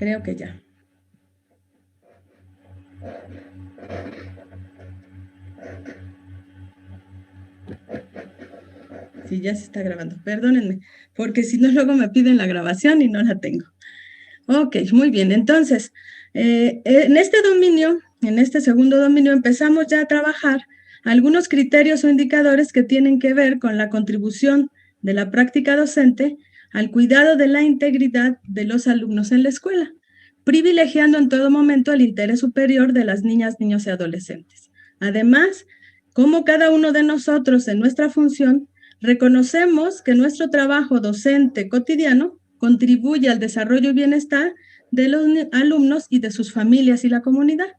Creo que ya. Sí, ya se está grabando. Perdónenme, porque si no luego me piden la grabación y no la tengo. Ok, muy bien. Entonces, en este dominio, en este segundo dominio, empezamos ya a trabajar algunos criterios o indicadores que tienen que ver con la contribución de la práctica docente al cuidado de la integridad de los alumnos en la escuela, privilegiando en todo momento el interés superior de las niñas, niños y adolescentes. Además, como cada uno de nosotros en nuestra función, reconocemos que nuestro trabajo docente cotidiano contribuye al desarrollo y bienestar de los alumnos y de sus familias y la comunidad.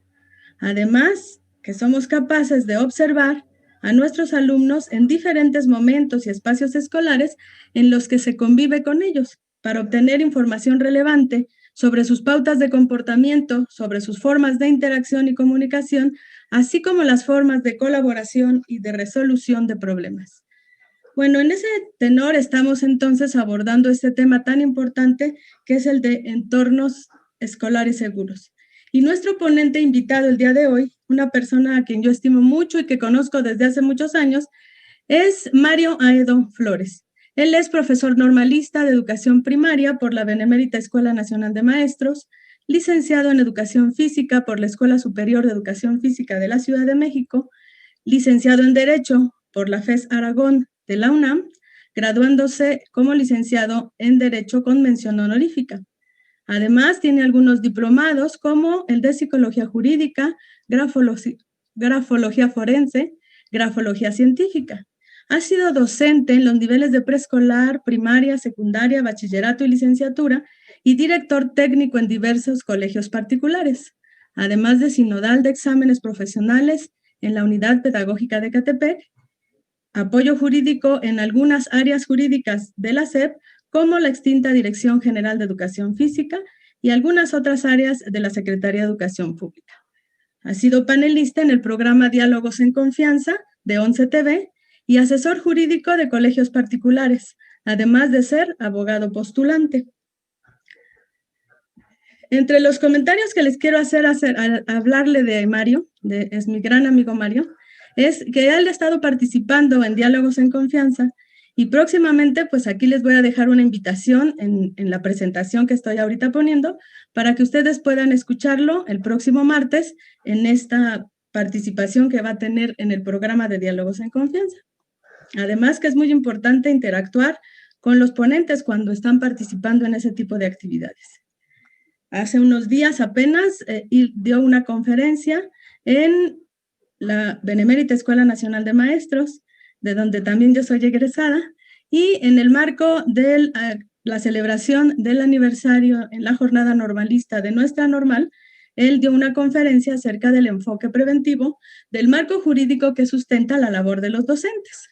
Además, que somos capaces de observar a nuestros alumnos en diferentes momentos y espacios escolares en los que se convive con ellos para obtener información relevante sobre sus pautas de comportamiento, sobre sus formas de interacción y comunicación, así como las formas de colaboración y de resolución de problemas. Bueno, en ese tenor estamos entonces abordando este tema tan importante que es el de entornos escolares seguros. Y nuestro ponente invitado el día de hoy, una persona a quien yo estimo mucho y que conozco desde hace muchos años, es Mario Aedo Flores. Él es profesor normalista de educación primaria por la Benemérita Escuela Nacional de Maestros, licenciado en Educación Física por la Escuela Superior de Educación Física de la Ciudad de México, licenciado en Derecho por la FES Aragón de la UNAM, graduándose como licenciado en Derecho con mención honorífica. Además, tiene algunos diplomados como el de Psicología Jurídica, Grafología Forense, Grafología Científica. Ha sido docente en los niveles de preescolar, primaria, secundaria, bachillerato y licenciatura y director técnico en diversos colegios particulares, además de sinodal de exámenes profesionales en la Unidad Pedagógica de Ecatepec, apoyo jurídico en algunas áreas jurídicas de la SEP, como la extinta Dirección General de Educación Física y algunas otras áreas de la Secretaría de Educación Pública. Ha sido panelista en el programa Diálogos en Confianza de 11 TV y asesor jurídico de colegios particulares, además de ser abogado postulante. Entre los comentarios que les quiero hacer al hablarle de Mario, es mi gran amigo Mario, es que él ha estado participando en Diálogos en Confianza y próximamente, pues aquí les voy a dejar una invitación en la presentación que estoy ahorita poniendo para que ustedes puedan escucharlo el próximo martes en esta participación que va a tener en el programa de Diálogos en Confianza. Además que es muy importante interactuar con los ponentes cuando están participando en ese tipo de actividades. Hace unos días apenas dio una conferencia en la Benemérita Escuela Nacional de Maestros, de donde también yo soy egresada, y en el marco de la celebración del aniversario en la jornada normalista de nuestra normal, él dio una conferencia acerca del enfoque preventivo del marco jurídico que sustenta la labor de los docentes.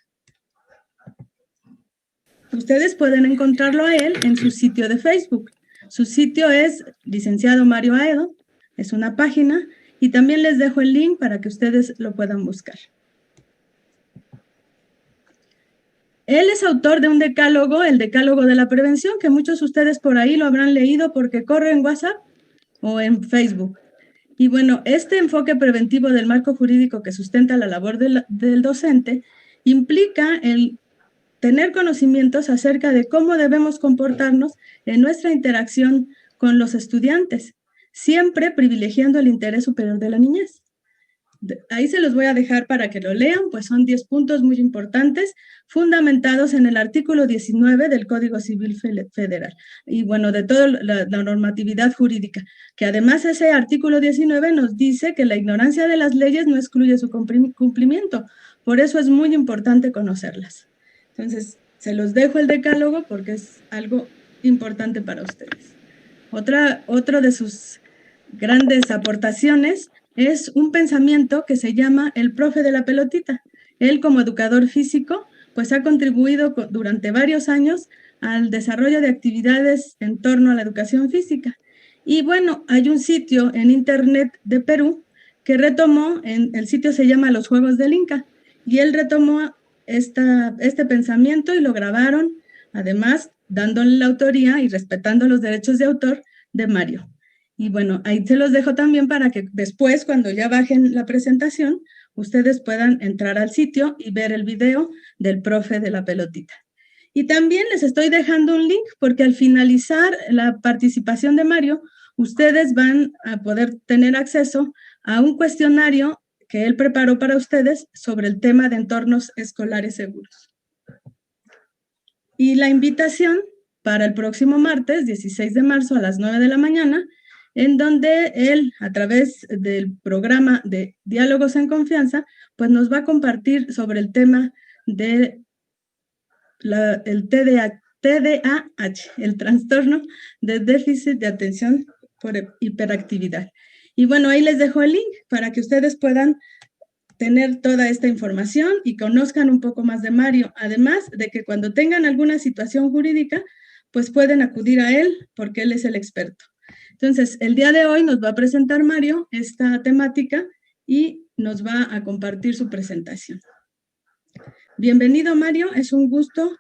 Ustedes pueden encontrarlo a él en su sitio de Facebook. Su sitio es Licenciado Mario Aedo, es una página, y también les dejo el link para que ustedes lo puedan buscar. Él es autor de un decálogo, el Decálogo de la Prevención, que muchos de ustedes por ahí lo habrán leído porque corre en WhatsApp o en Facebook. Y bueno, este enfoque preventivo del marco jurídico que sustenta la labor del docente implica el tener conocimientos acerca de cómo debemos comportarnos en nuestra interacción con los estudiantes, siempre privilegiando el interés superior de la niñez. Ahí se los voy a dejar para que lo lean, pues son 10 puntos muy importantes, fundamentados en el artículo 19 del Código Civil Federal, y bueno, de toda la normatividad jurídica, que además ese artículo 19 nos dice que la ignorancia de las leyes no excluye su cumplimiento, por eso es muy importante conocerlas. Entonces, se los dejo el decálogo porque es algo importante para ustedes. Otro de sus grandes aportaciones es un pensamiento que se llama el profe de la pelotita. Él, como educador físico, pues ha contribuido durante varios años al desarrollo de actividades en torno a la educación física. Y bueno, hay un sitio en internet de Perú que retomó, el sitio se llama Los Juegos del Inca, y él retomó este pensamiento y lo grabaron, además dándole la autoría y respetando los derechos de autor de Mario. Y bueno, ahí se los dejo también para que después, cuando ya bajen la presentación, ustedes puedan entrar al sitio y ver el video del profe de la pelotita. Y también les estoy dejando un link porque al finalizar la participación de Mario, ustedes van a poder tener acceso a un cuestionario que él preparó para ustedes sobre el tema de entornos escolares seguros. Y la invitación para el próximo martes, 16 de marzo a las 9 de la mañana, en donde él, a través del programa de Diálogos en Confianza, pues nos va a compartir sobre el tema de el TDAH, el trastorno de déficit de atención por hiperactividad. Y bueno, ahí les dejo el link para que ustedes puedan tener toda esta información y conozcan un poco más de Mario, además de que cuando tengan alguna situación jurídica, pues pueden acudir a él porque él es el experto. Entonces, el día de hoy nos va a presentar Mario esta temática y nos va a compartir su presentación. Bienvenido, Mario, es un gusto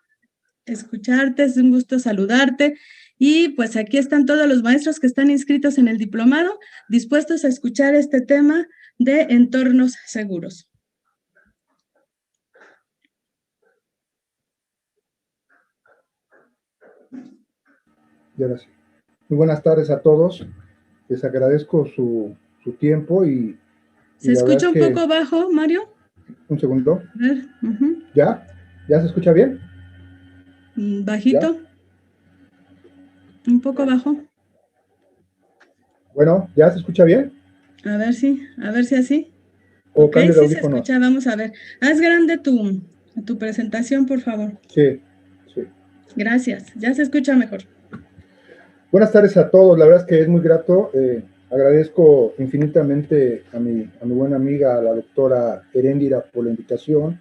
escucharte, es un gusto saludarte. Y pues aquí están todos los maestros que están inscritos en el diplomado, dispuestos a escuchar este tema de entornos seguros. Gracias. Muy buenas tardes a todos. Les agradezco su tiempo y ¿Se escucha un poco bajo, Mario? Un segundo. A ver, ¿Ya? ¿Ya se escucha bien? Bajito. ¿Ya? Un poco bajo. Bueno, ¿ya se escucha bien? A ver si así. O ok, cambio de sí audífono. Se escucha, vamos a ver. Haz grande tu presentación, por favor. Sí. Gracias, ya se escucha mejor. Buenas tardes a todos, la verdad es que es muy grato. Agradezco infinitamente a mi buena amiga, la doctora Heréndira, por la invitación,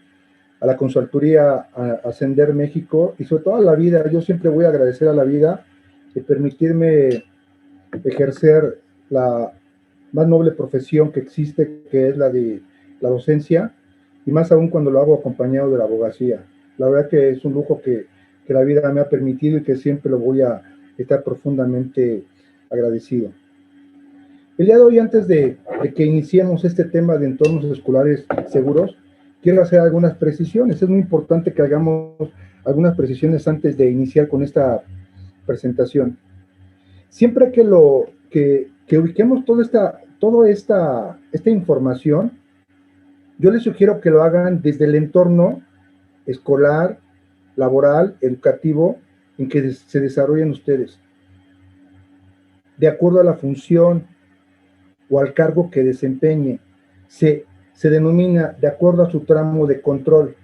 a la consultoría Ascender México y sobre todo a la vida. Yo siempre voy a agradecer a la vida de permitirme ejercer la más noble profesión que existe, que es la de la docencia, y más aún cuando lo hago acompañado de la abogacía. La verdad que es un lujo que la vida me ha permitido y que siempre lo voy a estar profundamente agradecido. El día de hoy, antes de que iniciemos este tema de entornos escolares seguros, quiero hacer algunas precisiones. Es muy importante que hagamos algunas precisiones antes de iniciar con esta presentación. Siempre que ubiquemos toda esta información, yo les sugiero que lo hagan desde el entorno escolar, laboral, educativo, en que se desarrollen ustedes, de acuerdo a la función o al cargo que desempeñe. Se denomina de acuerdo a su tramo de control,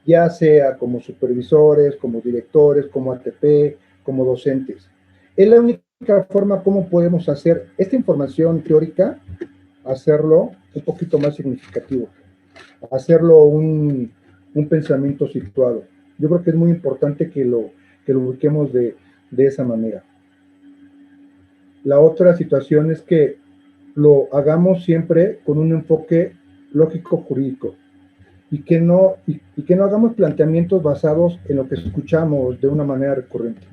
ya sea como supervisores, como directores, como ATP, como docentes. Es la única forma como podemos hacer esta información teórica, hacerlo un poquito más significativo, hacerlo un pensamiento situado. Yo creo que es muy importante que lo ubiquemos de esa manera. La otra situación es que lo hagamos siempre con un enfoque lógico jurídico y que no hagamos planteamientos basados en lo que escuchamos de una manera recurrente.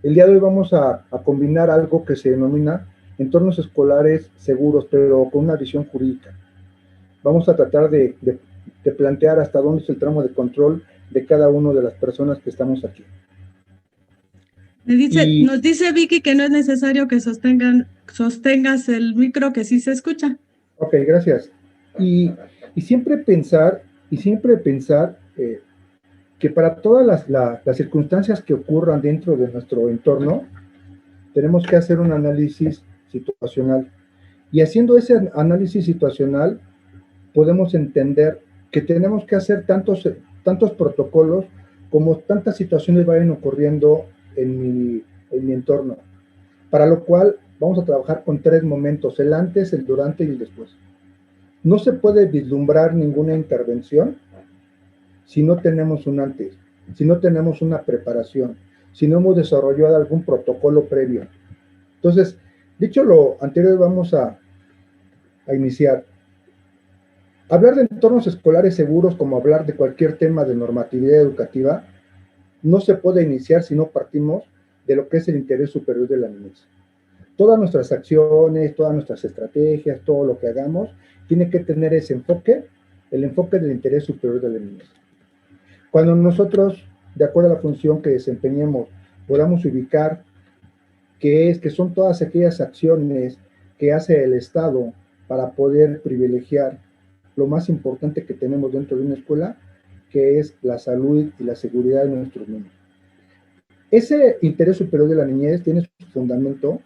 El día de hoy vamos a combinar algo que se denomina entornos escolares seguros, pero con una visión jurídica. Vamos a tratar de plantear hasta dónde es el tramo de control de cada una de las personas que estamos aquí. Nos dice Vicky que no es necesario que sostengas el micro, que sí se escucha. Ok, gracias. Y siempre pensar que para todas las circunstancias que ocurran dentro de nuestro entorno, tenemos que hacer un análisis situacional. Y haciendo ese análisis situacional, podemos entender que tenemos que hacer tantos protocolos como tantas situaciones vayan ocurriendo en mi entorno. Para lo cual vamos a trabajar con 3 momentos, el antes, el durante y el después. No se puede vislumbrar ninguna intervención si no tenemos un antes, si no tenemos una preparación, si no hemos desarrollado algún protocolo previo. Entonces, dicho lo anterior, vamos a iniciar. Hablar de entornos escolares seguros, como hablar de cualquier tema de normatividad educativa, no se puede iniciar si no partimos de lo que es el interés superior de la niñez. todas nuestras acciones, todas nuestras estrategias, todo lo que hagamos, tiene que tener ese enfoque, el enfoque del interés superior de la niñez. Cuando nosotros, de acuerdo a la función que desempeñemos, podamos ubicar que son todas aquellas acciones que hace el Estado para poder privilegiar lo más importante que tenemos dentro de una escuela, que es la salud y la seguridad de nuestros niños. Ese interés superior de la niñez tiene su fundamento,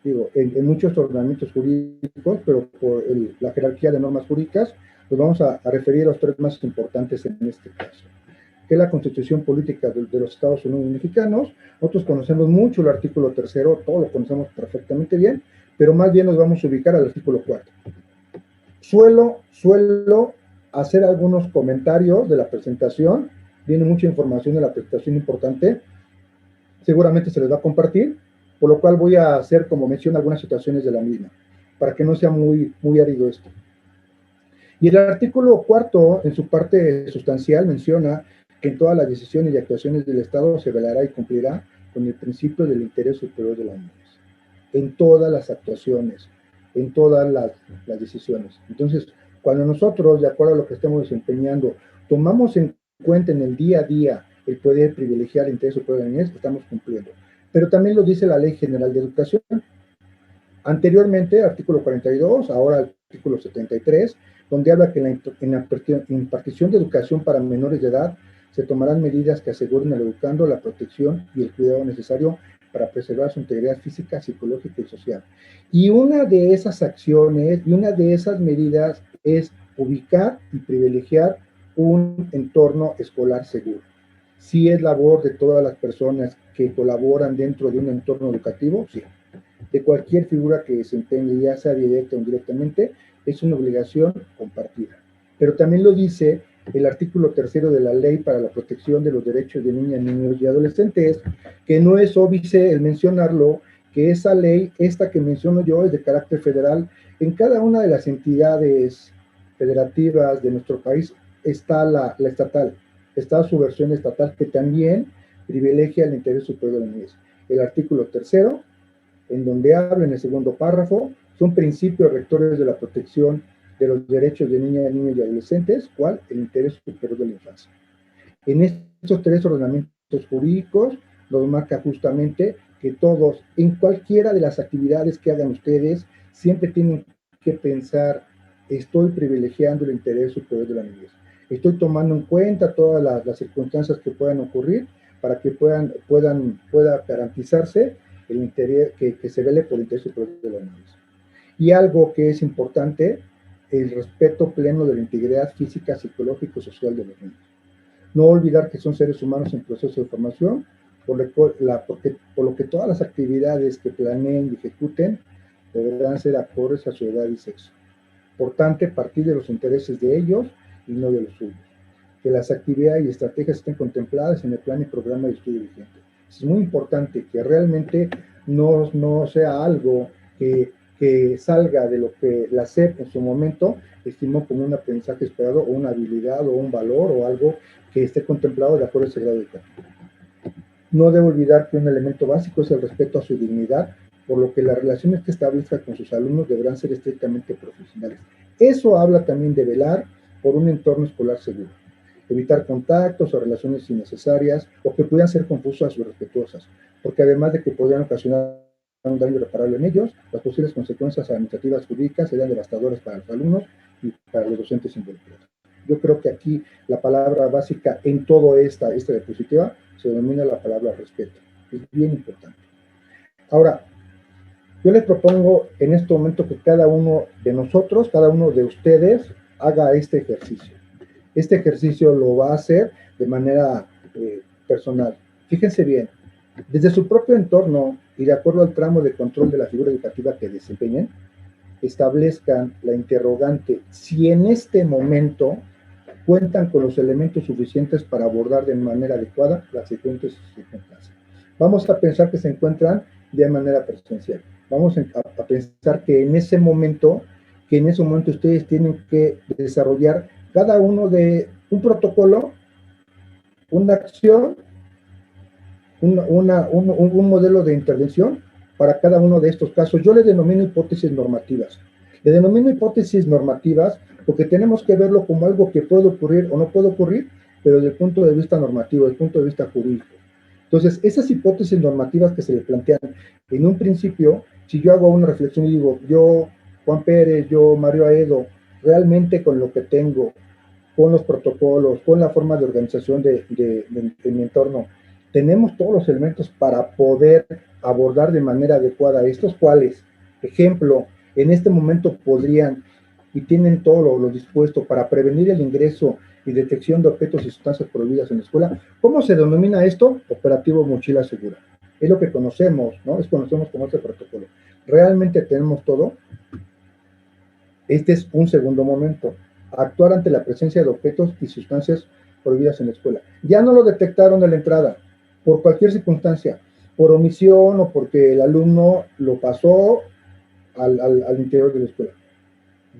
digo, en muchos ordenamientos jurídicos, pero por la jerarquía de normas jurídicas, nos vamos a referir a los tres más importantes en este caso, que es la Constitución Política de los Estados Unidos Mexicanos. Nosotros conocemos mucho el artículo 3, todo lo conocemos perfectamente bien, pero más bien nos vamos a ubicar al artículo 4. Suelo hacer algunos comentarios de la presentación, viene mucha información de la presentación importante, seguramente se les va a compartir, por lo cual voy a hacer como mención algunas situaciones de la misma, para que no sea muy árido esto. Y el artículo 4, en su parte sustancial, menciona que en todas las decisiones y actuaciones del Estado se velará y cumplirá con el principio del interés superior de la niñez. En todas las actuaciones, en todas las decisiones. Entonces, cuando nosotros, de acuerdo a lo que estemos desempeñando, tomamos en cuenta en el día a día el poder privilegiar el interés superior de la niñez, estamos cumpliendo. Pero también lo dice la Ley General de Educación. Anteriormente, artículo 42, ahora artículo 73, donde habla que en la impartición de educación para menores de edad se tomarán medidas que aseguren al educando la protección y el cuidado necesario para preservar su integridad física, psicológica y social. Y una de esas acciones y una de esas medidas es ubicar y privilegiar un entorno escolar seguro. Sí es labor de todas las personas que colaboran dentro de un entorno educativo, sí. De cualquier figura que desempeñe, ya sea directa o indirectamente, es una obligación compartida. Pero también lo dice el artículo 3 de la Ley para la Protección de los Derechos de Niñas, Niños y Adolescentes, que no es óbice el mencionarlo, que esa ley, esta que menciono yo, es de carácter federal. En cada una de las entidades federativas de nuestro país está la estatal, está su versión estatal, que también privilegia el interés superior de la niñez. El artículo 3, en donde habla en el segundo párrafo, son principios rectores de la protección de los derechos de niñas, niños y adolescentes, ¿cuál? El interés superior de la infancia. En estos tres ordenamientos jurídicos nos marca justamente que todos, en cualquiera de las actividades que hagan ustedes, siempre tienen que pensar, estoy privilegiando el interés superior de la niñez. Estoy tomando en cuenta todas las circunstancias que puedan ocurrir para que pueda garantizarse el interés, que se vele por el interés superior de la niñez. Y algo que es importante, el respeto pleno de la integridad física, psicológica y social de los niños. No olvidar que son seres humanos en proceso de formación, por lo que todas las actividades que planeen y ejecuten deberán ser acordes a su edad y sexo. Por tanto, partir de los intereses de ellos y no de los suyos. Que las actividades y estrategias estén contempladas en el plan y programa de estudio vigente. Es muy importante que realmente no sea algo que salga de lo que la SEP en su momento estimó como un aprendizaje esperado, o una habilidad, o un valor, o algo que esté contemplado de acuerdo a ese grado educativo. No debe olvidar que un elemento básico es el respeto a su dignidad, por lo que las relaciones que establezca con sus alumnos deberán ser estrictamente profesionales. Eso habla también de velar por un entorno escolar seguro. Evitar contactos o relaciones innecesarias o que puedan ser confusas o irrespetuosas, porque además de que podrían ocasionar un daño irreparable en ellos, las posibles consecuencias administrativas jurídicas serían devastadoras para los alumnos y para los docentes involucrados. Yo creo que aquí la palabra básica en todo esta diapositiva se denomina la palabra respeto. Es bien importante. Ahora, yo les propongo en este momento que cada uno de nosotros, cada uno de ustedes, haga este ejercicio. Este ejercicio lo va a hacer de manera personal. Fíjense bien, desde su propio entorno y de acuerdo al tramo de control de la figura educativa que desempeñen, establezcan la interrogante si en este momento cuentan con los elementos suficientes para abordar de manera adecuada las siguientes circunstancias. Vamos a pensar que se encuentran de manera presencial. Vamos a pensar que en ese momento ustedes tienen que desarrollar cada uno de un protocolo, una acción, un modelo de intervención para cada uno de estos casos. Yo le denomino hipótesis normativas. Le denomino hipótesis normativas porque tenemos que verlo como algo que puede ocurrir o no puede ocurrir, pero desde el punto de vista normativo, desde el punto de vista jurídico. Entonces, esas hipótesis normativas que se le plantean en un principio, si yo hago una reflexión y digo, yo, Juan Pérez, yo, Mario Aedo, realmente con lo que tengo, con los protocolos, con la forma de organización de mi entorno, tenemos todos los elementos para poder abordar de manera adecuada estos cuales, ejemplo, en este momento podrían y tienen todo lo dispuesto para prevenir el ingreso y detección de objetos y sustancias prohibidas en la escuela. ¿Cómo se denomina esto? Operativo Mochila Segura. Es lo que conocemos, ¿no? Conocemos como este protocolo. ¿Realmente tenemos todo? Este es un segundo momento. Actuar ante la presencia de objetos y sustancias prohibidas en la escuela. Ya no lo detectaron en la entrada, por cualquier circunstancia, por omisión o porque el alumno lo pasó al interior de la escuela.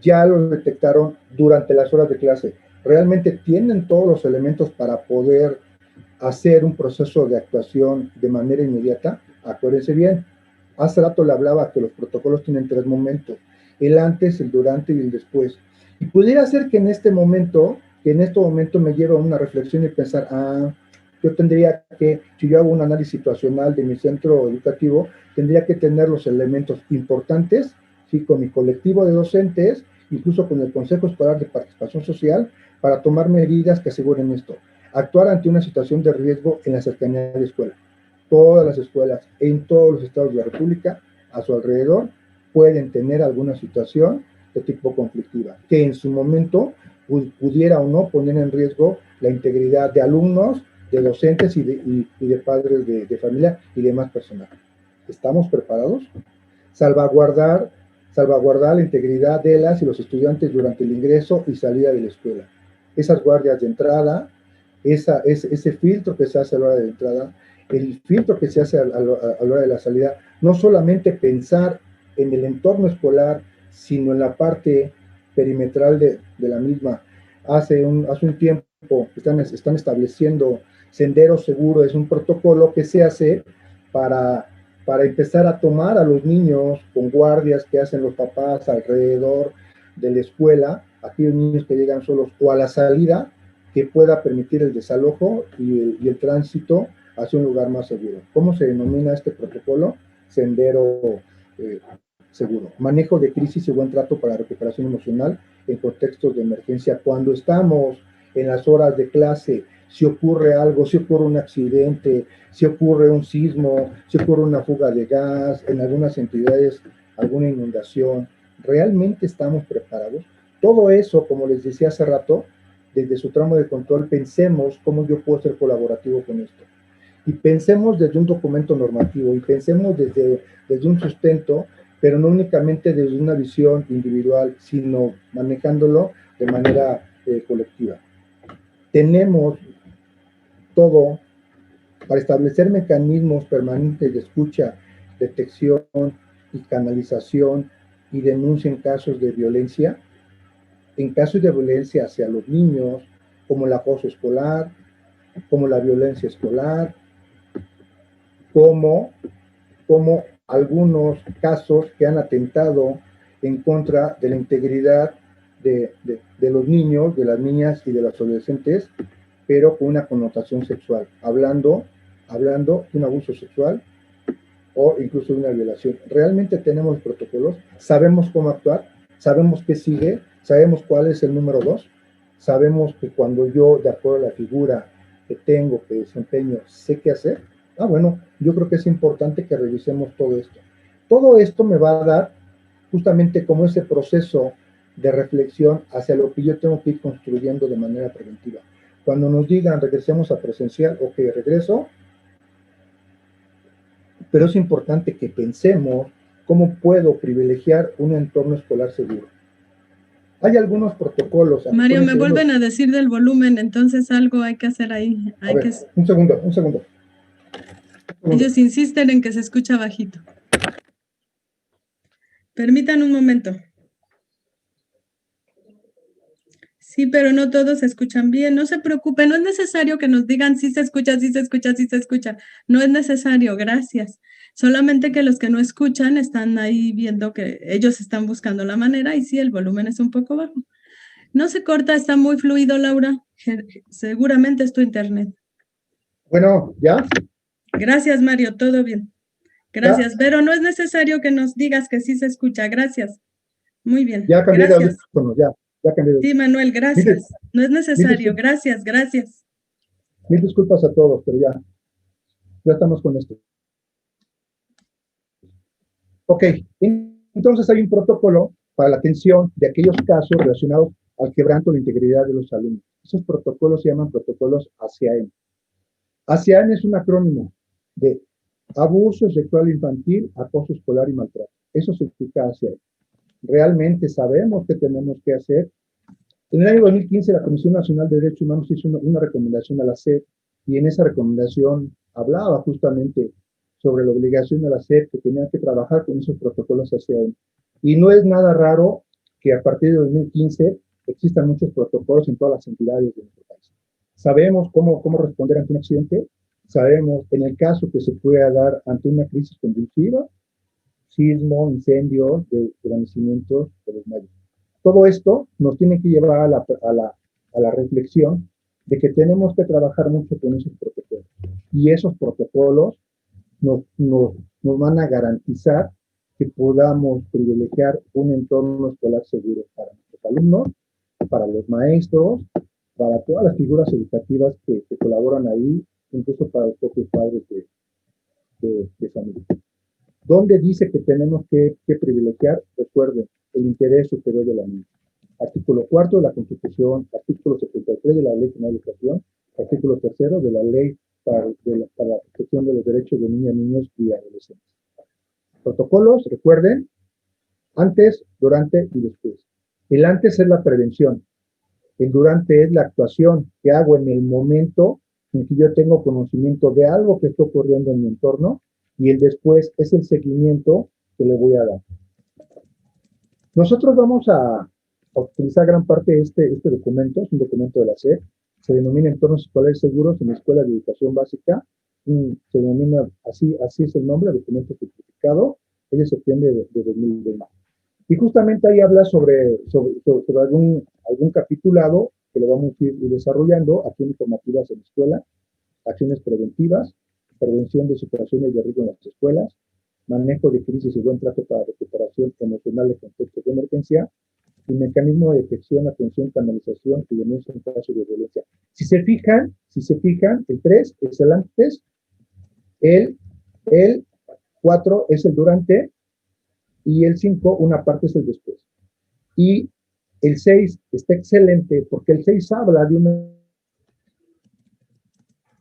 Ya lo detectaron durante las horas de clase. Realmente tienen todos los elementos para poder hacer un proceso de actuación de manera inmediata. Acuérdense bien, hace rato le hablaba que los protocolos tienen 3 momentos: el antes, el durante y el después. Y pudiera ser que en este momento me lleve a una reflexión y pensar, yo tendría que, si yo hago un análisis situacional de mi centro educativo, tendría que tener los elementos importantes, ¿sí? Con mi colectivo de docentes, incluso con el Consejo Escolar de Participación Social, para tomar medidas que aseguren esto. Actuar ante una situación de riesgo en la cercanía de la escuela. Todas las escuelas en todos los estados de la República, a su alrededor, pueden tener alguna situación de tipo conflictiva, que en su momento pudiera o no poner en riesgo la integridad de alumnos, de docentes y de padres de familia y demás personal. ¿Estamos preparados? Salvaguardar la integridad de las y los estudiantes durante el ingreso y salida de la escuela. Esas guardias de entrada, ese filtro que se hace a la hora de entrada, el filtro que se hace a la hora de la salida, no solamente pensar en el entorno escolar, sino en la parte perimetral de la misma. Hace un tiempo están estableciendo senderos seguros, es un protocolo que se hace para empezar a tomar a los niños con guardias que hacen los papás alrededor de la escuela, aquellos niños que llegan solos, o a la salida, que pueda permitir el desalojo y el tránsito hacia un lugar más seguro. ¿Cómo se denomina este protocolo? Sendero seguro. Manejo de crisis y buen trato para recuperación emocional en contextos de emergencia. Cuando estamos en las horas de clase, si ocurre algo, si ocurre un accidente, si ocurre un sismo, si ocurre una fuga de gas, en algunas entidades, alguna inundación, ¿realmente estamos preparados? Todo eso, como les decía hace rato, desde su tramo de control, pensemos cómo yo puedo ser colaborativo con esto. Y pensemos desde un documento normativo, y pensemos desde un sustento, pero no únicamente desde una visión individual, sino manejándolo de manera colectiva. Tenemos todo para establecer mecanismos permanentes de escucha, detección y canalización y denuncia en casos de violencia, hacia los niños, como el acoso escolar, como la violencia escolar, como algunos casos que han atentado en contra de la integridad de los niños, de las niñas y de los adolescentes, pero con una connotación sexual, hablando de un abuso sexual o incluso de una violación. Realmente tenemos protocolos, sabemos cómo actuar, sabemos qué sigue, sabemos cuál es el número 2, sabemos que cuando yo, de acuerdo a la figura que tengo, que desempeño, sé qué hacer. Bueno, yo creo que es importante que revisemos todo esto. Todo esto me va a dar justamente como ese proceso de reflexión hacia lo que yo tengo que ir construyendo de manera preventiva. Cuando nos digan regresemos a presencial, ok, regreso, pero es importante que pensemos cómo puedo privilegiar un entorno escolar seguro. Hay algunos protocolos. Mario, me vuelven a decir del volumen, entonces algo hay que hacer ahí. Un segundo. Ellos insisten en que se escucha bajito. Permitan un momento. Sí, pero no todos se escuchan bien. No se preocupen, no es necesario que nos digan si se escucha, si se escucha, si se escucha. No es necesario, gracias. Solamente que los que no escuchan están ahí viendo que ellos están buscando la manera y sí, el volumen es un poco bajo. No se corta, está muy fluido, Laura. Seguramente es tu internet. Bueno, ¿ya? Gracias, Mario, todo bien. Gracias, ¿Ya? pero no es necesario que nos digas que sí se escucha. Gracias. Muy bien, Ya cambié de gracias. audífonos, ya cambié de Sí, audífonos. Manuel, Mil, gracias. No es mil necesario. disculpas, Gracias, gracias. mil disculpas a todos, pero ya estamos con esto. Ok, entonces hay un protocolo para la atención de aquellos casos relacionados al quebranto de la integridad de los alumnos. Esos protocolos se llaman protocolos ASEAN. ASEAN es un acrónimo de abuso sexual infantil, acoso escolar y maltrato. Eso significa ASEAN. Realmente sabemos qué tenemos que hacer. En el año 2015 la Comisión Nacional de Derechos Humanos hizo una recomendación a la SEP y en esa recomendación hablaba justamente sobre la obligación de la SEP que tenía que trabajar con esos protocolos ASEAN. Y no es nada raro que a partir de 2015 existan muchos protocolos en todas las entidades de nuestro país. Sabemos cómo responder ante un accidente, sabemos en el caso que se pueda dar ante una crisis convulsiva, sismo, incendio, desvanecimiento de los medios. Todo esto nos tiene que llevar a la reflexión de que tenemos que trabajar mucho con esos protocolos. Y esos protocolos nos van a garantizar que podamos privilegiar un entorno escolar seguro para nuestros alumnos, para los maestros, para todas las figuras educativas que colaboran ahí, incluso para los propios padres de familia. ¿Dónde dice que tenemos que privilegiar? Recuerden, el interés superior de la niña. Artículo 4 de la Constitución, artículo 73 de la Ley General de Educación, artículo 3 de la Ley para la protección de los derechos de niñas, niños y adolescentes. Protocolos, recuerden, antes, durante y después. El antes es la prevención, el durante es la actuación que hago en el momento en que yo tengo conocimiento de algo que está ocurriendo en mi entorno, y el después es el seguimiento que le voy a dar. Nosotros vamos a utilizar gran parte de este documento, es un documento de la SEP, se denomina Entornos Escolares Seguros en la Escuela de Educación Básica, se denomina, así es el nombre, documento certificado, es de septiembre de 2020. Y justamente ahí habla sobre algún capitulado que lo vamos a ir desarrollando, acciones formativas en la escuela, acciones preventivas, prevención de situaciones de riesgo en las escuelas, manejo de crisis y buen trato para recuperación emocional de contextos de emergencia, y mecanismo de detección, atención, canalización y denuncia en caso de violencia. Si se fijan, el 3 es el antes, el 4 es el durante, y el 5, una parte es el después. Y el 6 está excelente porque el 6 habla de una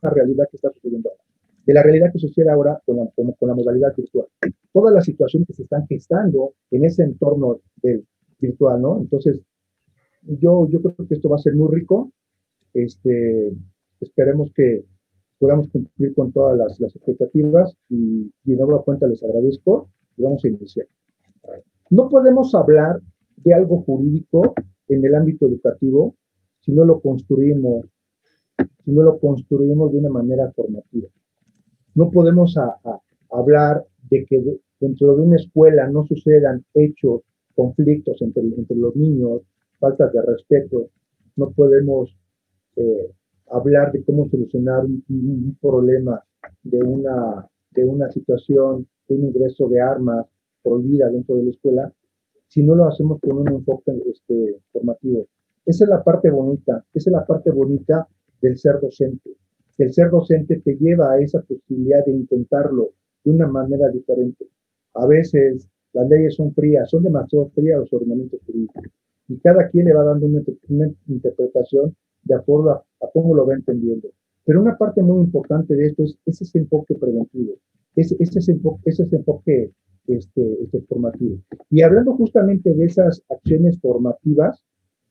realidad que está sucediendo ahora, de la realidad que sucede ahora con la modalidad virtual. Todas las situaciones que se están gestando en ese entorno del virtual, ¿no? Entonces, yo creo que esto va a ser muy rico. Esperemos que podamos cumplir con todas las expectativas y de nueva cuenta les agradezco y vamos a iniciar. No podemos hablar de algo jurídico en el ámbito educativo si no lo construimos de una manera formativa. No podemos hablar de que dentro de una escuela no sucedan hechos, conflictos entre los niños, faltas de respeto. No podemos hablar de cómo solucionar un problema de una situación de un ingreso de armas prohibida dentro de la escuela si no lo hacemos con un enfoque formativo. Esa es la parte bonita del ser docente. El ser docente te lleva a esa posibilidad de intentarlo de una manera diferente. A veces las leyes son frías, son demasiado frías los ordenamientos jurídicos, y cada quien le va dando una interpretación de acuerdo a cómo lo va entendiendo. Pero una parte muy importante de esto es ese enfoque preventivo, ese enfoque formativo. Y hablando justamente de esas acciones formativas,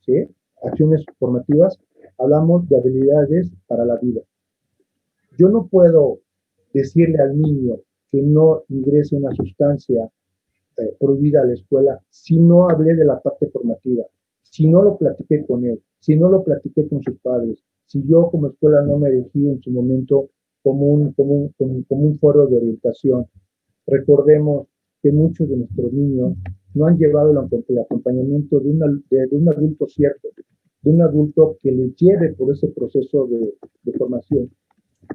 ¿sí? Acciones formativas, hablamos de habilidades para la vida. Yo no puedo decirle al niño que no ingrese una sustancia prohibida a la escuela si no hablé de la parte formativa, si no lo platiqué con él, si no lo platiqué con sus padres, si yo como escuela no me elegí en su momento como un foro de orientación. Recordemos que muchos de nuestros niños no han llevado el acompañamiento de un adulto cierto, de un adulto que les lleve por ese proceso de formación.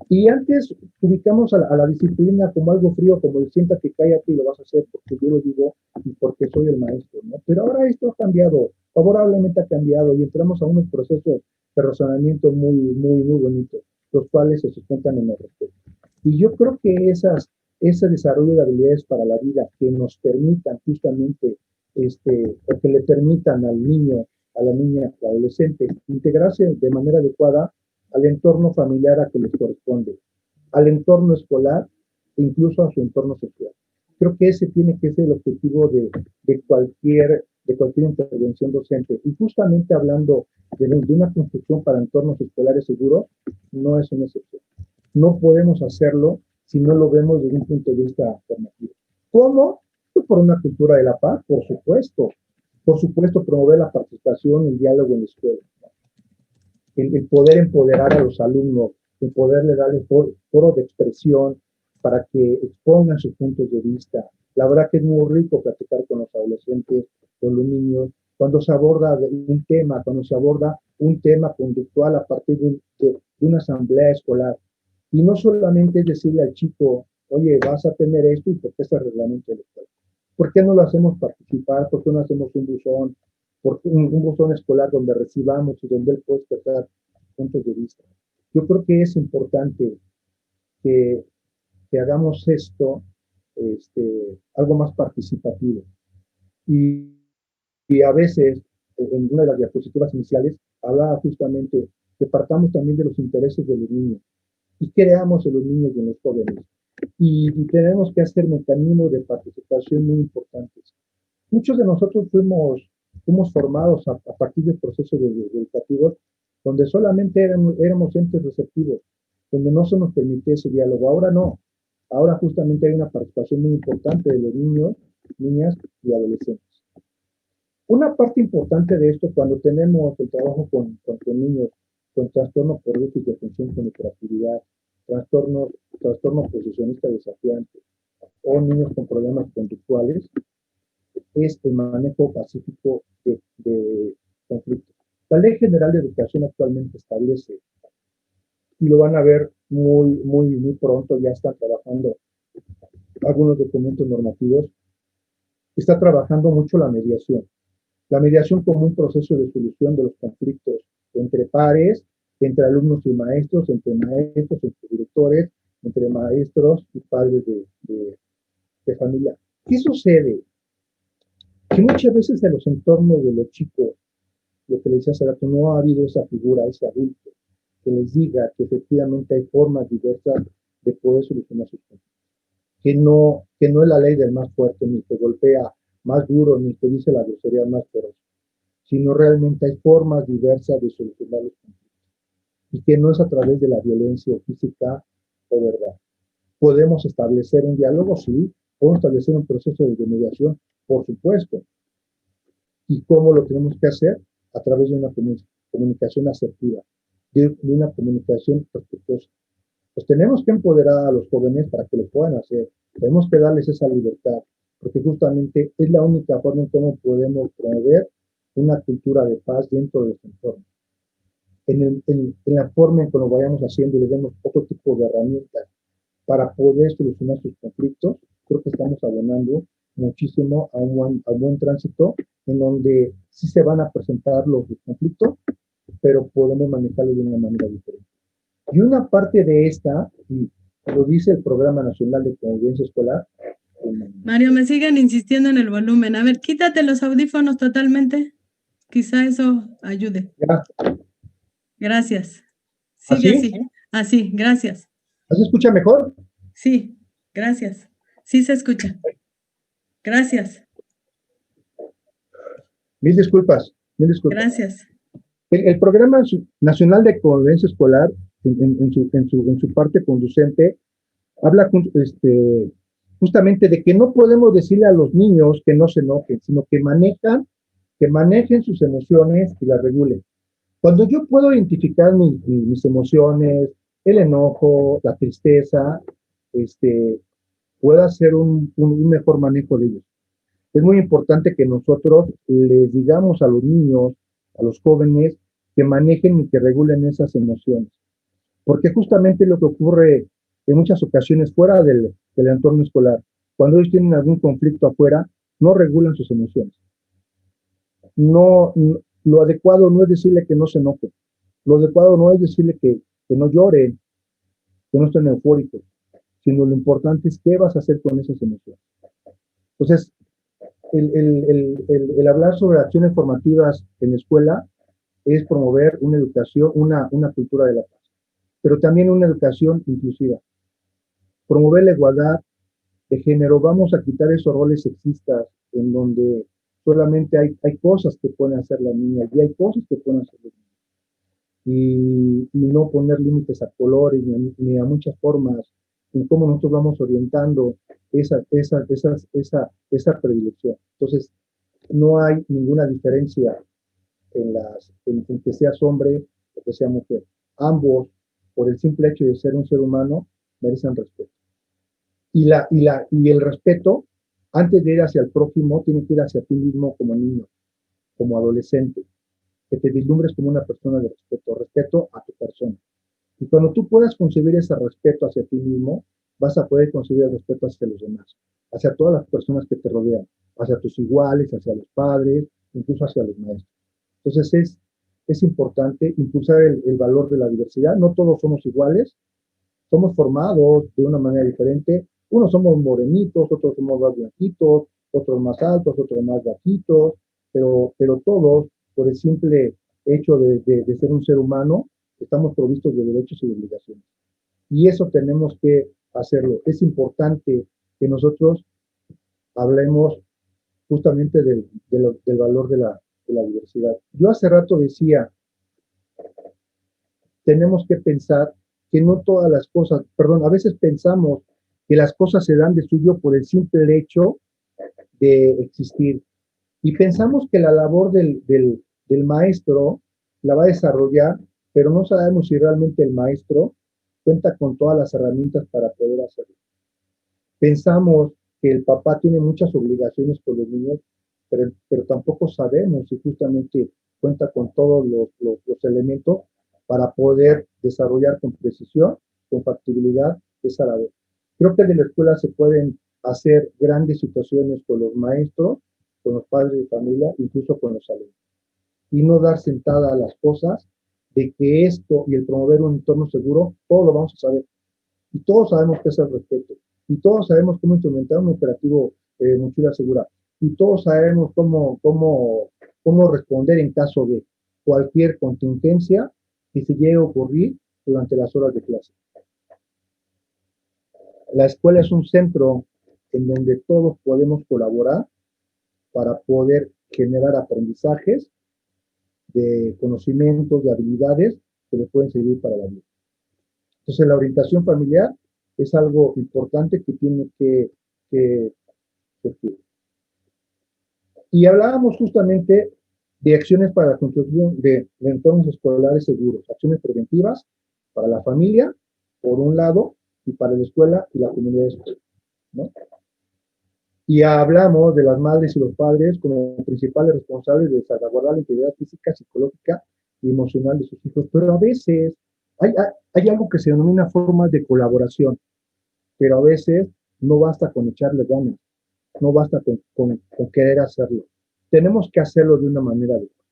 Y antes ubicamos a la disciplina como algo frío, como el siéntate, cállate y lo vas a hacer porque yo lo digo y porque soy el maestro, ¿no? Pero ahora esto ha cambiado, favorablemente ha cambiado y entramos a unos procesos de razonamiento muy bonitos, los cuales se sustentan en el respeto. Y yo creo que ese desarrollo de habilidades para la vida que nos permitan justamente, o que le permitan al niño, a la niña, al adolescente, integrarse de manera adecuada al entorno familiar a que les corresponde, al entorno escolar e incluso a su entorno social. Creo que ese tiene que ser el objetivo de cualquier intervención docente. Y justamente hablando de una construcción para entornos escolares seguros, no es una excepción. No podemos hacerlo si no lo vemos desde un punto de vista formativo. ¿Cómo? Pues por una cultura de la paz, por supuesto. Por supuesto, promover la participación y el diálogo en la escuela. El poder empoderar a los alumnos, el poderle darle foro de expresión para que expongan sus puntos de vista. La verdad que es muy rico platicar con los adolescentes, con los niños, cuando se aborda un tema conductual a partir de una asamblea escolar. Y no solamente es decirle al chico, oye, vas a tener esto y por qué este reglamento de la escuela. ¿Por qué no lo hacemos participar? ¿Por qué no hacemos un buzón? Un buzón escolar donde recibamos y donde él puede expresar puntos de vista. Yo creo que es importante que hagamos esto algo más participativo. Y a veces, en una de las diapositivas iniciales, hablaba justamente que partamos también de los intereses de los niños y creamos en los niños y en los jóvenes. Y tenemos que hacer mecanismos de participación muy importantes. Muchos de nosotros fuimos formados a partir del proceso educativo, donde solamente éramos entes receptivos, donde no se nos permitía ese diálogo. Ahora no. Ahora justamente hay una participación muy importante de los niños, niñas y adolescentes. Una parte importante de esto, cuando tenemos el trabajo con niños con trastornos por déficit de atención con hiperactividad, trastornos posicionistas desafiantes o niños con problemas conductuales, es el manejo pacífico de conflictos. La Ley General de Educación actualmente establece, y lo van a ver muy pronto, ya están trabajando algunos documentos normativos, está trabajando mucho la mediación. La mediación como un proceso de solución de los conflictos entre pares, entre alumnos y maestros, entre directores, entre maestros y padres de familia. ¿Qué sucede? Que muchas veces en los entornos de los chicos, lo que les decía hace rato, no ha habido esa figura, ese adulto, que les diga que efectivamente hay formas diversas de poder solucionar sus conflictos. Que no es la ley del más fuerte, ni que golpea más duro, ni que dice la grosería más feroz, sino realmente hay formas diversas de solucionar los conflictos. Y que no es a través de la violencia física o verbal. ¿Podemos establecer un diálogo? Sí. ¿Podemos establecer un proceso de mediación? Por supuesto. ¿Y cómo lo tenemos que hacer? A través de una comunicación asertiva, de una comunicación respetuosa. Pues tenemos que empoderar a los jóvenes para que lo puedan hacer. Tenemos que darles esa libertad, porque justamente es la única forma en cómo podemos promover una cultura de paz dentro de su entorno. En la forma en que lo vayamos haciendo y le demos otro tipo de herramientas para poder solucionar sus conflictos, creo que estamos abonando muchísimo a un buen tránsito en donde sí se van a presentar los conflictos, pero podemos manejarlo de una manera diferente. Y una parte de esta, y lo dice el Programa Nacional de Convivencia Escolar. Mario, me siguen insistiendo en el volumen. A ver, quítate los audífonos totalmente. Quizá eso ayude. Ya. Gracias. Sigue así. Así, gracias. ¿Así escucha mejor? Sí, gracias. Sí se escucha. Gracias. Mil disculpas. Gracias. El Programa Nacional de Convivencia Escolar, en su parte conducente, habla justamente de que no podemos decirle a los niños que no se enojen, sino que manejen sus emociones y las regulen. Cuando yo puedo identificar mis emociones, el enojo, la tristeza, pueda hacer un mejor manejo de ellos. Es muy importante que nosotros les digamos a los niños, a los jóvenes, que manejen y que regulen esas emociones. Porque justamente lo que ocurre en muchas ocasiones fuera del entorno escolar, cuando ellos tienen algún conflicto afuera, no regulan sus emociones. Lo adecuado no es decirle que no se enoje, lo adecuado no es decirle que no llore, que no estén eufóricos, sino lo importante es qué vas a hacer con esas emociones. Entonces, el hablar sobre acciones formativas en la escuela es promover una educación, una cultura de la paz, pero también una educación inclusiva. Promover la igualdad de género, vamos a quitar esos roles sexistas en donde solamente hay cosas que pueden hacer las niñas y hay cosas que pueden hacer los niños. Y no poner límites a colores ni a muchas formas en cómo nosotros vamos orientando esa predilección. Entonces, no hay ninguna diferencia en que seas hombre o que sea mujer. Ambos, por el simple hecho de ser un ser humano, merecen respeto. Y el respeto, antes de ir hacia el prójimo, tiene que ir hacia ti mismo como niño, como adolescente, que te vislumbres como una persona de respeto a tu persona. Y cuando tú puedas concebir ese respeto hacia ti mismo, vas a poder concebir el respeto hacia los demás, hacia todas las personas que te rodean, hacia tus iguales, hacia los padres, incluso hacia los maestros. Entonces es importante impulsar el valor de la diversidad. No todos somos iguales, somos formados de una manera diferente. Unos somos morenitos, otros somos más blanquitos, otros más altos, otros más bajitos, pero todos, por el simple hecho de ser un ser humano, estamos provistos de derechos y de obligaciones. Y eso tenemos que hacerlo. Es importante que nosotros hablemos justamente del valor de la diversidad. Yo hace rato decía, tenemos que pensar que no todas las cosas, perdón, a veces pensamos que las cosas se dan de suyo por el simple hecho de existir. Y pensamos que la labor del maestro la va a desarrollar, pero no sabemos si realmente el maestro cuenta con todas las herramientas para poder hacerlo. Pensamos que el papá tiene muchas obligaciones con los niños, pero tampoco sabemos si justamente cuenta con todos los elementos para poder desarrollar con precisión, con factibilidad esa labor. Creo que en la escuela se pueden hacer grandes situaciones con los maestros, con los padres de familia, incluso con los alumnos. Y no dar sentada a las cosas de que esto y el promover un entorno seguro, todo lo vamos a saber. Y todos sabemos qué es el respeto. Y todos sabemos cómo implementar un operativo mochila segura. Y todos sabemos cómo responder en caso de cualquier contingencia que se llegue a ocurrir durante las horas de clase. La escuela es un centro en donde todos podemos colaborar para poder generar aprendizajes de conocimientos, de habilidades que le pueden servir para la vida. Entonces, la orientación familiar es algo importante que tiene que surgir. Y hablábamos justamente de acciones para la construcción de entornos escolares seguros, acciones preventivas para la familia, por un lado, y para la escuela y la comunidad escolar, ¿no? Y hablamos de las madres y los padres como principales responsables de salvaguardar la integridad física, psicológica y emocional de sus hijos, pero a veces hay algo que se denomina formas de colaboración, pero a veces no basta con echarle ganas, no basta con querer hacerlo. Tenemos que hacerlo de una manera adecuada.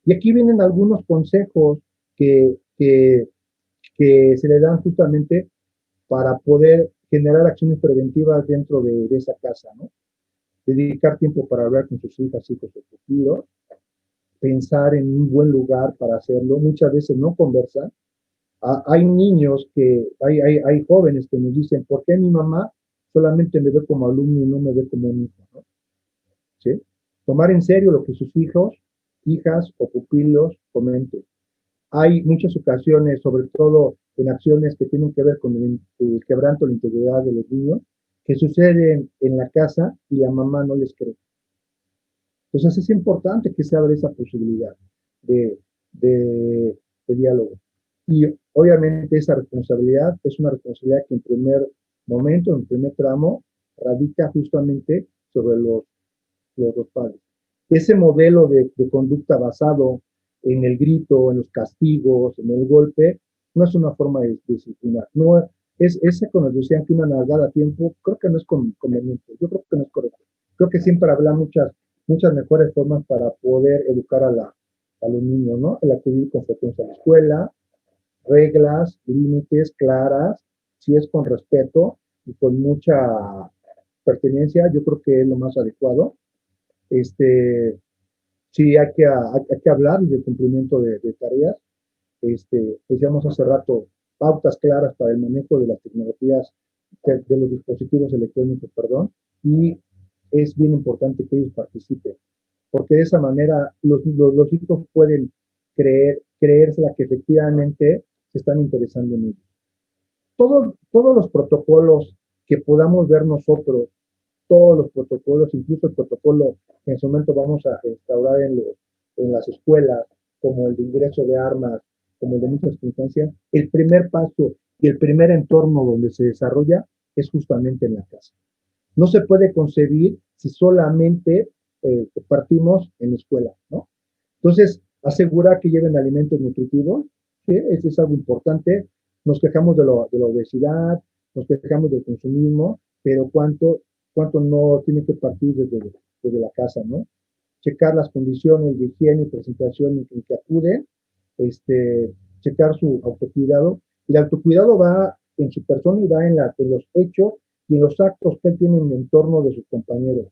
Y aquí vienen algunos consejos que se le dan justamente para poder generar acciones preventivas dentro de esa casa, ¿no? Dedicar tiempo para hablar con sus hijas, hijos o pupilos, pensar en un buen lugar para hacerlo. Muchas veces no conversan. Hay niños hay jóvenes que nos dicen, ¿por qué mi mamá solamente me ve como alumno y no me ve como un hijo? ¿No? ¿Sí? Tomar en serio lo que sus hijos, hijas o pupilos comenten. Hay muchas ocasiones, sobre todo en acciones que tienen que ver con el quebranto de la integridad de los niños, que suceden en la casa y la mamá no les cree. Entonces es importante que se abra esa posibilidad de, de diálogo. Y obviamente esa responsabilidad es una responsabilidad que en primer momento, en primer tramo, radica justamente sobre los dos padres. Ese modelo de conducta basado en el grito, en los castigos, en el golpe, no es una forma de disciplinar. No es ese cuando decían que una nalgada a tiempo, creo que no es conveniente. Yo creo que no es correcto. Creo que siempre habrá muchas mejores formas para poder educar a los niños, ¿no? El acudir con frecuencia a la escuela, reglas, límites claras, si es con respeto y con mucha pertenencia, yo creo que es lo más adecuado. Sí hay que hablar del cumplimiento de tareas. Decíamos hace rato, pautas claras para el manejo de las tecnologías, de los dispositivos electrónicos, perdón, y es bien importante que ellos participen, porque de esa manera los hijos pueden creérsela que efectivamente se están interesando en ellos. Todos los protocolos que podamos ver nosotros, todos los protocolos, incluso el protocolo que en su momento vamos a instaurar en las escuelas, como el de ingreso de armas, como el de muchas circunstancias, el primer paso y el primer entorno donde se desarrolla es justamente en la casa. No se puede concebir si solamente partimos en la escuela, ¿no? Entonces, asegurar que lleven alimentos nutritivos, ¿sí? Eso es algo importante. Nos quejamos de la obesidad, nos quejamos del consumismo, pero cuánto no tiene que partir desde la casa, ¿no? Checar las condiciones de higiene y presentación en que acuden, checar su autocuidado. Y el autocuidado va en su persona y va en los hechos y en los actos que él tiene en el entorno de sus compañeros.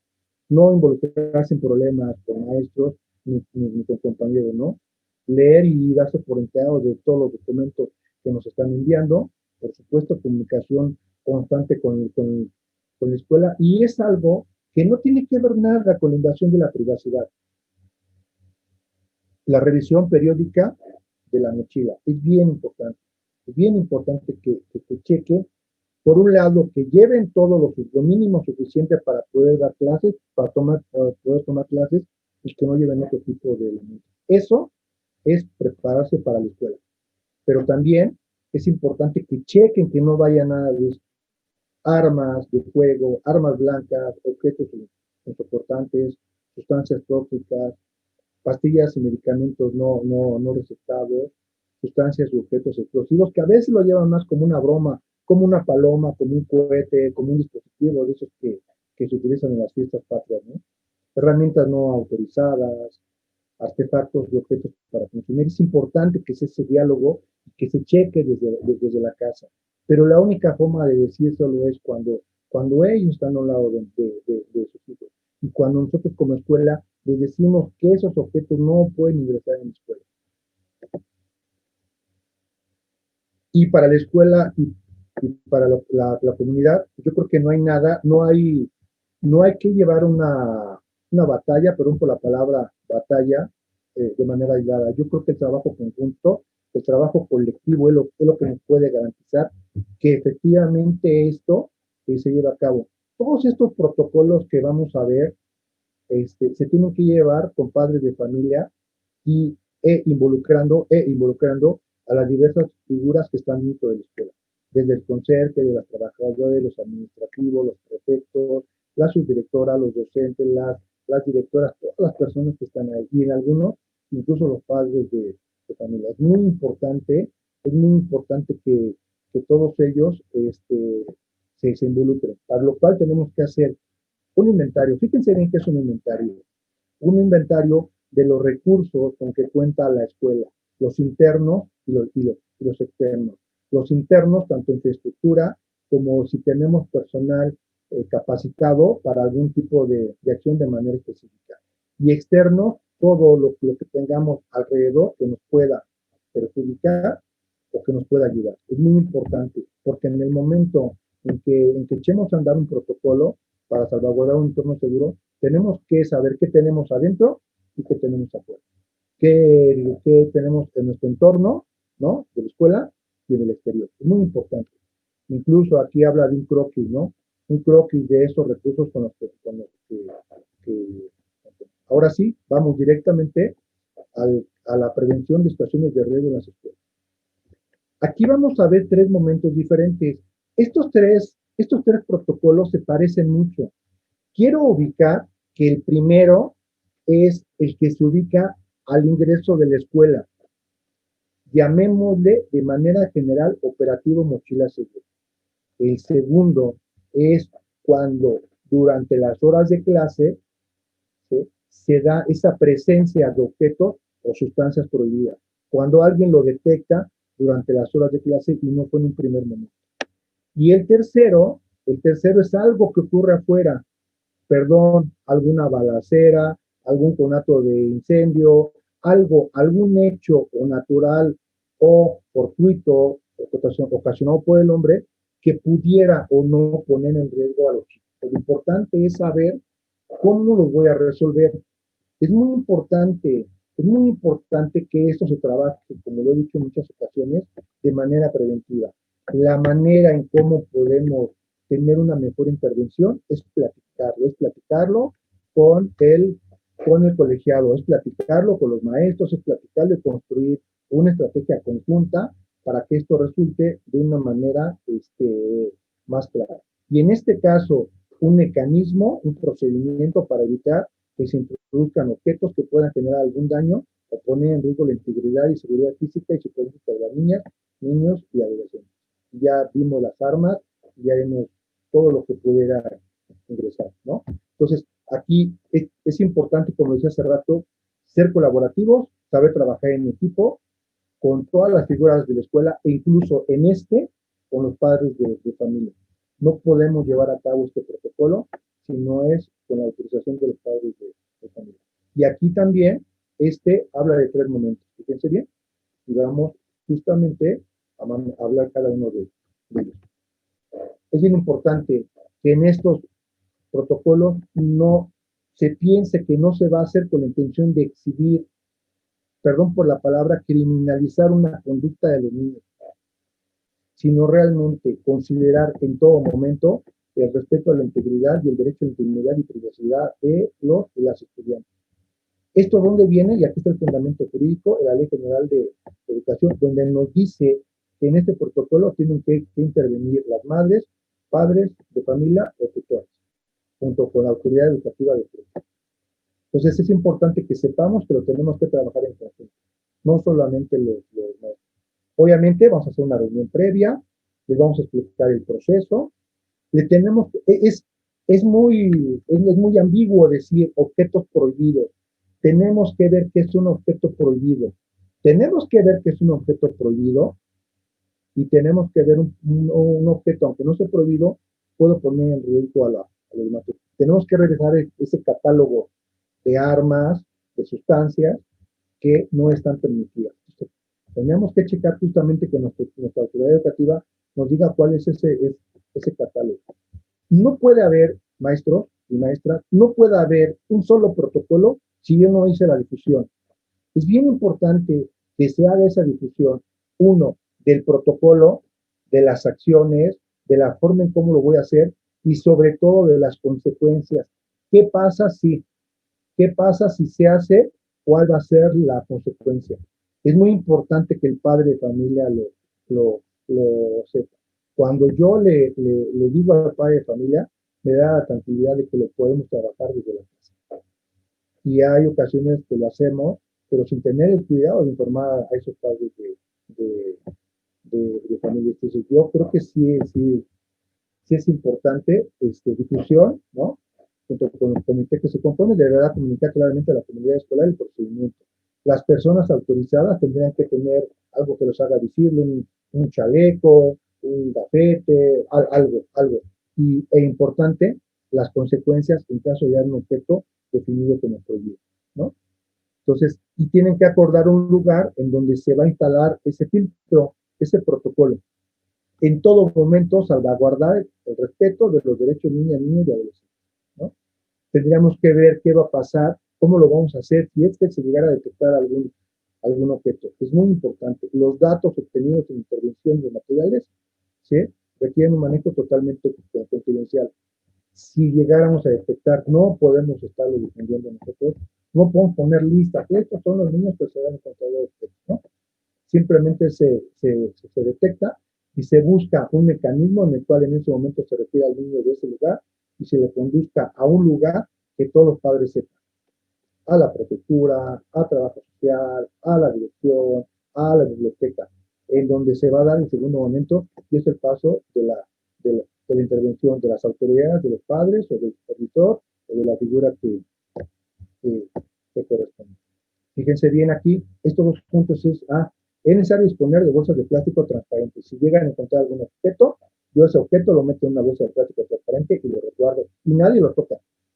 No involucrarse en problemas con maestros ni con compañeros, ¿no? Leer y darse por enterado de todos los documentos que nos están enviando. Por supuesto, comunicación constante con la escuela. Y es algo que no tiene que ver nada con la invasión de la privacidad. La revisión periódica de la mochila es bien importante. Es bien importante que cheque, por un lado, que lleven todo lo mínimo suficiente para poder dar clases, para poder tomar clases, y que no lleven otro tipo de elementos. Eso es prepararse para la escuela. Pero también es importante que chequen que no vaya nada de armas de fuego, armas blancas, objetos importantes, sustancias tóxicas, pastillas y medicamentos no recetados, sustancias y objetos explosivos, que a veces lo llevan más como una broma, como una paloma, como un cohete, como un dispositivo de esos que se utilizan en las fiestas patrias, ¿no? Herramientas no autorizadas, artefactos y objetos para consumir. Es importante que sea ese diálogo, que se cheque desde la casa. Pero la única forma de decírselo es cuando ellos están a un lado de sus hijos. Y cuando nosotros como escuela les decimos que esos objetos no pueden ingresar en la escuela. Y para la escuela y para la comunidad, yo creo que no hay nada, no hay que llevar una batalla, perdón por la palabra batalla, de manera aislada. Yo creo que el trabajo conjunto, el trabajo colectivo es lo que nos puede garantizar que efectivamente esto se lleva a cabo. Todos estos protocolos que vamos a ver se tienen que llevar con padres de familia y involucrando a las diversas figuras que están dentro de la escuela, desde el conserje, de las trabajadoras, los administrativos, los prefectos, la subdirectora, los docentes, las directoras, todas las personas que están ahí, y en algunos, incluso los padres de familia. Es muy importante que todos ellos se involucren, para lo cual tenemos que hacer un inventario. Fíjense bien que es un inventario. Un inventario de los recursos con que cuenta la escuela, los internos y los externos. Los internos, tanto infraestructura como si tenemos personal capacitado para algún tipo de acción de manera específica. Y externos, todo lo que tengamos alrededor que nos pueda perjudicar o que nos pueda ayudar. Es muy importante, porque en el momento en que echemos a andar un protocolo para salvaguardar un entorno seguro, tenemos que saber qué tenemos adentro y qué tenemos afuera. Qué tenemos en nuestro entorno, ¿no? De la escuela y en el exterior. Es muy importante. Incluso aquí habla de un croquis, ¿no? Un croquis de esos recursos con los que ahora sí, vamos directamente a la prevención de situaciones de riesgo en las escuelas. Aquí vamos a ver tres momentos diferentes. Estos tres Estos tres protocolos se parecen mucho. Quiero ubicar que el primero es el que se ubica al ingreso de la escuela. Llamémosle de manera general operativo mochila segura. El segundo es cuando durante las horas de clase, ¿sí?, se da esa presencia de objetos o sustancias prohibidas. Cuando alguien lo detecta durante las horas de clase y no fue en un primer momento. Y el tercero es algo que ocurre afuera, perdón, alguna balacera, algún conato de incendio, algún hecho o natural o fortuito ocasionado por el hombre que pudiera o no poner en riesgo a los chicos. Lo importante es saber cómo los voy a resolver. Es muy importante que esto se trabaje, como lo he dicho en muchas ocasiones, de manera preventiva. La manera en cómo podemos tener una mejor intervención es platicarlo con el colegiado, es platicarlo con los maestros, es platicarlo y construir una estrategia conjunta para que esto resulte de una manera más clara. Y en este caso, un mecanismo, un procedimiento para evitar que se introduzcan objetos que puedan generar algún daño o poner en riesgo la integridad y seguridad física y psicológica de las niñas, niños y adolescentes. Ya vimos las armas, ya vimos todo lo que pudiera ingresar, ¿no? Entonces, aquí es importante, como decía hace rato, ser colaborativos, saber trabajar en equipo con todas las figuras de la escuela e incluso con los padres de familia. No podemos llevar a cabo este protocolo si no es con la autorización de los padres de familia. Y aquí también, habla de 3 momentos. Fíjense bien, y vamos justamente a hablar cada uno de ellos. Es bien importante que en estos protocolos no se piense que no se va a hacer con la intención de exhibir, perdón por la palabra, criminalizar una conducta de los niños, sino realmente considerar en todo momento el respeto a la integridad y el derecho a la intimidad y privacidad de los y las estudiantes. ¿Esto dónde viene? Y aquí está el fundamento jurídico, la Ley General de Educación, donde nos dice que en este protocolo tienen que intervenir las madres, padres de familia o tutores, junto con la autoridad educativa de México. Entonces es importante que sepamos que lo tenemos que trabajar en conjunto, no solamente los maestros. Obviamente vamos a hacer una reunión previa, les vamos a explicar el proceso, le tenemos, es muy ambiguo decir objetos prohibidos. Tenemos que ver qué es un objeto prohibido. Tenemos que ver qué es un objeto prohibido y tenemos que ver un objeto, aunque no sea prohibido, puedo poner en riesgo a los demás. Tenemos que revisar ese catálogo de armas, de sustancias que no están permitidas. Entonces, tenemos que checar justamente que nuestra autoridad educativa nos diga cuál es ese catálogo. No puede haber, maestros y maestras, no puede haber un solo protocolo si yo no hice la difusión. Es bien importante que se haga esa difusión, uno, del protocolo, de las acciones, de la forma en cómo lo voy a hacer y sobre todo de las consecuencias. ¿Qué pasa si se hace? ¿Cuál va a ser la consecuencia? Es muy importante que el padre de familia lo sepa. Cuando yo le digo al padre de familia, me da la tranquilidad de que lo podemos trabajar desde la casa. Y hay ocasiones que lo hacemos, pero sin tener el cuidado de informar a esos padres de familia. Entonces, yo creo que sí es importante difusión, ¿no? Junto con el comité que se compone, de verdad comunicar claramente a la comunidad escolar el procedimiento. Las personas autorizadas tendrían que tener algo que los haga visible, un chaleco, un gafete, algo. Importante, las consecuencias en caso de un objeto definido como prohibido, ¿no? Entonces, y tienen que acordar un lugar en donde se va a instalar ese filtro, ese protocolo. En todo momento, salvaguardar el respeto de los derechos de niñas, niños y adolescentes, ¿no? Tendríamos que ver qué va a pasar, cómo lo vamos a hacer, si es que se llegara a detectar algún objeto. Es muy importante. Los datos obtenidos en intervención de materiales, ¿sí?, requieren un manejo totalmente confidencial. Si llegáramos a detectar, no podemos estarlo difundiendo nosotros, no podemos poner listas, estos son los niños que se han encontrado objetos, ¿no? Simplemente se detecta y se busca un mecanismo en el cual en ese momento se retira al niño de ese lugar y se le conduzca a un lugar que todos los padres sepan, a la prefectura, a trabajo social, a la dirección, a la biblioteca, en donde se va a dar el segundo momento, y es el paso de la intervención de las autoridades, de los padres o del supervisor o de la figura que, que corresponde. Fíjense bien aquí, estos dos puntos es necesario disponer de bolsas de plástico transparentes. Si llegan a encontrar algún objeto, yo ese objeto lo meto en una bolsa de plástico transparente y lo resguardo. Y nadie lo toca.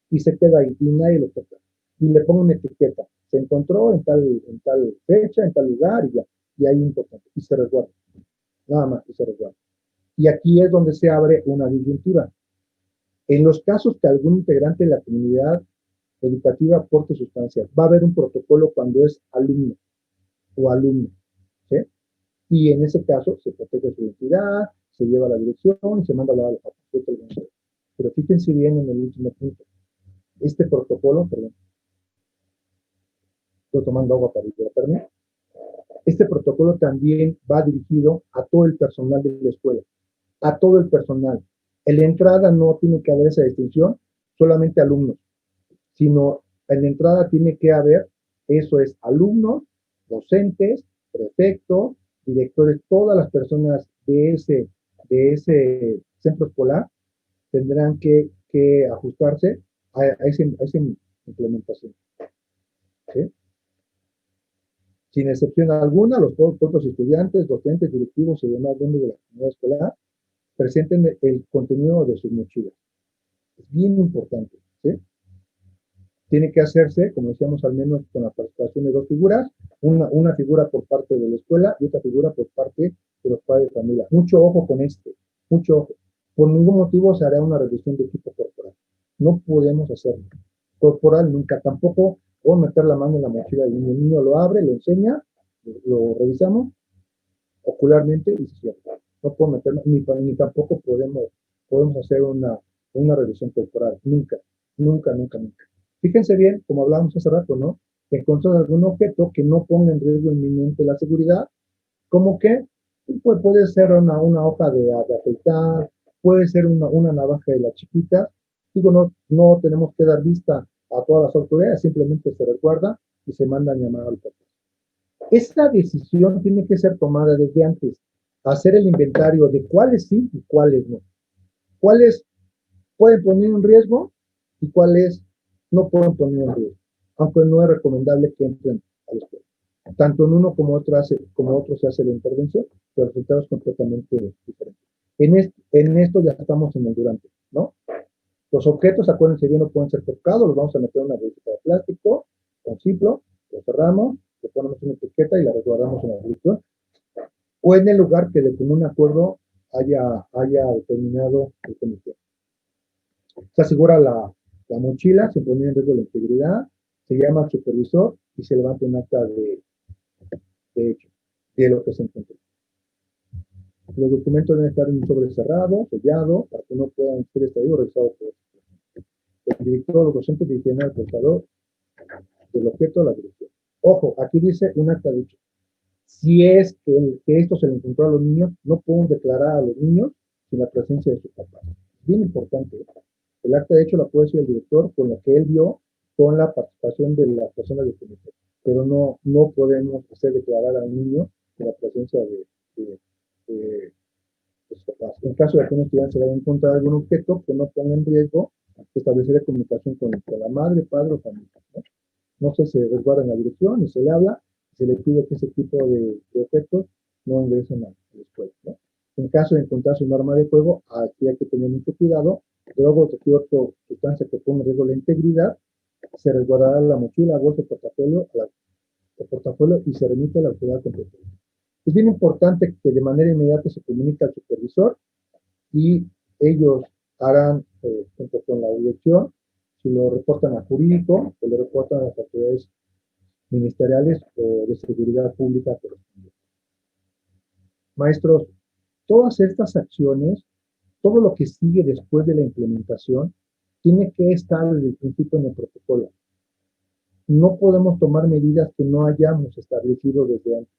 Y se queda ahí y nadie lo toca. Y le pongo una etiqueta. Se encontró en tal fecha, en tal lugar y ya. Y ahí importante. Y se resguarda. Nada más, y se resguarda. Y aquí es donde se abre una disyuntiva. En los casos que algún integrante de la comunidad educativa aporte sustancias, va a haber un protocolo cuando es alumno o alumno, ¿sí? Y en ese caso se protege su identidad, se lleva a la dirección y se manda a la papeleta. Pero fíjense bien en el último punto. Este protocolo, perdón, estoy tomando agua para hidratarme. Este protocolo también va dirigido a todo el personal de la escuela, a todo el personal. En la entrada no tiene que haber esa distinción, solamente alumnos, sino en la entrada tiene que haber, eso es, alumnos, docentes, prefectos, directores, todas las personas de ese centro escolar tendrán que ajustarse a esa implementación. ¿Sí? Sin excepción alguna, los propios estudiantes, docentes, directivos y demás miembros de la comunidad escolar presenten el contenido de sus mochilas. Es bien importante. ¿Sí? Tiene que hacerse, como decíamos, al menos con la participación de dos figuras, una figura por parte de la escuela y otra figura por parte de los padres de familia. Mucho ojo con mucho ojo. Por ningún motivo se hará una revisión de equipo corporal. No podemos hacerlo. Corporal nunca, tampoco puedo meter la mano en la mochila del niño. El niño lo abre, lo enseña, lo revisamos ocularmente y se cierra. No puedo meterlo, ni tampoco podemos hacer una revisión corporal. Nunca, nunca, nunca, nunca. Fíjense bien, como hablábamos hace rato, ¿no? Encontrar algún objeto que no ponga en riesgo inminente la seguridad, como que puede ser una hoja de afeitar, puede ser una navaja de la chiquita. Digo, no tenemos que dar vista a todas las autoridades, simplemente se recuerda y se manda a llamar al papá. Esta decisión tiene que ser tomada desde antes, hacer el inventario de cuáles sí y cuáles no. Cuáles pueden poner en riesgo y cuáles no pueden poner en riesgo, aunque no es recomendable que entren a la escuela. Tanto en uno como otro se hace la intervención, pero el resultado es completamente diferente. En esto ya estamos en el durante, ¿no? Los objetos, acuérdense bien, no pueden ser tocados, los vamos a meter en una bolsita de plástico, con ciplo, lo cerramos, le ponemos una etiqueta y la resguardamos en la dirección, o en el lugar que de común acuerdo haya determinado el comité. Se asegura la mochila, se pone en riesgo la integridad, se llama al supervisor y se levanta un acta de hecho de lo que se encontró. Los documentos deben estar en un sobre cerrado, sellado, para que no puedan ser extraídos o revisados por el director o los docentes dirigirán al portador del objeto a la dirección. Ojo, aquí dice un acta de hecho. Si es que esto se le encontró a los niños, no pueden declarar a los niños sin la presencia de sus papás. Bien importante. El acta de hecho la puede hacer el director con lo que él vio, con la participación de las personas del comité. Pero no podemos hacer declarar a un niño sin la presencia de sus papás. En caso de que un estudiante se vaya a encontrar algún objeto que no ponga en riesgo, establecer comunicación con la madre, padre o familia. No se resguarda en la dirección y se le habla, se le pide que ese tipo de objetos no ingresen a la escuela, ¿no? En caso de encontrarse un arma de fuego, aquí hay que tener mucho cuidado. Luego, cualquier otra sustancia que ponga en riesgo la integridad, se resguardará la mochila, bolsa, el portafolio y se remite a la autoridad competente. Es bien importante que de manera inmediata se comunique al supervisor y ellos harán, junto con la dirección, si lo reportan a jurídico o lo reportan a las autoridades ministeriales o de seguridad pública correspondientes. Maestros, todas estas acciones, todo lo que sigue después de la implementación, tiene que estar desde el principio en el protocolo. No podemos tomar medidas que no hayamos establecido desde antes.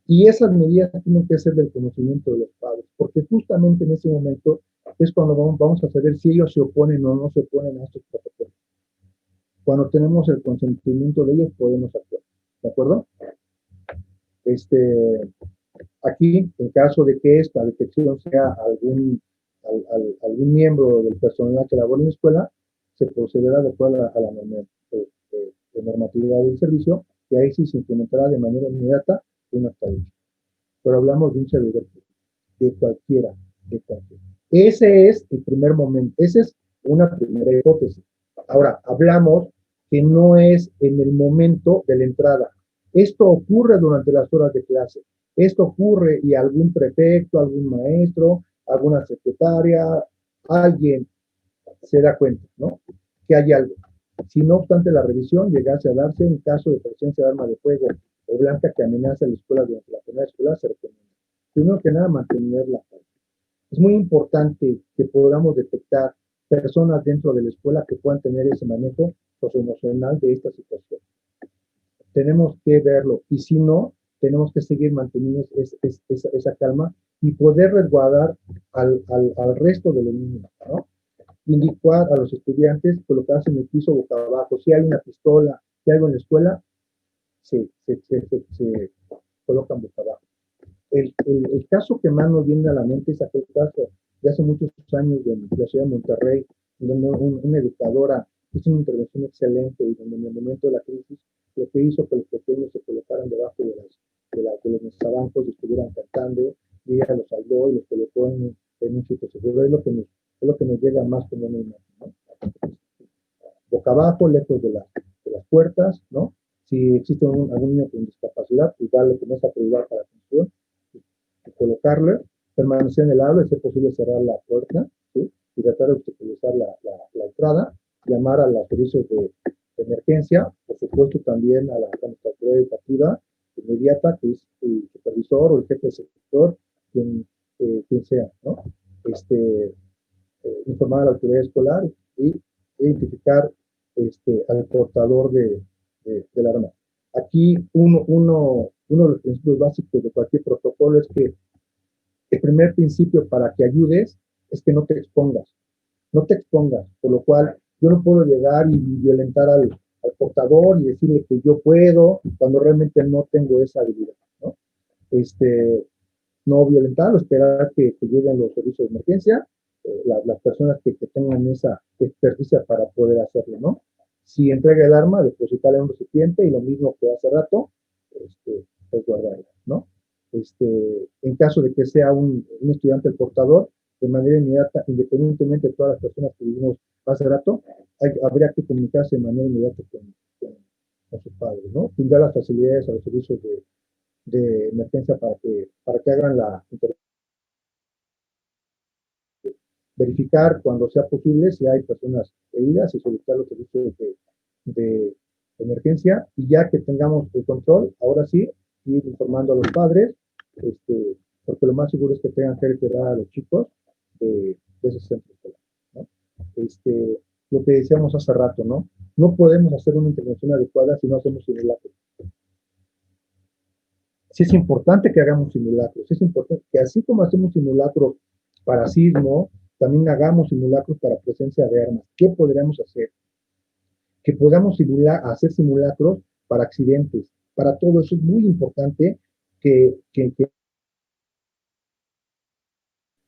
Y esas medidas tienen que ser del conocimiento de los padres, porque justamente en ese momento es cuando vamos a saber si ellos se oponen o no se oponen a estos protocolos. Cuando tenemos el consentimiento de ellos, podemos actuar. ¿De acuerdo? Aquí, en caso de que esta detección sea algún miembro del personal que labora en la escuela, se procederá de acuerdo a la normatividad del servicio, y ahí sí se implementará de manera inmediata una estadística. Pero hablamos de un servidor público, de cualquiera, de cualquiera. Ese es el primer momento, esa es una primera hipótesis. Ahora, hablamos que no es en el momento de la entrada. Esto ocurre durante las horas de clase. Esto ocurre y algún prefecto, algún maestro, alguna secretaria, alguien se da cuenta, ¿no? Que hay algo. Si no obstante la revisión llegase a darse en caso de presencia de arma de fuego o blanca que amenaza a la escuela durante la jornada escolar, se recomienda. Primero que nada, mantener la calma. Es muy importante que podamos detectar personas dentro de la escuela que puedan tener ese manejo socioemocional de esta situación. Tenemos que verlo, y si no, tenemos que seguir manteniendo esa calma y poder resguardar al resto de los niños, ¿no? Indicar a los estudiantes colocarse en el piso boca abajo. Si hay una pistola, si hay algo en la escuela, se colocan boca abajo. El caso que más nos viene a la mente es aquel caso de hace muchos años de la ciudad de Monterrey, donde una educadora hizo una intervención excelente y donde en el momento de la crisis lo que hizo que los pequeños se colocaran debajo de los mesabancos y estuvieran cantando, y ella los ayudó y los colocó en un sitio seguro. Es lo que nos llega más como una imagen, ¿no? Boca abajo, lejos de las puertas, ¿no? Si existe algún niño con discapacidad, pues darle con esa prioridad para atención, y colocarle, permanecer en el aula, y si es posible cerrar la puerta, ¿sí? Y tratar de obstaculizar la entrada, llamar a los servicios de emergencia, por supuesto también a la autoridad educativa inmediata, que es el supervisor o el jefe de sector, quien sea, ¿no? Informar a la autoridad escolar y identificar al portador del arma. Aquí uno de los principios básicos de cualquier protocolo es que el primer principio para que ayudes es que no te expongas, por lo cual yo no puedo llegar y violentar al portador y decirle que yo puedo cuando realmente no tengo esa habilidad, ¿no? No violentarlo, esperar que lleguen los servicios de emergencia, las personas que tengan esa experticia para poder hacerlo, ¿no? Si entrega el arma, depositarla en un recipiente, y lo mismo que hace rato, es guardarla, ¿no? En caso de que sea un estudiante el portador, de manera inmediata, independientemente de todas las personas que vivimos hace rato, habría que comunicarse de manera inmediata con sus padres, ¿no? Brindar las facilidades a los servicios de emergencia para que hagan verificar cuando sea posible si hay personas heridas y solicitar los servicios de emergencia, y ya que tengamos el control, ahora sí, ir informando a los padres, porque lo más seguro es que tengan que retirar a los chicos de ese centro escolar, ¿no? Lo que decíamos hace rato, ¿no? No podemos hacer una intervención adecuada si no hacemos simulacros. Sí es importante que hagamos simulacros, es importante que así como hacemos simulacros para sismo, también hagamos simulacros para presencia de armas. ¿Qué podríamos hacer? Que podamos hacer simulacros para accidentes. Para todo eso es muy importante que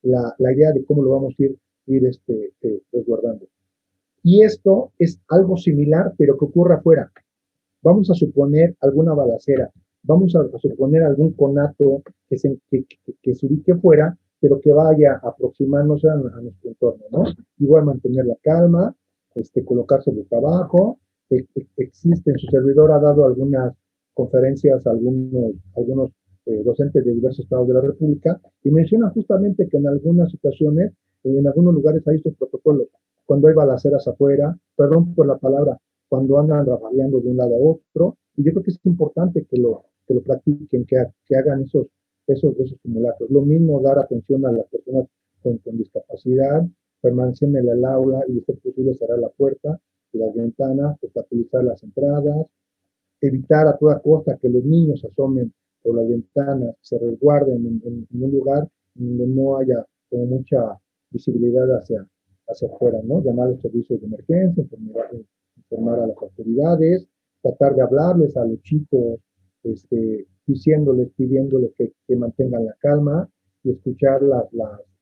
la idea de cómo lo vamos a ir resguardando. Y esto es algo similar, pero que ocurra afuera. Vamos a suponer alguna balacera, vamos a suponer algún conato que se ubique fuera, pero que vaya aproximándose a nuestro entorno, ¿no? Igual mantener la calma, colocarse boca abajo. Existe, en su servidor ha dado algunas conferencias a algunos docentes de diversos estados de la República, y mencionan justamente que en algunas situaciones, en algunos lugares hay estos protocolos, cuando hay balaceras afuera, perdón por la palabra, cuando andan rafagueando de un lado a otro, y yo creo que es importante que lo practiquen, que hagan esos simulacros. Lo mismo, dar atención a las personas con discapacidad, permanecer en el aula y, de ser posible, cerrar la puerta y las ventanas, obstaculizar las entradas, evitar a toda costa que los niños asomen o las ventanas se resguarden en un lugar donde no haya como mucha visibilidad hacia afuera, ¿no? Llamar a los servicios de emergencia, informar a las autoridades, tratar de hablarles a los chicos, diciéndoles, pidiéndoles que mantengan la calma y escuchar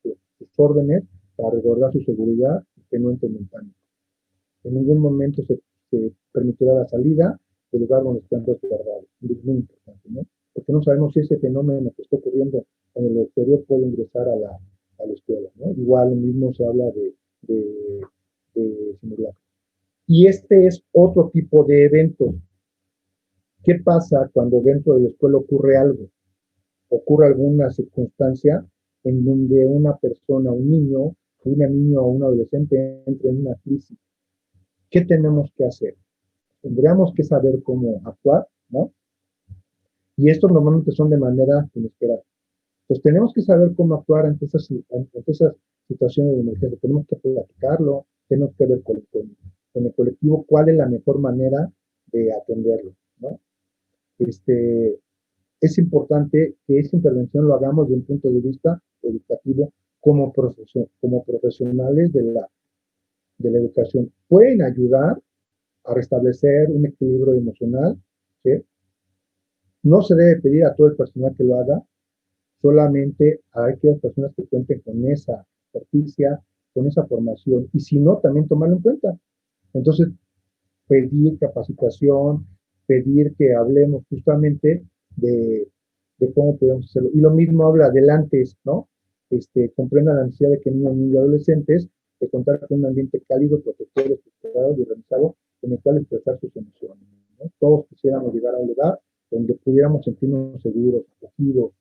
sus órdenes para resguardar su seguridad y que no entren en pánico. En ningún momento se permitirá la salida del lugar donde están resguardados. Es muy importante, ¿no? Porque no sabemos si ese fenómeno que está ocurriendo en el exterior puede ingresar a la escuela, ¿no? Igual lo mismo se habla de simulacro. Y este es otro tipo de evento. ¿Qué pasa cuando dentro de la escuela ocurre algo? Ocurre alguna circunstancia en donde una persona, un niño o un adolescente entre en una crisis. ¿Qué tenemos que hacer? Tendríamos que saber cómo actuar, ¿no? Y estos normalmente son de manera inesperada. Pues tenemos que saber cómo actuar ante esas situaciones de emergencia. Tenemos que platicarlo, tenemos que ver con el colectivo cuál es la mejor manera de atenderlo, ¿no? Es importante que esa intervención lo hagamos desde un punto de vista educativo como profesionales de la educación. Pueden ayudar a restablecer un equilibrio emocional, ¿sí? No se debe pedir a todo el personal que lo haga, solamente a aquellas personas que cuenten con esa experticia, con esa formación, y si no, también tomarlo en cuenta. Entonces, pedir capacitación, pedir que hablemos justamente de cómo podemos hacerlo. Y lo mismo habla del antes, ¿no? Comprendan la necesidad de que niños y adolescentes de contar con un ambiente cálido, protector, estructurado y organizado en el cual expresar sus emociones, ¿no? Todos quisiéramos llegar a un lugar donde pudiéramos sentirnos seguros, acogidos,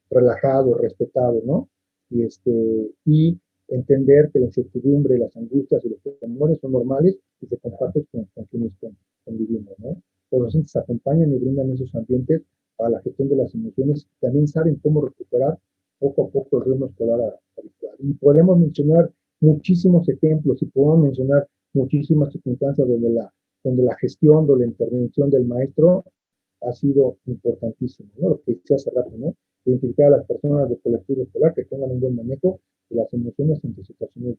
relajados, respetados, ¿no? Y entender que la incertidumbre, las angustias y los temores son normales y se comparten con quienes convivimos, ¿no? Los docentes acompañan y brindan esos ambientes para la gestión de las emociones y también saben cómo recuperar poco a poco el ritmo escolar habitual. Y podemos mencionar muchísimos ejemplos y podemos mencionar muchísimas circunstancias donde la gestión, donde la intervención del maestro ha sido importantísimo, ¿no? Lo que decía hace rato, ¿no? Identificar a las personas del colectivo escolar que tengan un buen manejo de las emociones ante situaciones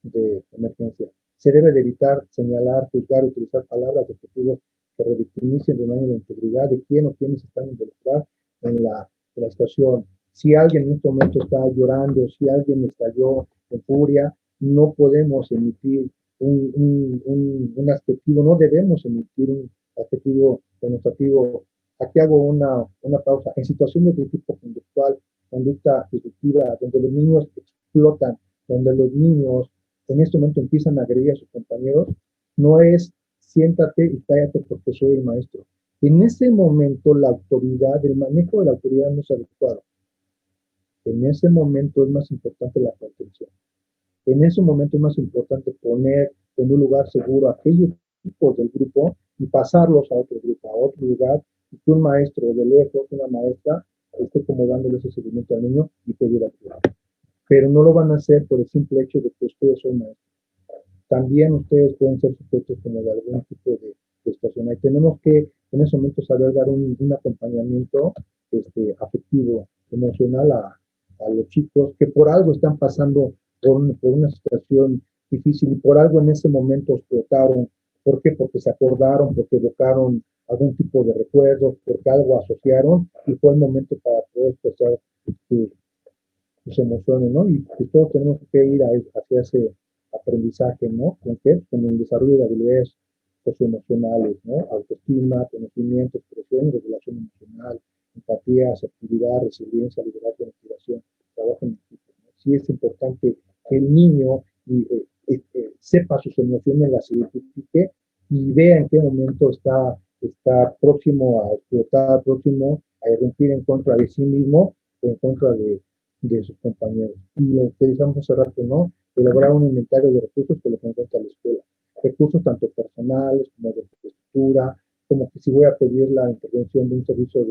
de emergencia. Se debe de evitar señalar, juzgar, utilizar palabras de objetivos que revictimicen de manera de integridad de quién o quiénes están involucrados en la situación. Si alguien en este momento está llorando, si alguien estalló en furia, no podemos emitir un adjetivo, no debemos emitir un adjetivo denotativo. Aquí hago una pausa. En situaciones de tipo conductual, conducta disruptiva, donde los niños explotan, donde los niños en este momento empiezan a agredir a sus compañeros, no es siéntate y cállate porque soy el maestro. En ese momento la autoridad, el manejo de la autoridad no es adecuado. En ese momento es más importante la contención. En ese momento es más importante poner en un lugar seguro a aquellos tipos del grupo y pasarlos a otro grupo, a otro lugar, y que un maestro de lejos, una maestra, esté como dándole ese seguimiento al niño y pedir ayuda. Pero no lo van a hacer por el simple hecho de que ustedes son maestros. También ustedes pueden ser sujetos como de algún tipo de situación. Y tenemos que en ese momento saber dar un acompañamiento afectivo, emocional a los chicos que por algo están pasando por una situación difícil y por algo en ese momento explotaron. ¿Por qué? Porque se acordaron, porque evocaron algún tipo de recuerdos, porque algo asociaron y fue el momento para poder expresar sus emociones, ¿no? Y pues todos tenemos que ir hacia ese aprendizaje, ¿no? ¿Con qué? Con el desarrollo de habilidades socioemocionales, ¿no? Autoestima, conocimiento, expresión, regulación emocional, empatía, asertividad, resiliencia, liderazgo, motivación, trabajo en equipo, ¿no? Sí es importante que el niño sepa sus emociones, las identifique y vea en qué momento está próximo a explotar, próximo a irrumpir en contra de sí mismo o en contra de sus compañeros. Y lo que decíamos hace rato, ¿no? Elaborar un inventario de recursos que lo que encuentra la escuela. Recursos tanto personales como de infraestructura, como que si voy a pedir la intervención de un servicio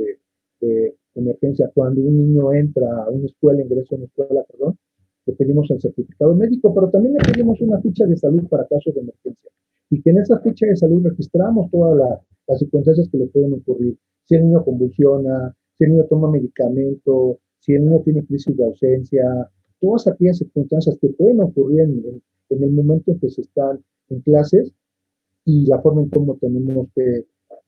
de emergencia cuando un niño entra a una escuela, ingresa a una escuela, perdón, le pedimos el certificado médico, pero también le pedimos una ficha de salud para casos de emergencia. Y que en esa ficha de salud registramos todas las circunstancias que le pueden ocurrir. si el niño convulsiona, si el niño toma medicamento, si el niño tiene crisis de ausencia, todas aquellas circunstancias que pueden ocurrir en el momento en que se están en clases y la forma en cómo tenemos que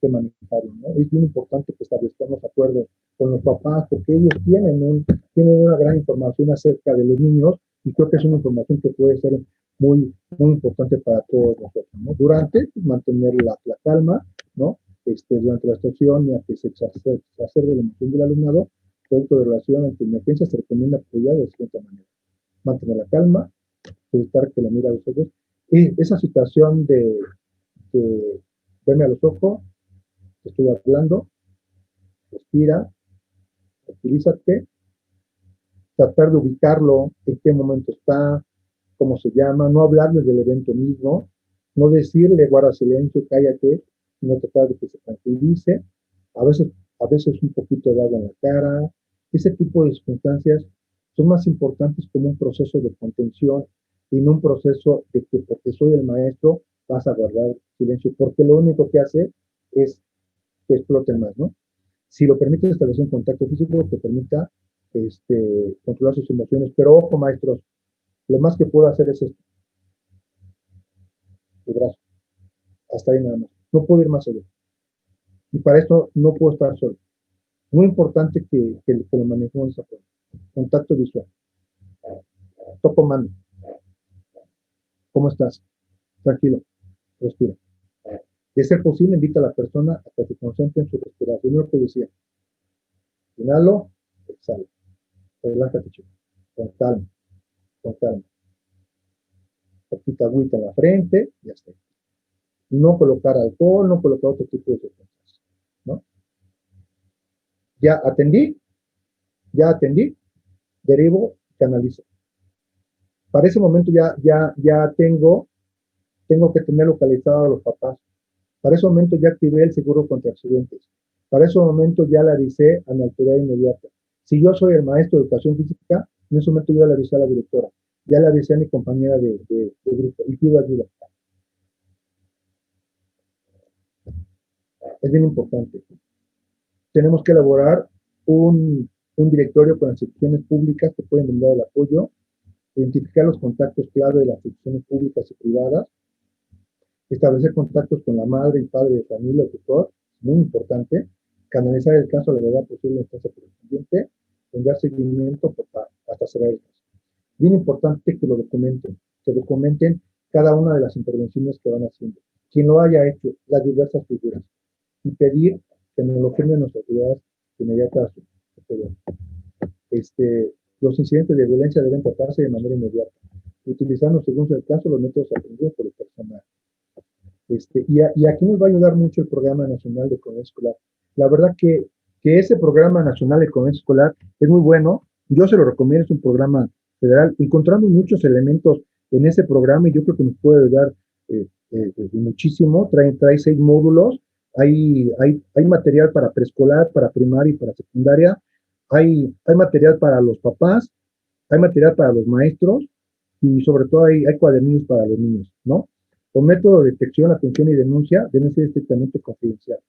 manejarlo, ¿no? Es bien importante que establezcamos acuerdos con los papás porque ellos tienen una gran información acerca de los niños y creo que es una información que puede ser muy importante para todos nosotros, ¿no? Durante, pues, mantener la calma, ¿no? Durante la situación en la que se exacerbe la emoción del alumnado, producto de relación ante emergencia, se recomienda apoyar de la siguiente manera. Mantener la calma, evitar que lo mire a los ojos. Y esa situación de verme a los ojos, estoy hablando, respira, tranquilízate, tratar de ubicarlo, en qué momento está, cómo se llama, no hablarle del evento mismo, no decirle guarda silencio, cállate, sino tratar de que se tranquilice, a veces, a veces un poquito de agua en la cara, ese tipo de circunstancias son más importantes como un proceso de contención y no un proceso de que porque soy el maestro vas a guardar silencio, porque lo único que hace es que exploten más, ¿no? Si lo permite establecer un contacto físico, te permita controlar sus emociones. Pero ojo, maestros, lo más que puedo hacer es esto, el brazo, hasta ahí nada más. No puedo ir más allá. Y para esto no puedo estar solo. Muy importante que lo manejemos de esa forma. Contacto visual. Toco mano. ¿Cómo estás? Tranquilo. Respira. De ser posible, invita a la persona a que se concentre en su respiración. Lo que decía. Inhalo, exhalo. Relájate, chico. Con calma, con calma. Poquita agüita en la frente y ya está. No colocar alcohol, no colocar otro tipo de sustancias, ¿no? Ya atendí, derivo, canalizo. Para ese momento ya tengo que tener localizado a los papás. Para ese momento ya activé el seguro contra accidentes. Para ese momento ya le avisé a mi autoridad inmediata. Si yo soy el maestro de educación física, en ese momento yo le avisé a la directora, ya le avisé a mi compañera de grupo y pido ayuda. Es bien importante. Tenemos que elaborar un directorio con las instituciones públicas que pueden brindar el apoyo, identificar los contactos clave de las instituciones públicas y privadas, establecer contactos con la madre y padre de familia o tutor, muy importante, canalizar el caso a la verdad posible en la instancia correspondiente, dar seguimiento hasta cerrar el caso. Bien importante que documenten cada una de las intervenciones que van haciendo, quien lo haya hecho, las diversas figuras, y pedir que nos lo firmen nuestras autoridades inmediatas superiores. Los incidentes de violencia deben tratarse de manera inmediata, utilizando según el caso los métodos aprendidos por el personal. Y aquí nos va a ayudar mucho el Programa Nacional de Economía Escolar. La verdad que ese Programa Nacional de Economía Escolar es muy bueno. Yo se lo recomiendo, es un programa federal. Encontramos muchos elementos en ese programa y yo creo que nos puede ayudar muchísimo. Trae 6 módulos. Hay material para preescolar, para primaria y para secundaria. Hay material para los papás, hay material para los maestros y sobre todo hay cuadernillos para los niños, ¿no? Los métodos de detección, atención y denuncia deben ser estrictamente confidenciales.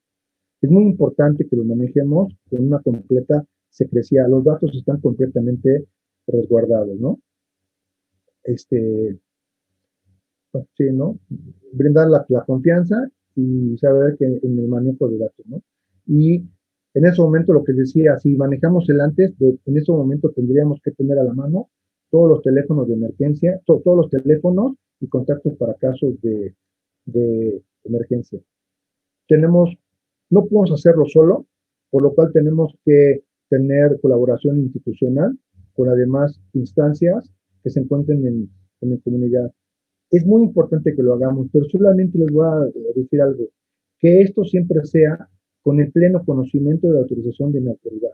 Es muy importante que los manejemos con una completa secrecía. Los datos están completamente resguardados, ¿no? Sí, ¿no? Brindar la confianza y saber que en el manejo de datos, ¿no? Y en ese momento, lo que decía, si manejamos el antes, en ese momento tendríamos que tener a la mano todos los teléfonos de emergencia, todos los teléfonos y contactos para casos de emergencia. No podemos hacerlo solo, por lo cual tenemos que tener colaboración institucional con las demás instancias que se encuentren en la comunidad. Es muy importante que lo hagamos, pero solamente les voy a decir algo, que esto siempre sea con el pleno conocimiento de la autorización de mi autoridad.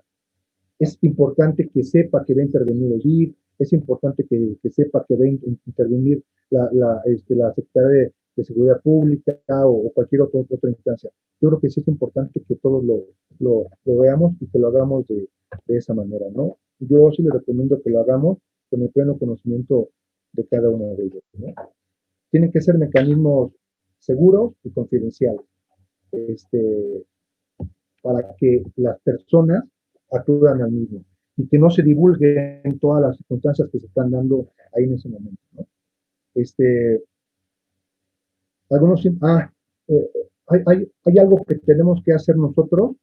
Es importante que sepa que va a intervenir el DIF, es importante que sepa que va a intervenir la Secretaría de Seguridad Pública o cualquier otra instancia. Yo creo que sí es importante que todos lo veamos y que lo hagamos de esa manera, ¿no? Yo sí les recomiendo que lo hagamos con el pleno conocimiento de cada uno de ellos, ¿no? Tienen que ser mecanismos seguros y confidenciales. para que las personas acudan al mismo y que no se divulguen todas las circunstancias que se están dando ahí en ese momento, ¿no? Este, algunos, eh, hay algo que tenemos que hacer nosotros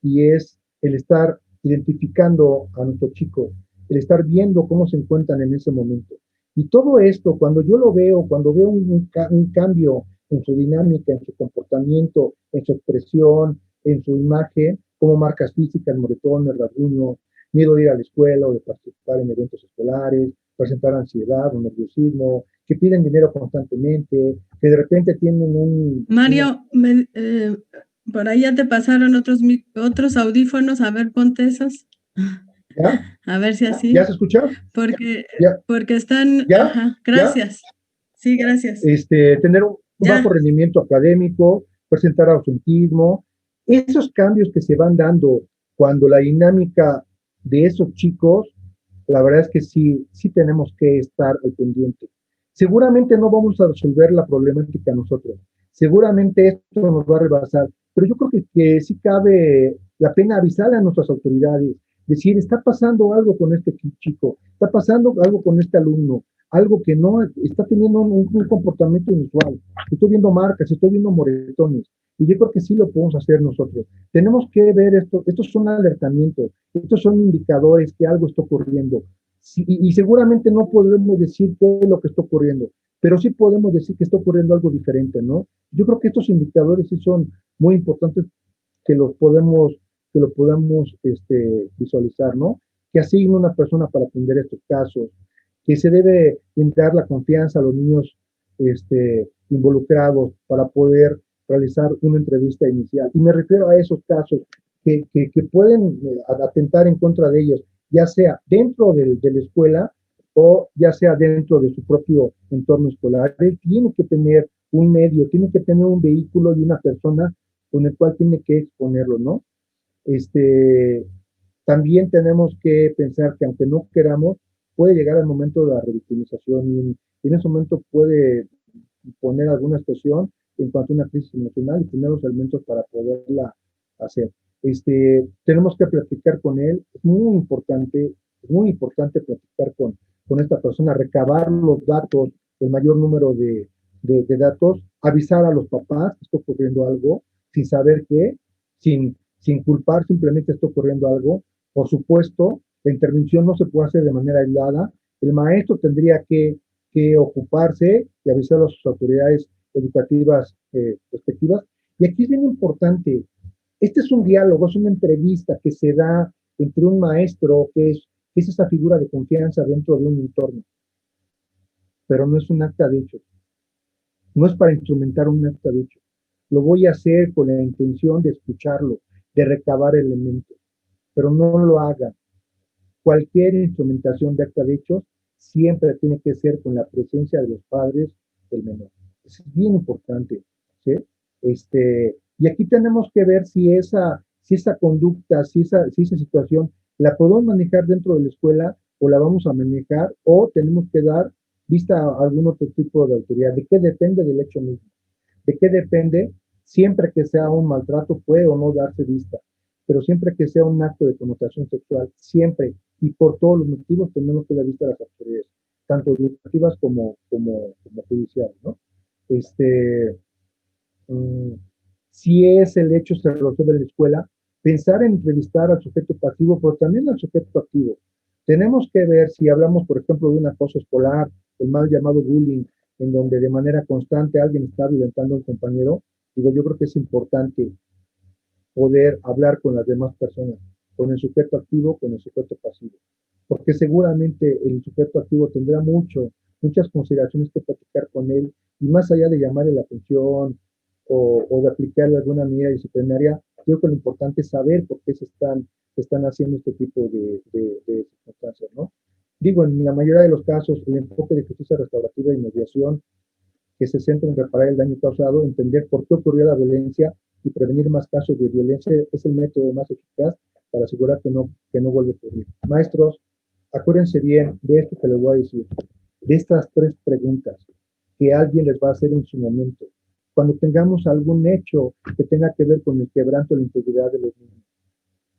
y es el estar identificando a nuestros chicos, el estar viendo cómo se encuentran en ese momento. Y todo esto, cuando yo lo veo, cuando veo un cambio en su dinámica, en su comportamiento, en su expresión, en su imagen, como marcas físicas, moretones, rasguños, miedo de ir a la escuela o de participar en eventos escolares, presentar ansiedad o nerviosismo, que piden dinero constantemente, que de repente tienen Mario, por ahí ya te pasaron otros audífonos, a ver, ponte esos. ¿Ya? A ver si así. ¿Ya se escucha? Porque están, ¿Ya? ajá, gracias. ¿Ya? Sí, gracias. Tener un bajo rendimiento académico, presentar ausentismo, esos cambios que se van dando cuando la dinámica de esos chicos, la verdad es que sí tenemos que estar al pendiente. Seguramente no vamos a resolver la problemática nosotros, seguramente esto nos va a rebasar, pero yo creo que sí cabe la pena avisar a nuestras autoridades, decir, está pasando algo con este chico, está pasando algo con este alumno, algo que no está teniendo un comportamiento inusual. Estoy viendo marcas, estoy viendo moretones. Y yo creo que sí lo podemos hacer nosotros. Tenemos que ver esto, estos son alertamientos, estos son indicadores que algo está ocurriendo. Sí, y seguramente no podemos decir qué es lo que está ocurriendo, pero sí podemos decir que está ocurriendo algo diferente, ¿no? Yo creo que estos indicadores sí son muy importantes que los podemos, visualizar, ¿no? Que asigne una persona para atender estos casos, que se debe dar la confianza a los niños involucrados para poder realizar una entrevista inicial. Y me refiero a esos casos que pueden atentar en contra de ellos, ya sea dentro de la escuela o ya sea dentro de su propio entorno escolar. Él tiene que tener un medio, tiene que tener un vehículo y una persona con el cual tiene que exponerlo, ¿no? También tenemos que pensar que aunque no queramos, puede llegar el momento de la revictimización y en ese momento puede poner alguna situación en cuanto a una crisis emocional y tener los elementos para poderla hacer. Tenemos que platicar con él, es muy importante platicar con esta persona, recabar los datos, el mayor número de datos, avisar a los papás que está ocurriendo algo, sin saber qué, sin culpar, simplemente está ocurriendo algo. Por supuesto, la intervención no se puede hacer de manera aislada. El maestro tendría que ocuparse y avisar a sus autoridades educativas respectivas. Y aquí es bien importante, este es un diálogo, es una entrevista que se da entre un maestro, que es esa figura de confianza dentro de un entorno, pero no es un acta de hecho, no es para instrumentar un acta de hecho. Lo voy a hacer con la intención de escucharlo, de recabar elementos, pero no lo haga. Cualquier instrumentación de acta de hechos siempre tiene que ser con la presencia de los padres del menor. Eso es bien importante, ¿sí? Y aquí tenemos que ver si esa conducta, si esa situación la podemos manejar dentro de la escuela o la vamos a manejar o tenemos que dar vista a algún otro tipo de autoridad. ¿De qué depende del hecho mismo? ¿De qué depende? Siempre que sea un maltrato puede o no darse vista, pero siempre que sea un acto de connotación sexual, siempre y por todos los motivos tenemos que dar vista a las autoridades, tanto educativas como judiciales, ¿no? Um, si es el hecho se resuelve en la escuela, pensar en entrevistar al sujeto pasivo, pero también al sujeto activo. Tenemos que ver si hablamos, por ejemplo, de un acoso escolar, el mal llamado bullying, en donde de manera constante alguien está violentando al compañero. Digo, yo creo que es importante poder hablar con las demás personas, con el sujeto activo, con el sujeto pasivo, porque seguramente el sujeto activo tendrá muchas consideraciones que platicar con él, y más allá de llamarle la atención o de aplicarle alguna medida disciplinaria, creo que lo importante es saber por qué se están haciendo este tipo de circunstancias, ¿no? Digo, en la mayoría de los casos, el enfoque de justicia restaurativa y mediación que se centra en reparar el daño causado, entender por qué ocurrió la violencia y prevenir más casos de violencia es el método más eficaz para asegurar que no vuelva a ocurrir. Maestros, acuérdense bien de esto que les voy a decir, de estas 3 preguntas que alguien les va a hacer en su momento. cuando tengamos algún hecho que tenga que ver con el quebranto de la integridad de los niños.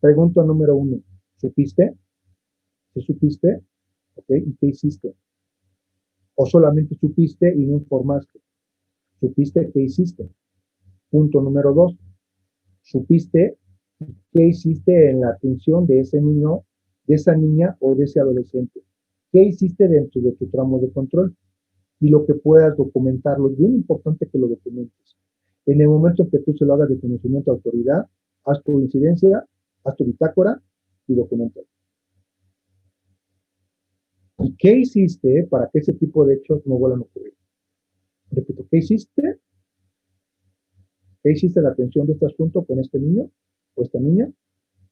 Pregunta número 1, ¿supiste? ¿Sí supiste? ¿Ok? ¿Y qué hiciste? ¿O solamente supiste y no informaste? ¿Supiste qué hiciste? Punto número 2, ¿supiste qué hiciste en la atención de ese niño, de esa niña o de ese adolescente? ¿Qué hiciste dentro de tu tramo de control? Y lo que puedas documentarlo, es bien importante que lo documentes. En el momento en que tú se lo hagas de conocimiento a autoridad, haz tu incidencia, haz tu bitácora y documentalo. ¿Y qué hiciste para que ese tipo de hechos no vuelvan a ocurrir? Repito, ¿qué hiciste? ¿Qué hiciste en la atención de este asunto con este niño o esta niña?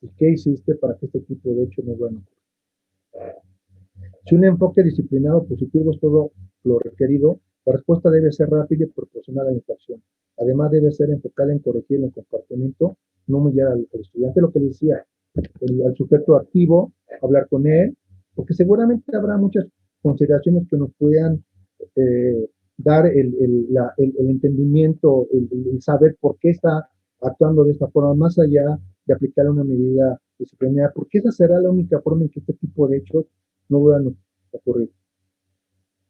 ¿Y qué hiciste para que este tipo de hechos no vuelvan a ocurrir? Si un enfoque disciplinado positivo es todo lo requerido, la respuesta debe ser rápida y proporcional a la infracción. Además, debe ser enfocada en corregir el comportamiento, no humillar al estudiante, lo que decía, al sujeto activo, hablar con él, porque seguramente habrá muchas consideraciones que nos puedan eh, dar el entendimiento, el saber por qué está actuando de esta forma, más allá de aplicar una medida disciplinaria, porque esa será la única forma en que este tipo de hechos no vuelvan a ocurrir.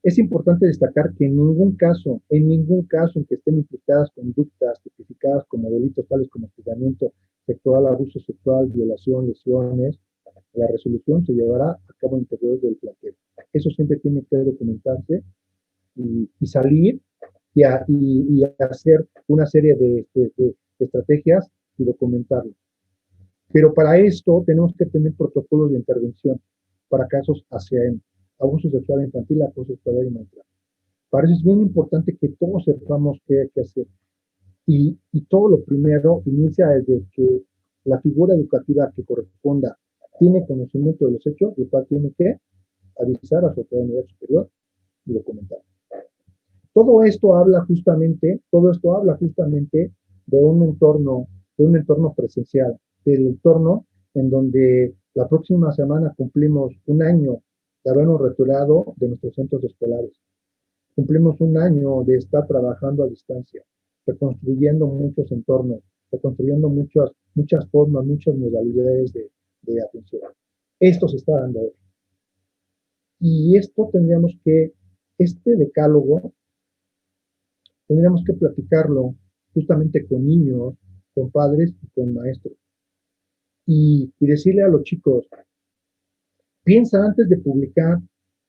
Es importante destacar que en ningún caso en que estén implicadas conductas tipificadas como delitos tales como hostigamiento sexual, abuso sexual, violación, lesiones, la resolución se llevará a cabo en interior del plantel. Eso siempre tiene que documentarse y salir y hacer una serie de estrategias y documentarlo. Pero para esto tenemos que tener protocolos de intervención para casos hacia abuso sexual infantil, acoso escolar y maltrato. Para eso es bien importante que todos sepamos qué hacer. Y todo lo primero inicia desde que la figura educativa que corresponda tiene conocimiento de los hechos, y el cual tiene que avisar a su autoridad superior y documentar. Todo esto habla justamente de un entorno presencial, del entorno en donde la próxima semana cumplimos un año de habernos retirado de nuestros centros escolares. Cumplimos un año de estar trabajando a distancia, reconstruyendo muchos entornos, reconstruyendo muchas formas, muchas modalidades de atención. Esto se está dando hoy. Y este decálogo, tendríamos que platicarlo justamente con niños, con padres y con maestros. Y decirle a los chicos, piensa antes de publicar,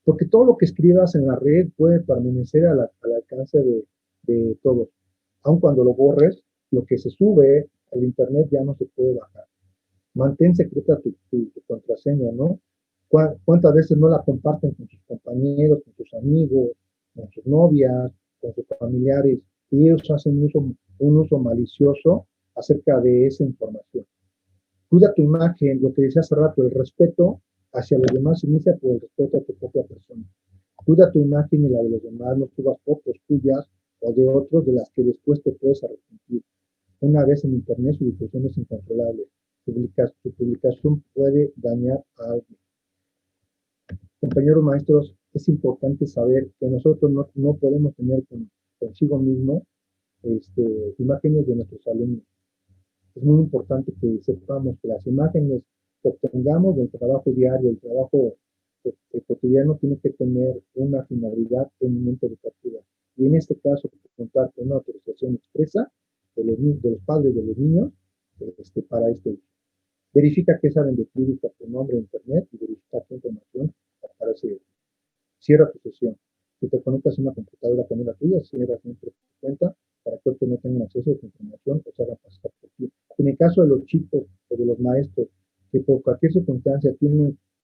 porque todo lo que escribas en la red puede permanecer al alcance de todos. Aun cuando lo borres, lo que se sube al internet ya no se puede bajar. Mantén secreta tu contraseña, ¿no? ¿Cuántas veces no la comparten con sus compañeros, con sus amigos, con sus novias, con sus familiares? Y ellos hacen un uso malicioso acerca de esa información. Cuida tu imagen, lo que decía hace rato, el respeto hacia los demás inicia por el respeto a tu propia persona. Cuida tu imagen y la de los demás, no subas fotos tuyas o de otros de las que después te puedes arrepentir. Una vez en internet su difusión es incontrolable. Tu publicación puede dañar a alguien. Compañeros maestros, es importante saber que nosotros no podemos tener consigo mismo imágenes de nuestros alumnos. Es muy importante que sepamos que las imágenes que obtengamos del trabajo diario, del trabajo cotidiano, tiene que tener una finalidad eminente educativa. Y en este caso, contar con una autorización expresa de los padres de los niños para este uso. Verifica que saben de ti, busca tu nombre en internet y verifica qué información aparece. Cierra tu sesión. Si te conectas a una computadora que no es la tuya, cierra siempre tu cuenta para que otros no tengan acceso a tu información o se hagan pasar por ti. En el caso de los chicos o de los maestros que por cualquier circunstancia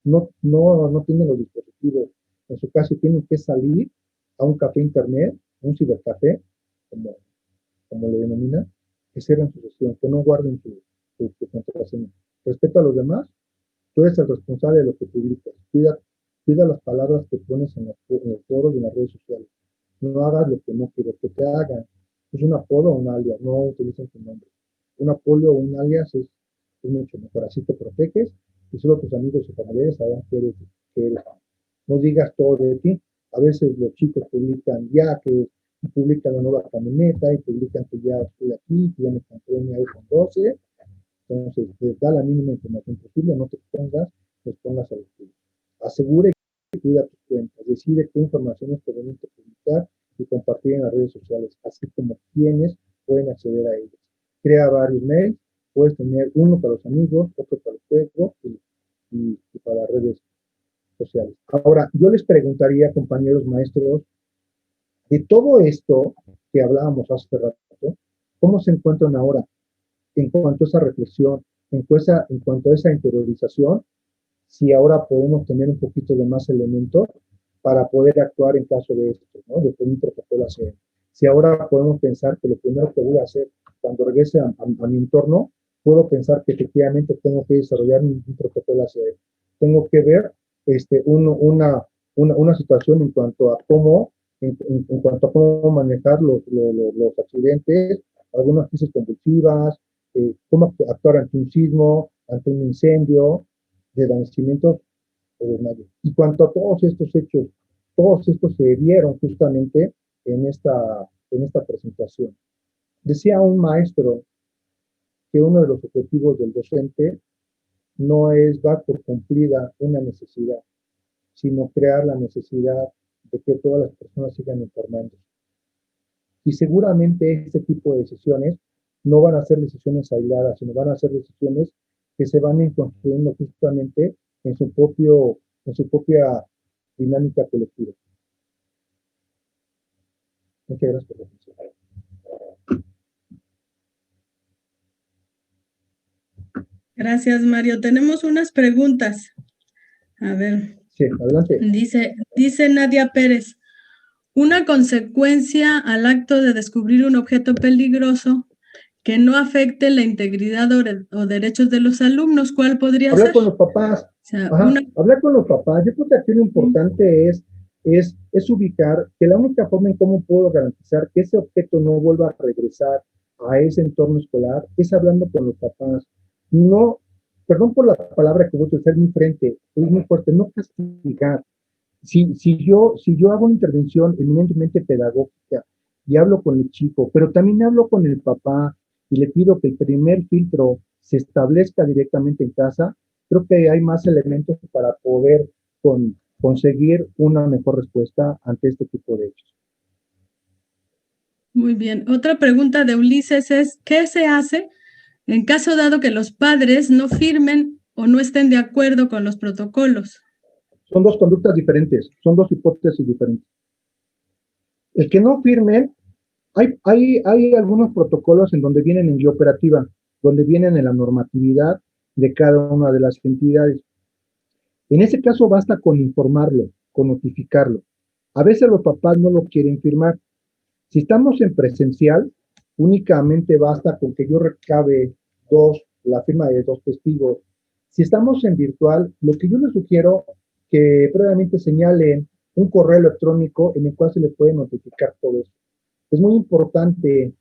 no tienen los dispositivos, en su caso tienen que salir a un café internet, un cibercafé, como le denominan, que cierren su sesión, que no guarden su contraseña. Respeta a los demás, tú eres el responsable de lo que publicas. Cuida las palabras que pones en los foros y en las redes sociales. No hagas lo que no quieres que te hagan. Es un apodo o un alias, no utilicen tu nombre. Un apodo o un alias es mucho mejor. Así te proteges y solo tus amigos y familiares sabrán que eres. No digas todo de ti. A veces los chicos publican ya que y publican la nueva camioneta, y publican que ya estoy aquí, que ya me compré mi iPhone 12. Entonces, les da la mínima información posible, no te pongas, les pongas a los tuyos. Asegure que cuida tus cuentas, decide qué información es conveniente publicar y compartir en las redes sociales, así como quienes pueden acceder a ellas. Crea varios mails, puedes tener uno para los amigos, otro para el juego y para las redes sociales. Ahora, yo les preguntaría, compañeros maestros, de todo esto que hablábamos hace rato, ¿cómo se encuentran ahora en cuanto a esa reflexión, en cuanto a esa interiorización? Si ahora podemos tener un poquito de más elementos para poder actuar en caso de esto, ¿no? De un protocolo hacer. Si ahora podemos pensar que lo primero que voy a hacer cuando regrese a mi entorno, puedo pensar que efectivamente tengo que desarrollar un protocolo hacer. Tengo que ver una situación en cuanto a cómo, en cuanto a cómo manejar los accidentes, algunas crisis convulsivas, cómo actuar ante un sismo, ante un incendio, de desvanecimientos o desmayos. Y cuanto a todos estos hechos, todos estos se vieron justamente en esta presentación. Decía un maestro que uno de los objetivos del docente no es dar por cumplida una necesidad, sino crear la necesidad de que todas las personas sigan informándose. Y seguramente este tipo de decisiones no van a ser decisiones aisladas, sino van a ser decisiones que se van a ir construyendo justamente en su propia dinámica colectiva. Muchas gracias por la atención. Gracias, Mario. Tenemos unas preguntas. A ver. Sí, adelante. Dice Nadia Pérez, una consecuencia al acto de descubrir un objeto peligroso que no afecte la integridad o derechos de los alumnos, ¿cuál podría ser? Hablar con los papás. O sea, hablar con los papás. Yo creo que aquí lo importante es ubicar que la única forma en cómo puedo garantizar que ese objeto no vuelva a regresar a ese entorno escolar es hablando con los papás. No, perdón por la palabra que voy a utilizar, muy frente, es muy fuerte, no castigar. Si yo hago una intervención eminentemente pedagógica y hablo con el chico, pero también hablo con el papá y le pido que el primer filtro se establezca directamente en casa, creo que hay más elementos para poder conseguir una mejor respuesta ante este tipo de hechos. Muy bien. Otra pregunta de Ulises es, ¿qué se hace en caso dado que los padres no firmen o no estén de acuerdo con los protocolos? Son dos conductas diferentes, son dos hipótesis diferentes. El que no firmen, hay algunos protocolos en donde vienen en guía operativa, donde vienen en la normatividad de cada una de las entidades. En ese caso basta con informarlo, con notificarlo. A veces los papás no lo quieren firmar. Si estamos en presencial, únicamente basta con que yo recabe la firma de 2 testigos. Si estamos en virtual, lo que yo les sugiero que previamente señalen un correo electrónico en el cual se le puede notificar todo eso. Es muy importante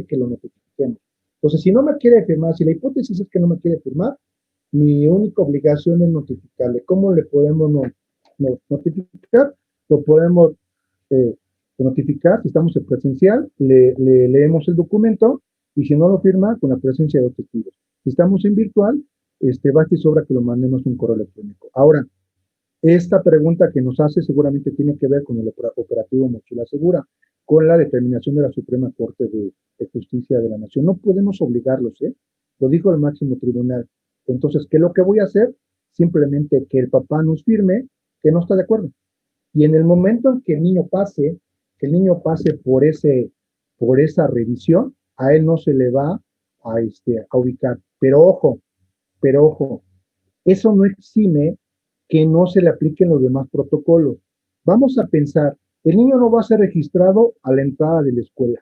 que lo notifiquemos. Entonces, si no me quiere firmar, si la hipótesis es que no me quiere firmar, mi única obligación es notificarle. ¿Cómo le podemos notificar? Lo podemos notificar, si estamos en presencial, le leemos el documento y si no lo firma, con la presencia de dos testigos. Si estamos en virtual, basta y sobra que lo mandemos un correo electrónico. Ahora, esta pregunta que nos hace seguramente tiene que ver con el operativo Mochila Segura, con la determinación de la Suprema Corte de Justicia de la Nación. No podemos obligarlos, lo dijo el máximo tribunal. Entonces, ¿qué es lo que voy a hacer? Simplemente que el papá nos firme que no está de acuerdo. Y en el momento en que el niño pase por esa revisión, a él no se le va a ubicar. Pero ojo, eso no exime que no se le apliquen los demás protocolos. Vamos a pensar, el niño no va a ser registrado a la entrada de la escuela,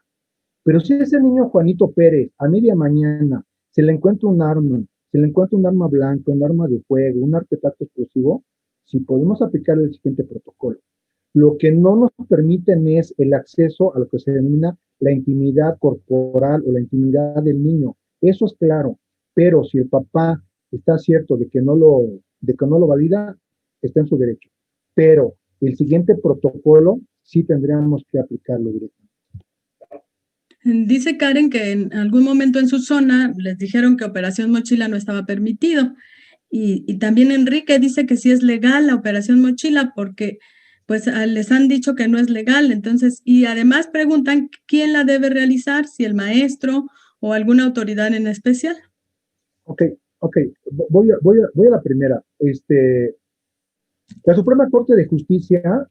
pero si ese niño Juanito Pérez a media mañana se le encuentra un arma blanca, un arma de fuego, un artefacto explosivo, sí podemos aplicar el siguiente protocolo. Lo que no nos permiten es el acceso a lo que se denomina la intimidad corporal o la intimidad del niño. Eso es claro, pero si el papá está cierto de que no lo valida, está en su derecho. Pero el siguiente protocolo sí tendríamos que aplicarlo directamente. Dice Karen que en algún momento en su zona les dijeron que Operación Mochila no estaba permitido. Y también Enrique dice que sí es legal la Operación Mochila porque pues les han dicho que no es legal. Entonces, y además preguntan quién la debe realizar, si el maestro o alguna autoridad en especial. Ok, voy a la primera. La Suprema Corte de Justicia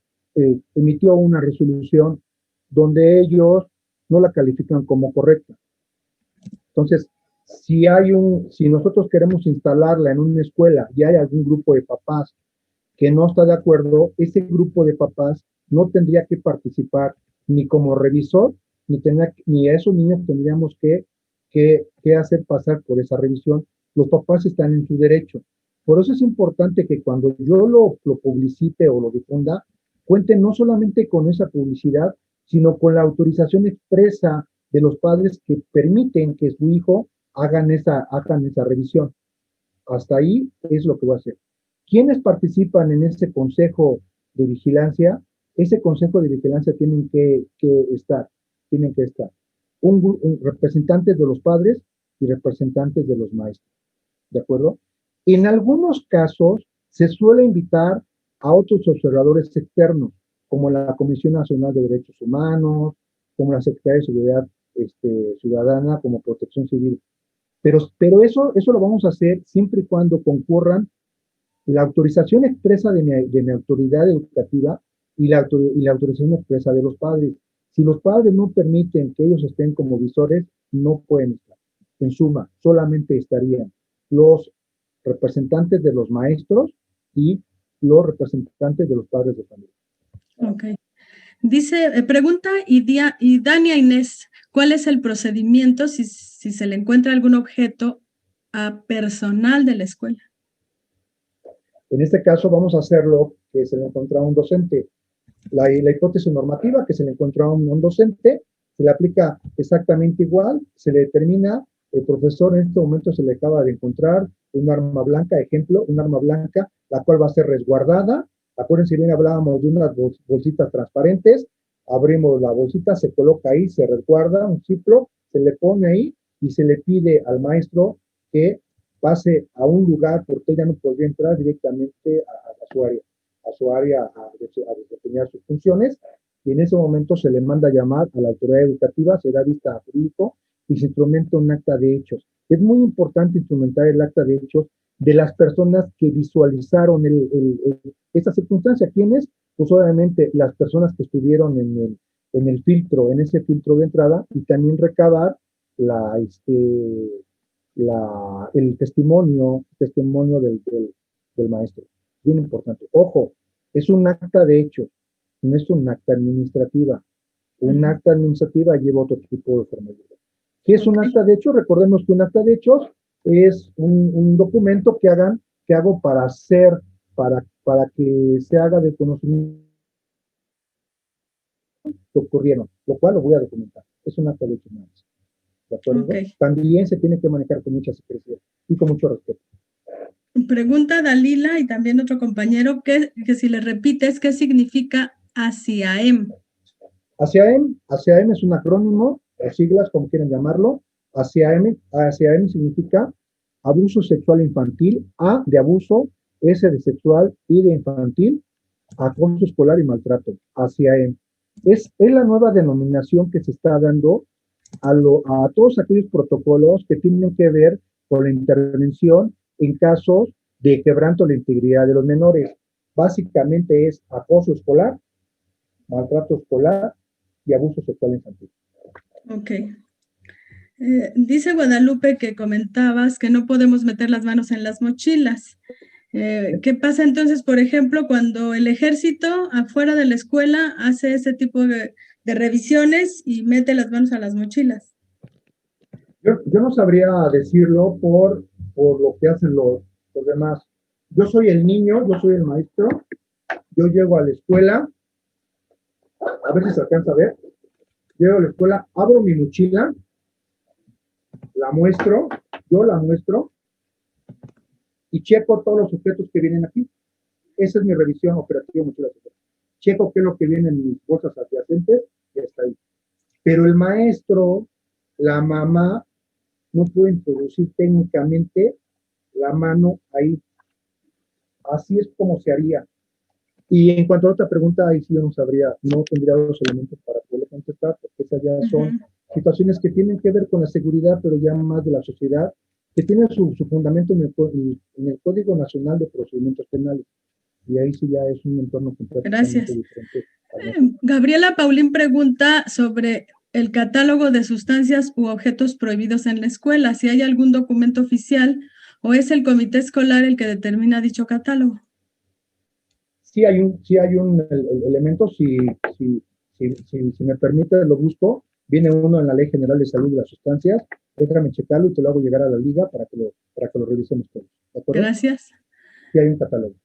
emitió una resolución donde ellos no la califican como correcta. Entonces, si nosotros queremos instalarla en una escuela y hay algún grupo de papás que no está de acuerdo, ese grupo de papás no tendría que participar ni como revisor, ni a esos niños tendríamos que hacer pasar por esa revisión. Los papás están en su derecho. Por eso es importante que cuando yo lo publicite o lo difunda, cuente no solamente con esa publicidad, sino con la autorización expresa de los padres que permiten que su hijo hagan esa revisión. Hasta ahí es lo que voy a hacer. ¿Quiénes participan en ese consejo de vigilancia? Ese consejo de vigilancia tienen que estar. Representantes de los padres y representantes de los maestros. ¿De acuerdo? En algunos casos se suele invitar a otros observadores externos, como la Comisión Nacional de Derechos Humanos, como la Secretaría de Seguridad Ciudadana, como Protección Civil. Pero eso lo vamos a hacer siempre y cuando concurran la autorización expresa de mi autoridad educativa y la autorización expresa de los padres. Si los padres no permiten que ellos estén como visores, no pueden estar. En suma, solamente estarían los representantes de los maestros y los representantes de los padres de familia. Ok. Dice, pregunta y Dania Inés, ¿cuál es el procedimiento si se le encuentra algún objeto a personal de la escuela? En este caso vamos a hacerlo que se le encontró a un docente. La hipótesis normativa que se le encontró a un docente, se le aplica exactamente igual, se le determina, el profesor en este momento se le acaba de encontrar un arma blanca, ejemplo, un arma blanca, la cual va a ser resguardada. Acuérdense bien, hablábamos de unas bolsitas transparentes, abrimos la bolsita, se coloca ahí, se resguarda un ciclo, se le pone ahí y se le pide al maestro que pase a un lugar porque ella no podría entrar directamente a su área a desempeñar sus funciones, y en ese momento se le manda a llamar a la autoridad educativa, se da vista a jurídico y se instrumenta un acta de hechos. Es muy importante instrumentar el acta de hechos de las personas que visualizaron esta circunstancia. ¿Quiénes? Pues obviamente las personas que estuvieron en ese filtro de entrada, y también recabar el testimonio del maestro. Bien importante. Ojo, es un acta de hecho, no es un acta administrativa. Un acta administrativa lleva otro tipo de formalidad. ¿Qué es un acta de hecho? Recordemos que un acta de hechos es un documento que hago para que se haga de conocimiento que ocurrieron, lo cual lo voy a documentar. Es un acta de hechos más. ¿De acuerdo? También se tiene que manejar con mucha secrecía y con mucho respeto. Pregunta Dalila y también otro compañero que si le repites, ¿qué significa ASIAEM? ASIAEM es un acrónimo, o siglas, como quieren llamarlo. ASIAEM significa abuso sexual infantil, A de abuso, S de sexual, I de infantil, acoso escolar y maltrato. ASIAEM. Es la nueva denominación que se está dando a todos aquellos protocolos que tienen que ver con la intervención en casos de quebranto de la integridad de los menores. Básicamente es acoso escolar, maltrato escolar y abuso sexual infantil. Ok. Dice Guadalupe que comentabas que no podemos meter las manos en las mochilas. ¿Qué pasa entonces, por ejemplo, cuando el ejército afuera de la escuela hace ese tipo de revisiones y mete las manos a las mochilas? Yo no sabría decirlo por lo que hacen los demás. Yo soy el niño, yo soy el maestro, yo llego a la escuela, a ver si se alcanza a ver, llego a la escuela, abro mi mochila, la muestro y checo todos los objetos que vienen aquí. Esa es mi revisión operativa mochila. checo qué es lo que viene en mis bolsas adyacentes, ya está ahí. Pero el maestro, la mamá, no puede introducir técnicamente la mano ahí. Así es como se haría. Y en cuanto a otra pregunta, ahí sí yo no sabría, no tendría los elementos para poder contestar, porque esas ya son situaciones que tienen que ver con la seguridad, pero ya más de la sociedad, que tiene su fundamento en el Código Nacional de Procedimientos Penales. Y ahí sí ya es un entorno completamente diferente. Gabriela Paulín pregunta sobre el catálogo de sustancias u objetos prohibidos en la escuela, si hay algún documento oficial o es el comité escolar el que determina dicho catálogo. Sí hay un elemento, si me permite, lo busco. Viene uno en la Ley General de Salud de las Sustancias. Déjame checarlo y te lo hago llegar a la liga para que lo revisemos todos. ¿De acuerdo? Gracias. Sí hay un catálogo.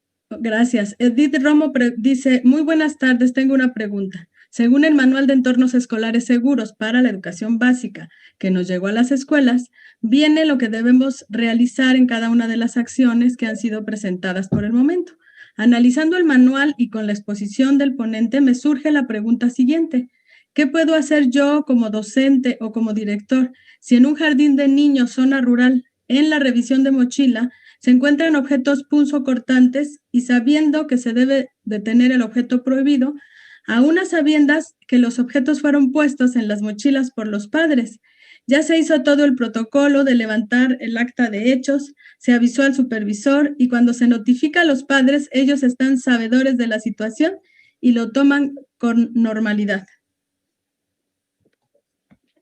Gracias. Edith Romo dice, muy buenas tardes, tengo una pregunta. Según el Manual de Entornos Escolares Seguros para la Educación Básica que nos llegó a las escuelas, viene lo que debemos realizar en cada una de las acciones que han sido presentadas por el momento. Analizando el manual y con la exposición del ponente, me surge la pregunta siguiente. ¿Qué puedo hacer yo como docente o como director si en un jardín de niños, zona rural, en la revisión de mochila, se encuentran objetos punzocortantes y sabiendo que se debe detener el objeto prohibido, aún a sabiendas que los objetos fueron puestos en las mochilas por los padres? Ya se hizo todo el protocolo de levantar el acta de hechos, se avisó al supervisor y cuando se notifica a los padres, ellos están sabedores de la situación y lo toman con normalidad.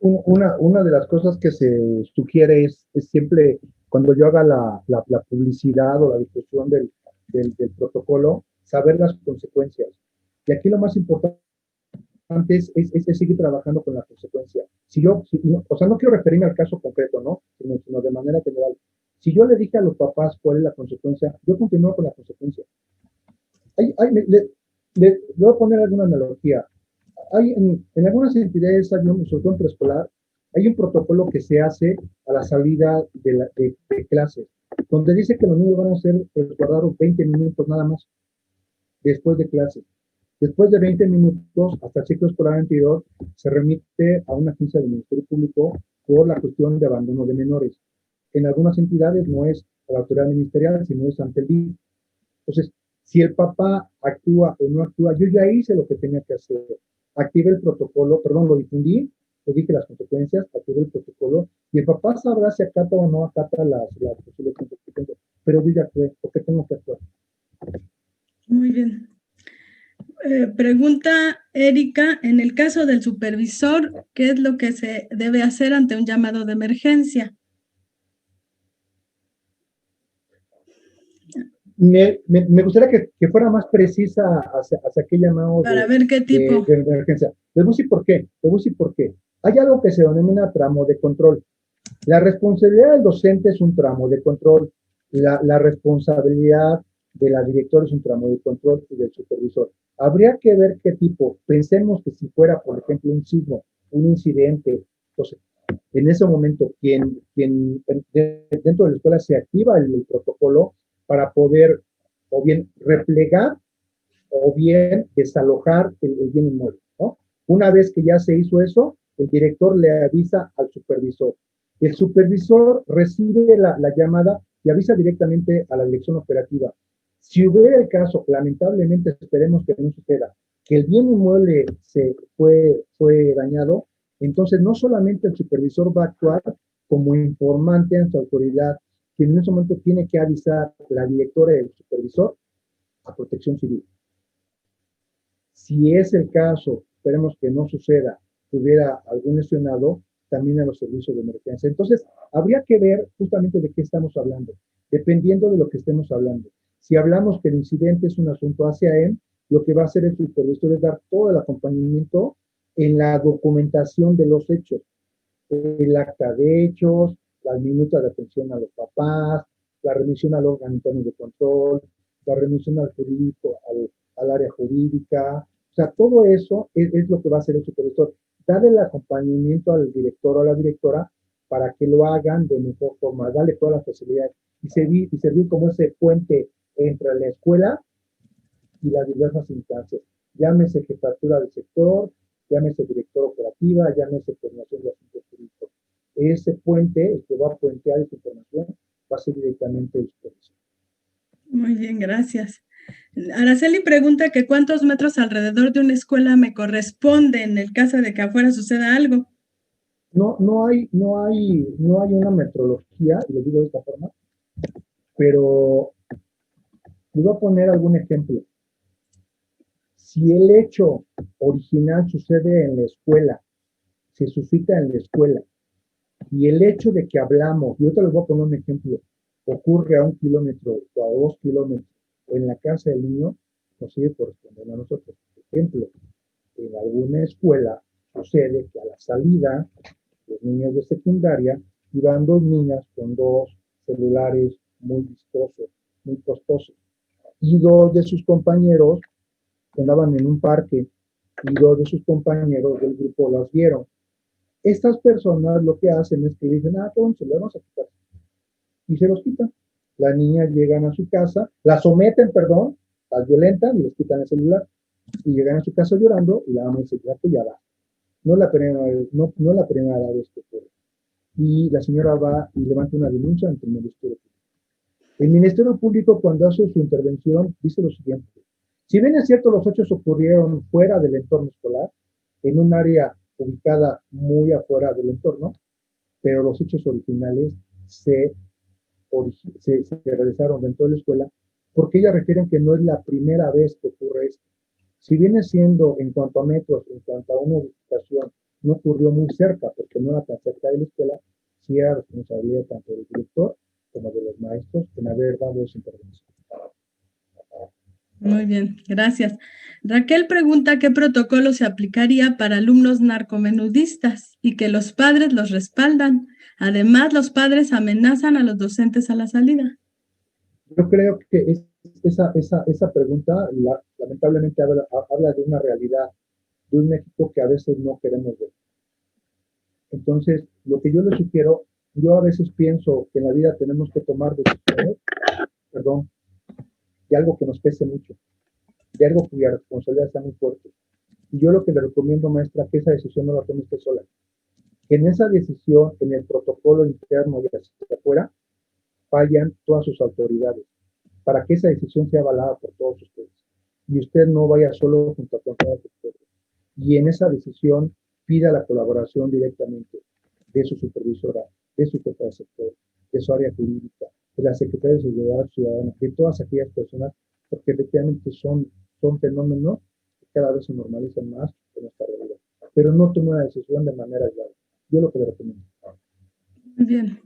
Una de las cosas que se sugiere es siempre, cuando yo haga la publicidad o la difusión del protocolo, saber las consecuencias. Y aquí lo más importante es seguir trabajando con la consecuencia. O sea, no quiero referirme al caso concreto, ¿no? Sino de manera general. Si yo le dije a los papás cuál es la consecuencia, yo continúo con la consecuencia. Le voy a poner alguna analogía. En algunas entidades, sobre todo en preescolar, hay un protocolo que se hace a la salida de clases, donde dice que los niños van a ser resguardados 20 minutos nada más después de clases. Después de 20 minutos, hasta el ciclo escolar anterior, se remite a una agencia del Ministerio Público por la cuestión de abandono de menores. En algunas entidades no es a la autoridad ministerial, sino es ante el DIF. Entonces, si el papá actúa o no actúa, yo ya hice lo que tenía que hacer. Activé el protocolo, perdón, lo difundí, le dije las consecuencias, activé el protocolo, y el papá sabrá si acata o no acata las posibles consecuencias. Pero yo ya actué, porque tengo que actuar. Muy bien. Pregunta Erika, en el caso del supervisor, ¿qué es lo que se debe hacer ante un llamado de emergencia? Me gustaría que fuera más precisa hacia qué llamado para ver qué tipo de emergencia. Les voy a decir por qué. Hay algo que se denomina tramo de control. La responsabilidad del docente es un tramo de control. La responsabilidad de la directora es un tramo de control y del supervisor. Habría que ver qué tipo. Pensemos que si fuera, por ejemplo, un sismo, un incidente, entonces, en ese momento, quien dentro de la escuela se activa el protocolo para poder o bien replegar o bien desalojar el bien inmueble, ¿no? Una vez que ya se hizo eso, el director le avisa al supervisor. El supervisor recibe la llamada y avisa directamente a la dirección operativa. Si hubiera el caso, lamentablemente esperemos que no suceda, que el bien inmueble fue dañado, entonces no solamente el supervisor va a actuar como informante en su autoridad, quien en ese momento tiene que avisar la directora y el supervisor a Protección Civil. Si es el caso, esperemos que no suceda, que hubiera algún lesionado, también a los servicios de emergencia. Entonces, habría que ver justamente de qué estamos hablando, dependiendo de lo que estemos hablando. Si hablamos que el incidente es un asunto hacia él, lo que va a hacer el supervisor es dar todo el acompañamiento en la documentación de los hechos, el acta de hechos, las minutas de atención a los papás, la remisión al órgano interno de control, la remisión al jurídico, al área jurídica. O sea, todo eso es lo que va a hacer el supervisor. Darle el acompañamiento al director o a la directora para que lo hagan de mejor forma, darle todas las facilidades y servir como ese puente entre la escuela y las diversas instancias. llámese jefatura del sector, llámese director operativa, llámese coordinación de asuntos públicos. Ese puente, el que va a puentear esa información, va a ser directamente el supervisor. Muy bien, gracias. Araceli pregunta que cuántos metros alrededor de una escuela me corresponde en el caso de que afuera suceda algo. No hay una metrología, y lo digo de esta forma, pero les voy a poner algún ejemplo. Si el hecho original sucede en la escuela, se suscita en la escuela, y el hecho de que hablamos, y ahorita les voy a poner un ejemplo, ocurre a 1 kilómetro o a 2 kilómetros, o en la casa del niño, nos sigue correspondiendo a nosotros. Por ejemplo, en alguna escuela sucede que a la salida, los niños de secundaria iban 2 niñas con 2 celulares muy vistosos, muy costosos, y 2 de sus compañeros andaban en un parque, y 2 de sus compañeros del grupo las vieron. Estas personas lo que hacen es que dicen, entonces le vamos a quitar. Y se los quitan. Las niñas llegan a su casa, las someten, perdón, las violentan y les quitan el celular. Y llegan a su casa llorando y la mamá dice, ya que ya va. No es la primera vez que ocurre. Y la señora va y levanta una denuncia ante el Ministerio Público. El Ministerio Público, cuando hace su intervención, dice lo siguiente. Si bien es cierto, los hechos ocurrieron fuera del entorno escolar, en un área ubicada muy afuera del entorno, pero los hechos originales se realizaron dentro de la escuela, porque ellas refieren que no es la primera vez que ocurre esto. Si viene siendo en cuanto a metros, en cuanto a una ubicación, no ocurrió muy cerca, porque no era tan cerca de la escuela, sí era responsabilidad tanto del director como de los maestros en haber dado esa intervención. Muy bien, gracias. Raquel pregunta qué protocolo se aplicaría para alumnos narcomenudistas y que los padres los respaldan. Además, los padres amenazan a los docentes a la salida. Yo creo que esa pregunta lamentablemente habla de una realidad, de un México que a veces no queremos ver. Entonces, lo que yo les sugiero, yo a veces pienso que en la vida tenemos que tomar decisiones, perdón, de algo que nos pese mucho, de algo cuya responsabilidad sea muy fuerte. Y yo lo que le recomiendo, maestra, que esa decisión no la tome usted sola. Que en esa decisión, en el protocolo interno y hacia afuera, vayan todas sus autoridades, para que esa decisión sea avalada por todos ustedes. Y usted no vaya solo junto a todos ustedes. Y en esa decisión pida la colaboración directamente de su supervisora, de su jefe de sector, de su área jurídica, de la Secretaría de Seguridad Ciudadana, de todas aquellas personas, porque efectivamente son fenómenos que cada vez se normalizan más en nuestra realidad. Pero no tome una decisión de manera aislada. Yo lo que le recomiendo. Muy bien.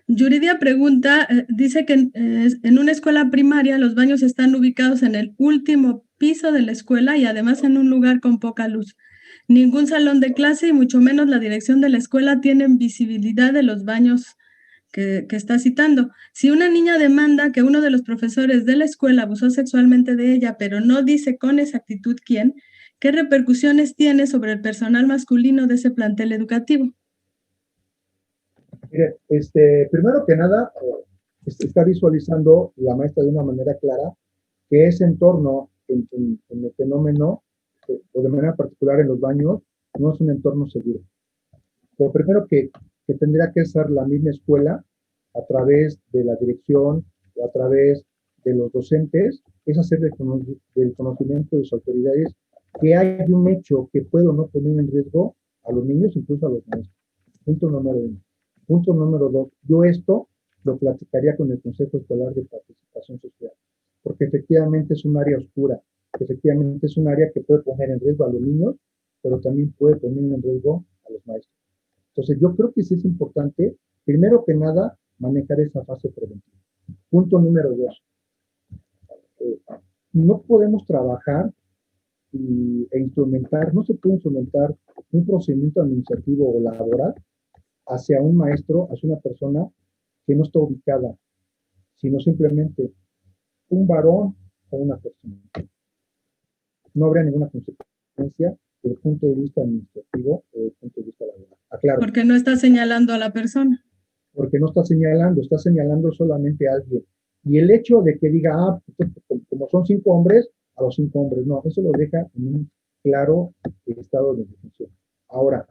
Yuridia pregunta, dice que en una escuela primaria los baños están ubicados en el último piso de la escuela y además en un lugar con poca luz. Ningún salón de clase y mucho menos la dirección de la escuela tienen visibilidad de los baños que está citando. Si una niña demanda que uno de los profesores de la escuela abusó sexualmente de ella, pero no dice con exactitud quién, ¿qué repercusiones tiene sobre el personal masculino de ese plantel educativo? Mire, primero que nada, está visualizando la maestra de una manera clara que ese entorno en el fenómeno, o de manera particular en los baños, no es un entorno seguro. Lo primero que tendría que hacer la misma escuela, a través de la dirección, o a través de los docentes, es hacer del conocimiento de sus autoridades que hay un hecho que puede o no poner en riesgo a los niños, incluso a los maestros. Punto número 1. Punto número 2, yo esto lo platicaría con el Consejo Escolar de Participación Social, porque efectivamente es un área oscura, efectivamente es un área que puede poner en riesgo a los niños, pero también puede poner en riesgo a los maestros. Entonces yo creo que sí es importante, primero que nada, manejar esa fase preventiva. Punto número 2, no podemos trabajar no se puede instrumentar un procedimiento administrativo o laboral hacia un maestro, hacia una persona que no está ubicada, sino simplemente un varón o una persona. No habría ninguna consecuencia desde el punto de vista administrativo o desde el punto de vista laboral. Aclaro. Porque no está señalando a la persona. Porque no está señalando solamente a alguien. Y el hecho de que diga, como son 5 hombres, a los 5 hombres, no, eso lo deja en un claro estado de indefensión. Ahora,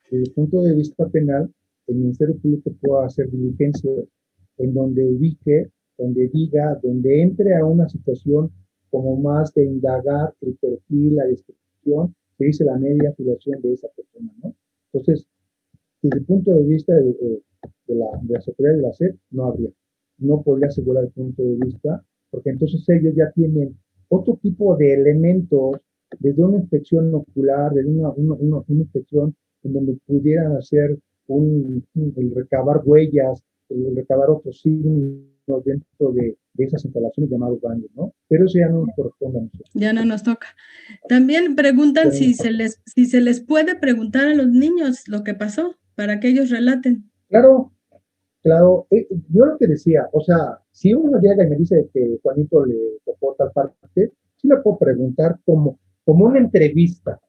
desde el punto de vista penal, el Ministerio Público puede hacer diligencia en donde ubique, donde diga, donde entre a una situación como más de indagar el perfil, la descripción, que dice la media afiliación de esa persona, ¿no? Entonces, desde el punto de vista de la Secretaría de la SEP, no habría. No podría asegurar el punto de vista, porque entonces ellos ya tienen otro tipo de elementos, desde una inspección ocular, desde una inspección en donde pudieran hacer el recabar huellas, el recabar otros signos dentro de esas instalaciones llamados baños, ¿no? Pero eso ya no nos corresponde a nosotros. Ya no nos toca. También preguntan si se les puede preguntar a los niños lo que pasó, para que ellos relaten. Claro, claro. Yo lo que decía, o sea, si uno llega y me dice que Juanito le tocó tal parte, sí le puedo preguntar como una entrevista,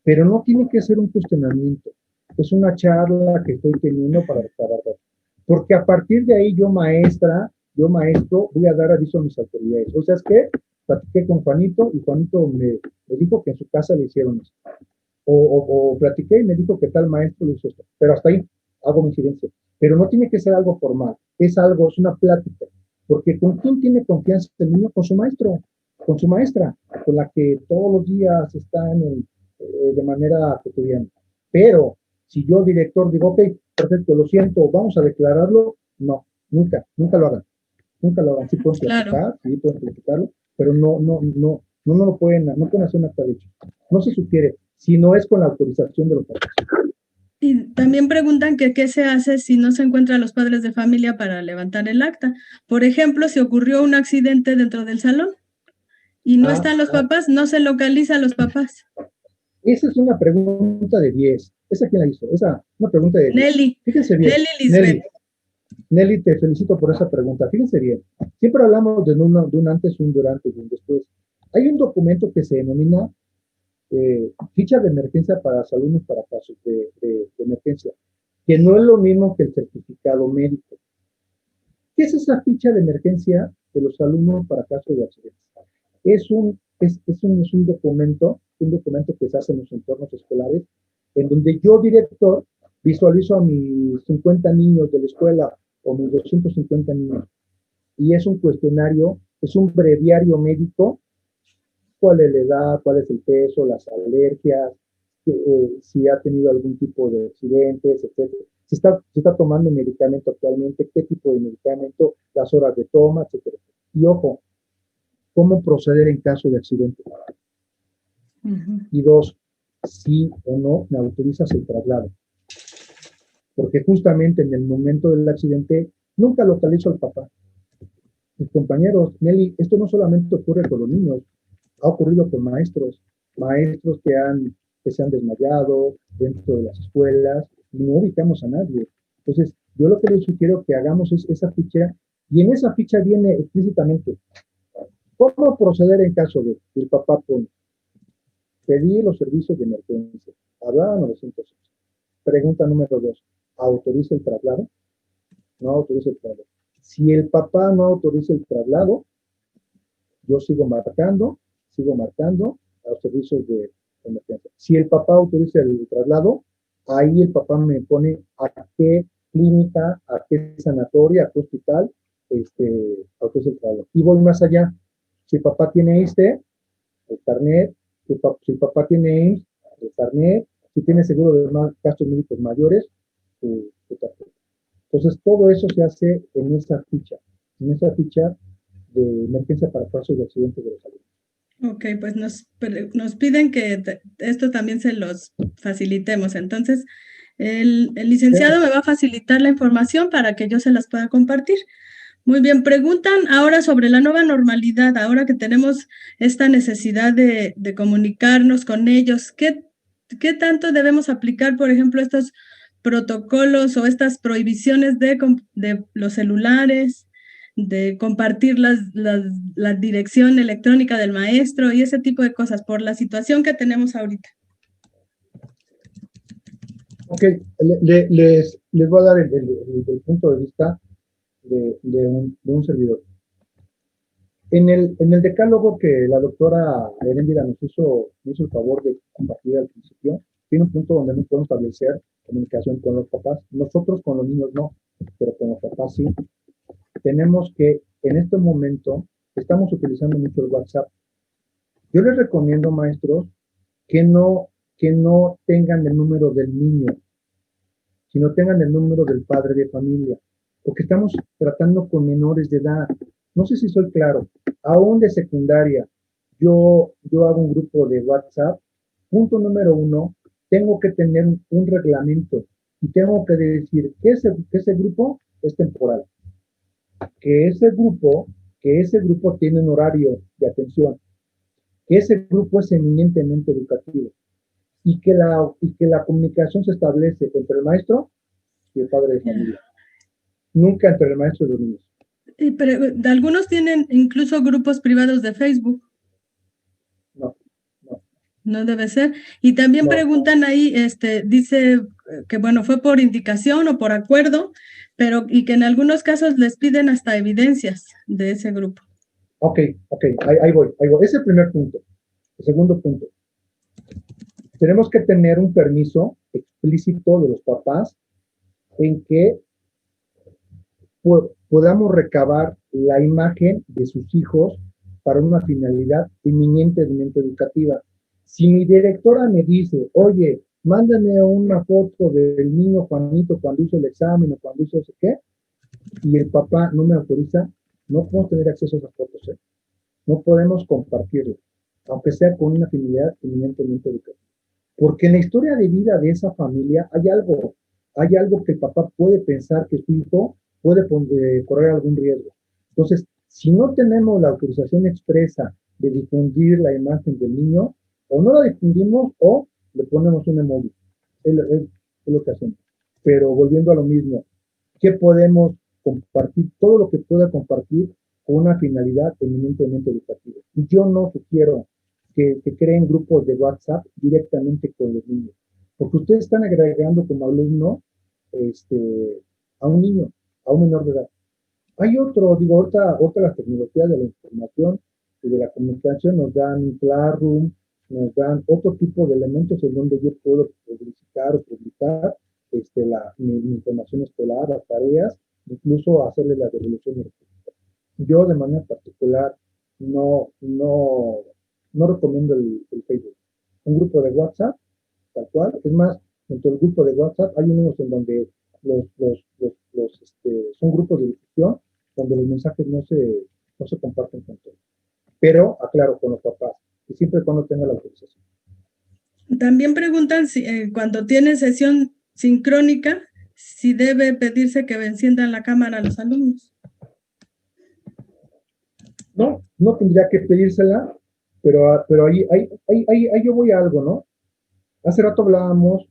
pero no tiene que ser un cuestionamiento. Es una charla que estoy teniendo para recabar datos. Porque a partir de ahí yo maestro, voy a dar aviso a mis autoridades. O sea, es que platiqué con Juanito y Juanito me dijo que en su casa le hicieron eso. O platiqué y me dijo que tal maestro le hizo esto. Pero hasta ahí hago mi incidencia. Pero no tiene que ser algo formal. Es una plática. Porque ¿con quién tiene confianza el niño? Con su maestro, con su maestra, con la que todos los días están de manera cotidiana. Pero si yo, director, digo, ok, perfecto, lo siento, vamos a declararlo, no, nunca lo hagan. Nunca lo hagan. Sí pueden platicar, claro. Sí pueden platicarlo, pero no lo pueden, no pueden hacer un acta de hecho. No se sugiere, si no es con la autorización de los padres. Y también preguntan que qué se hace si no se encuentran los padres de familia para levantar el acta. Por ejemplo, si ocurrió un accidente dentro del salón y no están los papás, no se localiza a los papás. Esa es una pregunta de 10. ¿Esa quién la hizo? Esa, una pregunta de 10. Nelly. Fíjense bien. Nelly Lisbeth. Nelly, te felicito por esa pregunta. Fíjense bien. Siempre hablamos de un antes, un durante y un después. Hay un documento que se denomina ficha de emergencia para los alumnos para casos de emergencia, que no es lo mismo que el certificado médico. ¿Qué es esa ficha de emergencia de los alumnos para casos de accidentes? Es un documento que se hace en los entornos escolares, en donde yo, director, visualizo a mis 50 niños de la escuela o mis 250 niños. Y es un cuestionario, es un breviario médico, cuál es la edad, cuál es el peso, las alergias, si ha tenido algún tipo de accidentes, etc. Si está tomando medicamento actualmente, qué tipo de medicamento, las horas de toma, etc. Y ojo, cómo proceder en caso de accidente. Y 2, si o no me autorizas el traslado. Porque justamente en el momento del accidente nunca localizo al papá. Mis compañeros, Nelly, esto no solamente ocurre con los niños, ha ocurrido con maestros que se han desmayado dentro de las escuelas y no ubicamos a nadie. Entonces, yo lo que les sugiero que hagamos es esa ficha, y en esa ficha viene explícitamente cómo proceder en caso de que el papá pone pedir los servicios de emergencia, hablar a 911. Pregunta número 2, ¿autoriza el traslado? No autoriza el traslado. Si el papá no autoriza el traslado, yo sigo marcando a los servicios de emergencia. Si el papá autoriza el traslado, ahí el papá me pone a qué clínica, a qué sanatoria, a qué hospital autoriza el traslado. Y voy más allá. Si el papá tiene el carnet, si el papá tiene IMSS, el carnet, si tiene seguro de gastos médicos mayores, entonces todo eso se hace en esa ficha de emergencia para casos de accidentes de los alumnos. Ok, pues nos piden que esto también se los facilitemos. Entonces, el licenciado me va a facilitar la información para que yo se las pueda compartir. Muy bien, preguntan ahora sobre la nueva normalidad, ahora que tenemos esta necesidad de comunicarnos con ellos. ¿Qué tanto debemos aplicar, por ejemplo, estos protocolos o estas prohibiciones de los celulares, de compartir la dirección electrónica del maestro y ese tipo de cosas por la situación que tenemos ahorita? Ok, les voy a dar el punto de vista de un servidor. En el decálogo que la doctora Heréndira nos hizo el favor de compartir al principio, tiene un punto donde no podemos establecer comunicación con los papás. Nosotros con los niños no, pero con los papás sí. Tenemos que, en este momento, estamos utilizando mucho el WhatsApp. Yo les recomiendo, maestros, que no tengan el número del niño, sino tengan el número del padre de familia, porque estamos tratando con menores de edad. No sé si soy claro. Aún de secundaria, yo hago un grupo de WhatsApp. Punto número uno, tengo que tener un reglamento y tengo que decir que ese grupo es temporal, que ese grupo tiene un horario de atención, que ese grupo es eminentemente educativo y que la comunicación se establece entre el maestro y el padre de familia, nunca entre el maestro y los niños. Pero algunos tienen incluso grupos privados de Facebook. No, no. No debe ser. Y también preguntan ahí, dice que bueno, fue por indicación o por acuerdo, pero y que en algunos casos les piden hasta evidencias de ese grupo. Ok, ahí voy. Ese es el primer punto. El segundo punto. Tenemos que tener un permiso explícito de los papás en que podamos recabar la imagen de sus hijos para una finalidad eminentemente educativa. Si mi directora me dice, oye, mándame una foto del niño Juanito cuando hizo el examen o cuando hizo no sé qué, y el papá no me autoriza, no podemos tener acceso a esas fotos, ¿eh? No podemos compartirlo, aunque sea con una finalidad eminentemente educativa. Porque en la historia de vida de esa familia hay algo que el papá puede pensar que su hijo puede correr algún riesgo. Entonces, si no tenemos la autorización expresa de difundir la imagen del niño, o no la difundimos o le ponemos un emoji. Es lo que hacemos. Pero volviendo a lo mismo, ¿qué podemos compartir? Todo lo que pueda compartir con una finalidad eminentemente educativa. Y yo no sugiero que creen grupos de WhatsApp directamente con los niños, porque ustedes están agregando como alumno a un niño, a un menor de edad. Hay ahorita las tecnologías de la información y de la comunicación nos dan un Classroom, nos dan otro tipo de elementos en donde yo puedo publicitar o publicar mi información escolar, las tareas, incluso hacerle la devolución. Yo de manera particular no recomiendo el Facebook. Un grupo de WhatsApp, tal cual. Es más, dentro del grupo de WhatsApp hay unos en donde son grupos de discusión donde los mensajes no se comparten con todos. Pero, aclaro, con los papás, y siempre y cuando tenga la autorización. También preguntan si cuando tiene sesión sincrónica, si debe pedirse que enciendan la cámara a los alumnos. No tendría que pedírsela, pero ahí yo voy a algo, ¿no? Hace rato hablábamos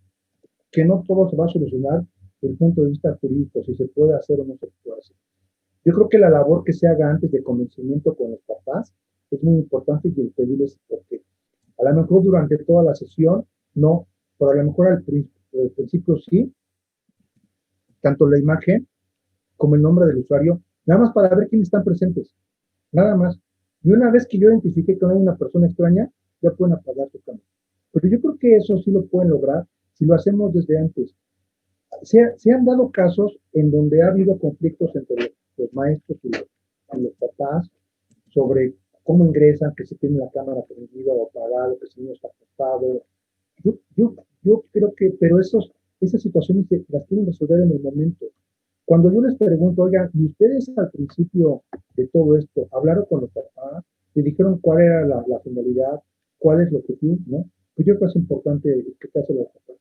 que no todo se va a solucionar desde el punto de vista jurídico, si se puede hacer o no se puede hacer. Yo creo que la labor que se haga antes de convencimiento con los papás es muy importante y el pedirles por qué. A lo mejor durante toda la sesión, no, pero a lo mejor al principio sí, tanto la imagen como el nombre del usuario, nada más para ver quiénes están presentes, nada más. Y una vez que yo identifique que no hay una persona extraña, ya pueden apagar su cámara. Pero yo creo que eso sí lo pueden lograr si lo hacemos desde antes. Se han dado casos en donde ha habido conflictos entre los maestros y los papás sobre cómo ingresan, que si tienen la cámara prendida o apagada, que si no está acostado. Yo creo que, pero esas situaciones las quieren resolver en el momento. Cuando yo les pregunto, oigan, ¿y ustedes al principio de todo esto hablaron con los papás? ¿Le dijeron cuál era la finalidad? ¿Cuál es lo que tienen? ¿No? Pues yo creo que es importante que se hace los papás.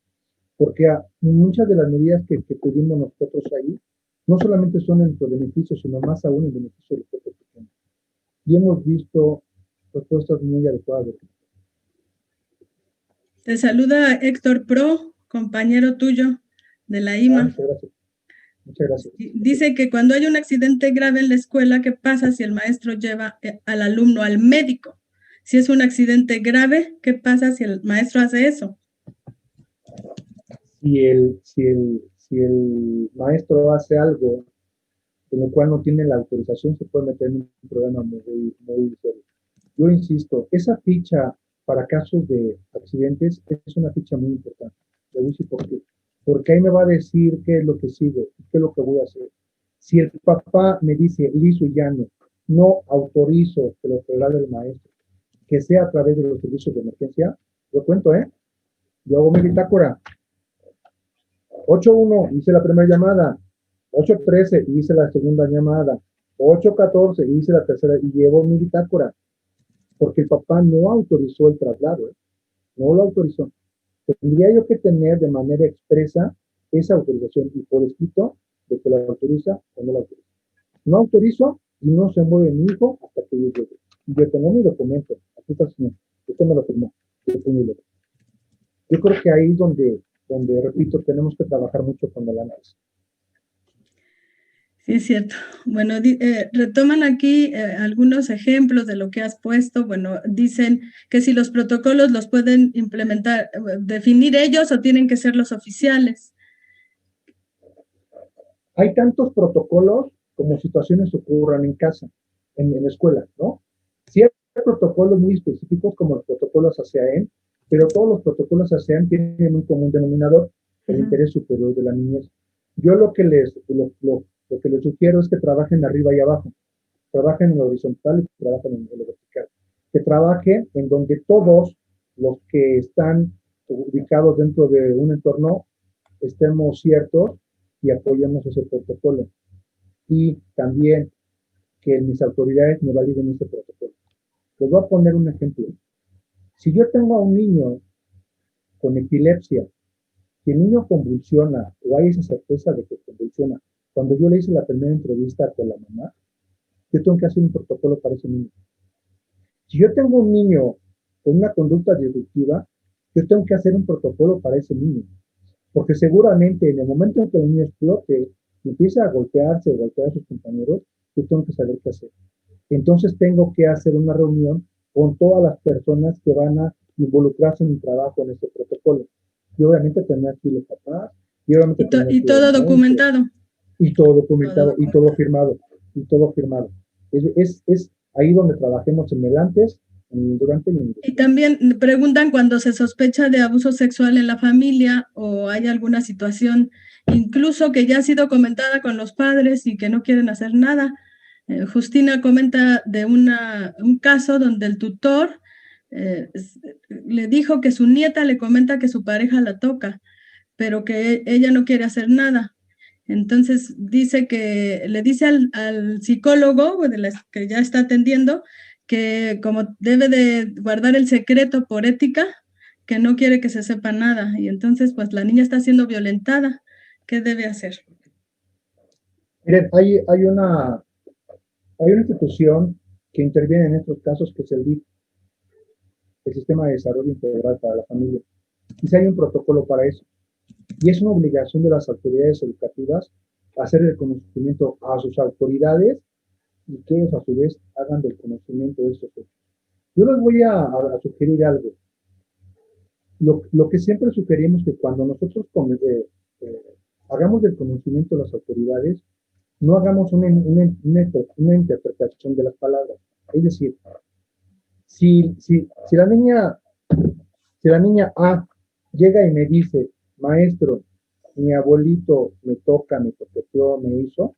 Porque muchas de las medidas que pedimos nosotros ahí no solamente son en nuestro beneficio, sino más aún en beneficio de los propios pequeños. Y hemos visto respuestas muy adecuadas. Te saluda Héctor Pro, compañero tuyo de la IMA. Muchas gracias. Muchas gracias. Dice que cuando hay un accidente grave en la escuela, ¿qué pasa si el maestro lleva al alumno al médico? Si es un accidente grave, ¿qué pasa si el maestro hace eso? Si el maestro hace algo en el cual no tiene la autorización, se puede meter en un problema muy, muy serio. Yo insisto, esa ficha para casos de accidentes es una ficha muy importante. Le voy a decir por qué. Porque ahí me va a decir qué es lo que sigue, qué es lo que voy a hacer. Si el papá me dice liso y llano, no autorizo que lo traslade el maestro, que sea a través de los servicios de emergencia, yo cuento, yo hago mi bitácora. 8-1, hice la primera llamada. 8-13, hice la segunda llamada. 8-14, hice la tercera y llevo mi bitácora. Porque el papá no autorizó el traslado, no lo autorizó. Tendría yo que tener de manera expresa esa autorización y por escrito de que la autoriza o no la autoriza. No autorizo y no se mueve mi hijo hasta que yo llegue. Y yo tengo mi documento. Aquí está el señor. Usted me lo firmó. Yo creo que ahí es donde, repito, tenemos que trabajar mucho con el análisis. Sí, es cierto. Bueno, retoman aquí algunos ejemplos de lo que has puesto. Bueno, dicen que si los protocolos los pueden implementar, definir ellos o tienen que ser los oficiales. Hay tantos protocolos como situaciones ocurran en casa, en la escuela, ¿no? Sí hay protocolos muy específicos como los protocolos ASEAN, pero todos los protocolos ASEAN tienen un común denominador, el interés superior de la niñez. Yo lo que les sugiero es que trabajen arriba y abajo, trabajen en lo horizontal y trabajen en lo vertical, que trabajen en donde todos los que están ubicados dentro de un entorno estemos ciertos y apoyemos ese protocolo. Y también que mis autoridades me validen ese protocolo. Les voy a poner un ejemplo. Si yo tengo a un niño con epilepsia, si el niño convulsiona o hay esa certeza de que convulsiona, cuando yo le hice la primera entrevista con la mamá, yo tengo que hacer un protocolo para ese niño. Si yo tengo un niño con una conducta disruptiva, yo tengo que hacer un protocolo para ese niño. Porque seguramente en el momento en que el niño explote, empieza a golpearse o golpear a sus compañeros, yo tengo que saber qué hacer. Entonces tengo que hacer una reunión con todas las personas que van a involucrarse en mi trabajo en este protocolo. Y obviamente tener aquí los papás, y todo documentado. Y todo documentado, y todo firmado, Es ahí donde trabajemos en el antes, en el durante y en el después. Y también preguntan cuando se sospecha de abuso sexual en la familia o hay alguna situación, incluso que ya ha sido comentada con los padres y que no quieren hacer nada. Justina comenta de un caso donde el tutor le dijo que su nieta le comenta que su pareja la toca, pero que ella no quiere hacer nada. Entonces dice que le dice al psicólogo que ya está atendiendo que como debe de guardar el secreto por ética, que no quiere que se sepa nada. Y entonces pues la niña está siendo violentada. ¿Qué debe hacer? Miren, hay una institución que interviene en estos casos que es el DIF, el Sistema de Desarrollo Integral para la Familia. Y si hay un protocolo para eso. Y es una obligación de las autoridades educativas hacer el conocimiento a sus autoridades y que ellos a su vez hagan del conocimiento de estos hechos. Yo les voy a sugerir algo. Lo que siempre sugerimos que cuando nosotros hagamos del conocimiento de las autoridades, no hagamos una interpretación de las palabras. Es decir, si la niña A llega y me dice, maestro, mi abuelito me toca, me toqueteó, me hizo,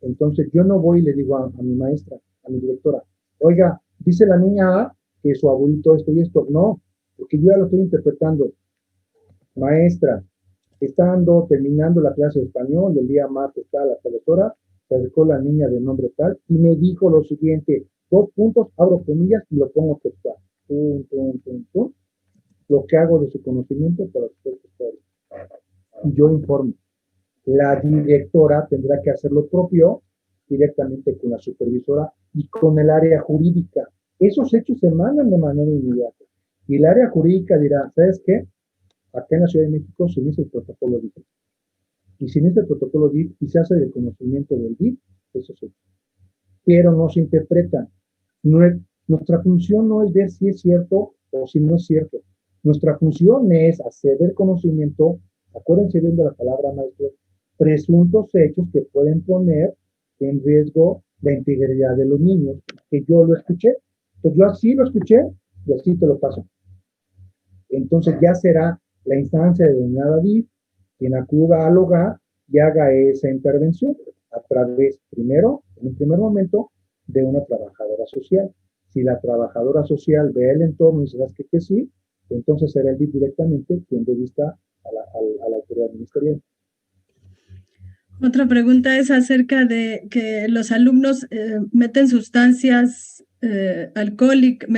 entonces yo no voy y le digo a mi maestra, a mi directora, oiga, dice la niña A que su abuelito esto y esto. No, porque yo ya lo estoy interpretando. Maestra, estando terminando la clase de español, el día martes está la profesora, se acercó la niña de nombre tal y me dijo lo siguiente, 2 puntos, abro comillas y lo pongo textual. Lo que hago de su conocimiento para usted. Y yo informo. La directora tendrá que hacer lo propio directamente con la supervisora y con el área jurídica. Esos hechos se mandan de manera inmediata. Y el área jurídica dirá, ¿sabes qué? Acá en la Ciudad de México se inicia el protocolo DIF. Y se inicia el protocolo DIF y se hace de conocimiento del DIF, eso sí. Pero no se interpreta. Nuestra función no es ver si es cierto o si no es cierto. Nuestra función es hacer el conocimiento, acuérdense bien de la palabra, maestro, presuntos hechos que pueden poner en riesgo la integridad de los niños, que yo lo escuché. Entonces yo así lo escuché y así te lo paso. Entonces ya será la instancia de doña David quien acuda al hogar y haga esa intervención a través, primero, en un primer momento, de una trabajadora social. Si la trabajadora social ve el entorno y se das que sí, entonces será el DIF directamente quien dé vista a la autoridad ministerial. Otra pregunta es acerca de que los alumnos meten sustancias alcohólicas,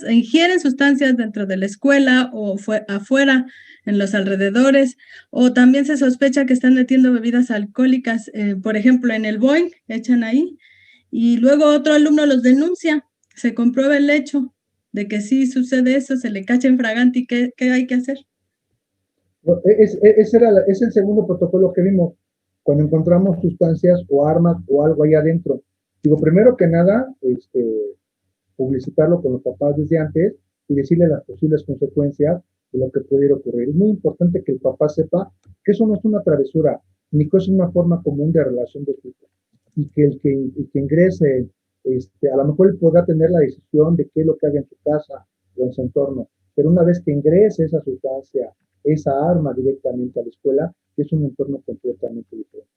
ingieren sustancias dentro de la escuela o afuera, en los alrededores, o también se sospecha que están metiendo bebidas alcohólicas, por ejemplo, en el Boeing, echan ahí, y luego otro alumno los denuncia, se comprueba el hecho de que sí sucede eso, se le cacha en fragante y ¿qué hay que hacer? Es el segundo protocolo que vimos, cuando encontramos sustancias o armas o algo ahí adentro. Digo, primero que nada, publicitarlo con los papás desde antes y decirle las posibles consecuencias de lo que pudiera ocurrir. Es muy importante que el papá sepa que eso no es una travesura, ni que es una forma común de relación de tipo. Y que el que ingrese, a lo mejor él podrá tener la decisión de qué es lo que haga en su casa o en su entorno, pero una vez que ingrese esa sustancia, esa arma directamente a la escuela, es un entorno completamente diferente.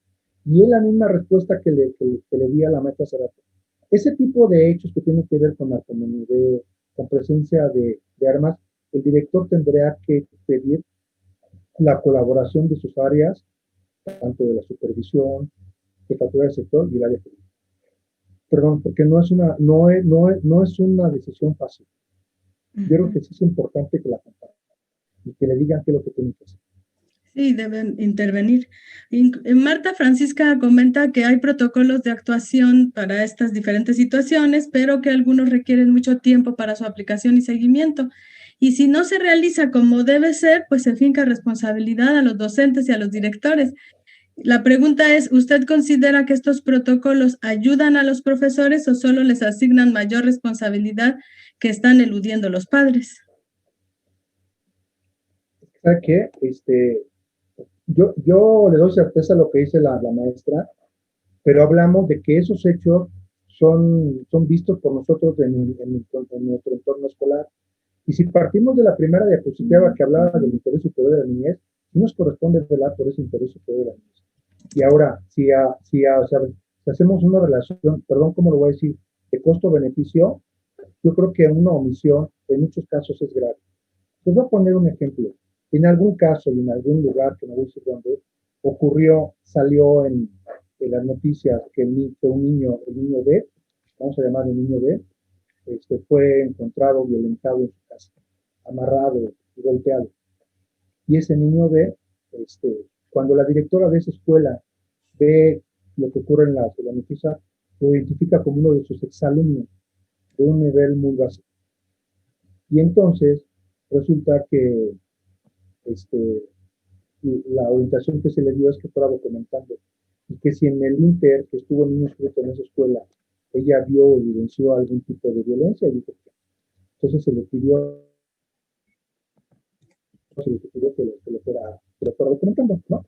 Y es la misma respuesta que le di a la maestra Cerrato. Ese tipo de hechos que tienen que ver con narcomenudeo, con presencia de armas, el director tendrá que pedir la colaboración de sus áreas, tanto de la supervisión, jefatura del sector y el área jurídica. Perdón, porque no es una decisión fácil. Yo creo que sí es importante que la compartan y que le digan qué es lo que tienen que hacer. Sí, deben intervenir. Marta Francisca comenta que hay protocolos de actuación para estas diferentes situaciones, pero que algunos requieren mucho tiempo para su aplicación y seguimiento. Y si no se realiza como debe ser, pues se finca responsabilidad a los docentes y a los directores. La pregunta es, ¿usted considera que estos protocolos ayudan a los profesores o solo les asignan mayor responsabilidad que están eludiendo los padres? ¿Sabe qué? Yo le doy certeza a lo que dice la maestra, pero hablamos de que esos hechos son vistos por nosotros en nuestro entorno escolar. Y si partimos de la primera diapositiva que hablaba del interés superior de la niñez, sí nos corresponde velar por ese interés superior de la niñez. Y ahora, o sea, si hacemos una relación, perdón, ¿cómo lo voy a decir? De costo-beneficio, yo creo que una omisión en muchos casos es grave. Les voy a poner un ejemplo. En algún caso y en algún lugar, que no voy a decir dónde, salió en las noticias que un niño, el niño B, vamos a llamar el niño B, fue encontrado violentado en su casa, amarrado y golpeado. Y ese niño B, cuando la directora de esa escuela ve lo que ocurre en la noticia, lo identifica como uno de sus exalumnos de un nivel muy básico. Y entonces resulta que la orientación que se le dio es que fuera documentando y que si en el Inter que estuvo el niño inscrito en esa escuela ella vio o evidenció algún tipo de violencia, dijo que entonces se le pidió que lo fuera documentando, ¿no?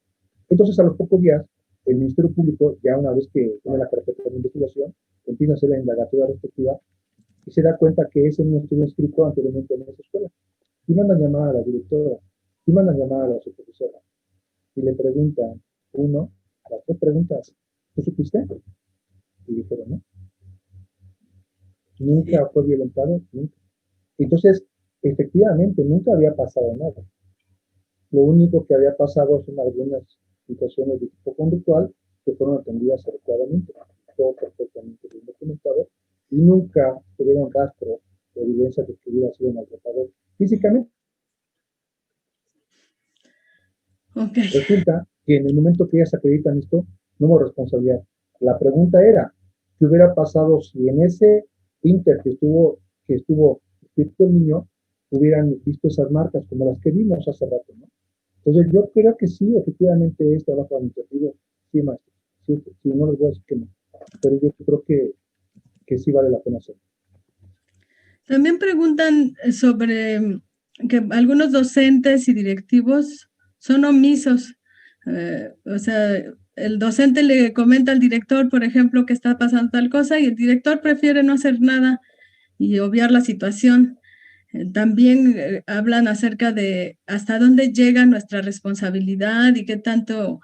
Entonces a los pocos días el Ministerio Público, ya una vez que tiene la carpeta de investigación, empieza a hacer la indagatoria respectiva y se da cuenta que ese niño estuvo inscrito anteriormente en esa escuela. Y mandan llamar a la directora, y mandan llamar a la supervisora, y le preguntan a las tres preguntas, ¿tú supiste? Y dijeron, no. Nunca fue violentado, nunca. Entonces, efectivamente, nunca había pasado nada. Lo único que había pasado son algunas situaciones de tipo conductual que fueron atendidas adecuadamente, todo perfectamente bien documentado, y nunca tuvieron rastro de evidencia de que hubiera sido maltratado físicamente. Okay. Resulta que en el momento que ellas acreditan esto, no hubo responsabilidad. La pregunta era, ¿qué hubiera pasado si en ese inter que estuvo escrito el niño, hubieran visto esas marcas como las que vimos hace rato, ¿no? Entonces yo creo que sí, efectivamente es trabajo administrativo, sí, maestro, sí, no les voy a decir que no, pero yo creo que sí vale la pena hacerlo. También preguntan sobre que algunos docentes y directivos son omisos O sea, el docente le comenta al director, por ejemplo, que está pasando tal cosa y el director prefiere no hacer nada y obviar la situación. También hablan acerca de hasta dónde llega nuestra responsabilidad y qué tanto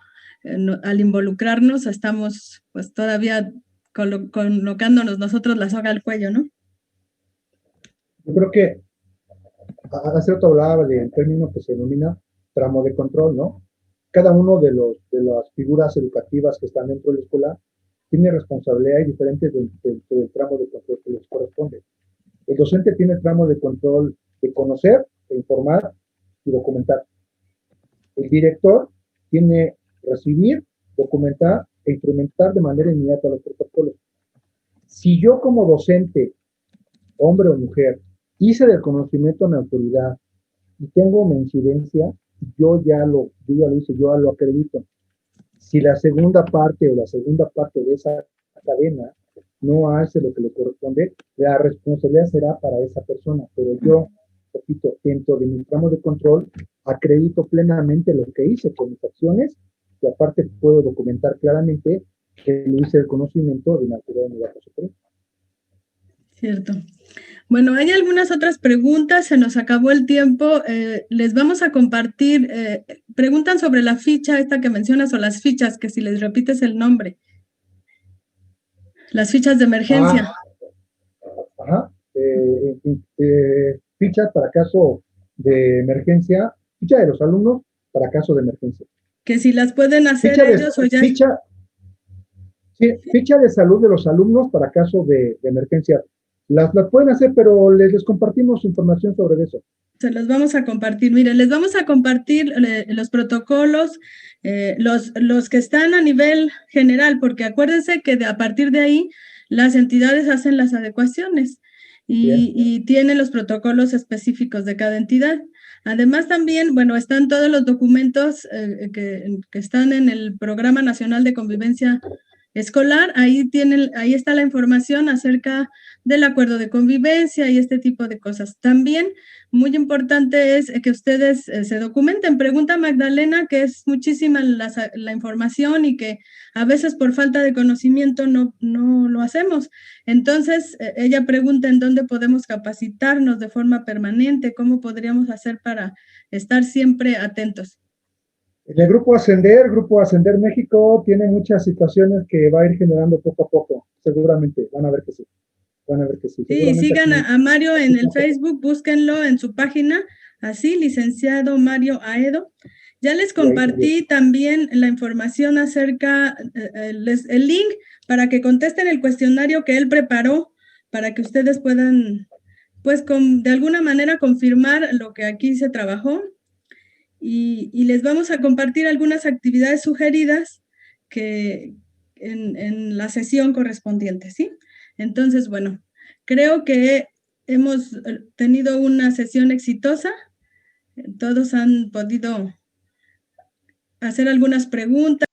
al involucrarnos estamos pues todavía colocándonos nosotros la soga al cuello, ¿no? Yo creo que hace rato hablaba del término que se denomina tramo de control, ¿no? Cada uno de las figuras educativas que están dentro de la escuela tiene responsabilidades diferentes dentro del tramo de control que les corresponde. El docente tiene el tramo de control de conocer, de informar y documentar. El director tiene recibir, documentar e implementar de manera inmediata los protocolos. Si yo como docente, hombre o mujer, hice del conocimiento mi autoridad y tengo una incidencia, yo ya lo hice, yo ya lo acredito. Si la segunda parte o la segunda parte de esa cadena no hace lo que le corresponde, la responsabilidad será para esa persona. Pero yo, repito, dentro de mi tramo de control, acredito plenamente lo que hice con mis acciones y aparte puedo documentar claramente que lo hice el conocimiento de una autoridad de nivel superior. Cierto. Bueno, hay algunas otras preguntas, se nos acabó el tiempo, les vamos a compartir, preguntan sobre la ficha esta que mencionas o las fichas, que si les repites el nombre, las fichas de emergencia. Ajá, fichas para caso de emergencia, ficha de los alumnos para caso de emergencia. Que si las pueden hacer ellos o ya... Ficha de salud de los alumnos para caso de emergencia. Las pueden hacer, pero les compartimos información sobre eso. Se los vamos a compartir. Miren, les vamos a compartir los protocolos, los que están a nivel general, porque acuérdense que a partir de ahí las entidades hacen las adecuaciones y tienen los protocolos específicos de cada entidad. Además también, bueno, están todos los documentos que están en el Programa Nacional de Convivencia Escolar, ahí está la información acerca del acuerdo de convivencia y este tipo de cosas. También muy importante es que ustedes se documenten. Pregunta Magdalena que es muchísima la información y que a veces por falta de conocimiento no lo hacemos. Entonces, ella pregunta en dónde podemos capacitarnos de forma permanente, cómo podríamos hacer para estar siempre atentos. En el Grupo Ascender México, tiene muchas situaciones que va a ir generando poco a poco, seguramente, van a ver que sí. Sí, sigan a Mario en el Facebook, búsquenlo en su página, así, licenciado Mario Aedo. Ya les compartí también la información acerca, el link para que contesten el cuestionario que él preparó, para que ustedes puedan, pues, de alguna manera confirmar lo que aquí se trabajó. Y les vamos a compartir algunas actividades sugeridas que en la sesión correspondiente, ¿sí? Entonces, bueno, creo que hemos tenido una sesión exitosa. Todos han podido hacer algunas preguntas.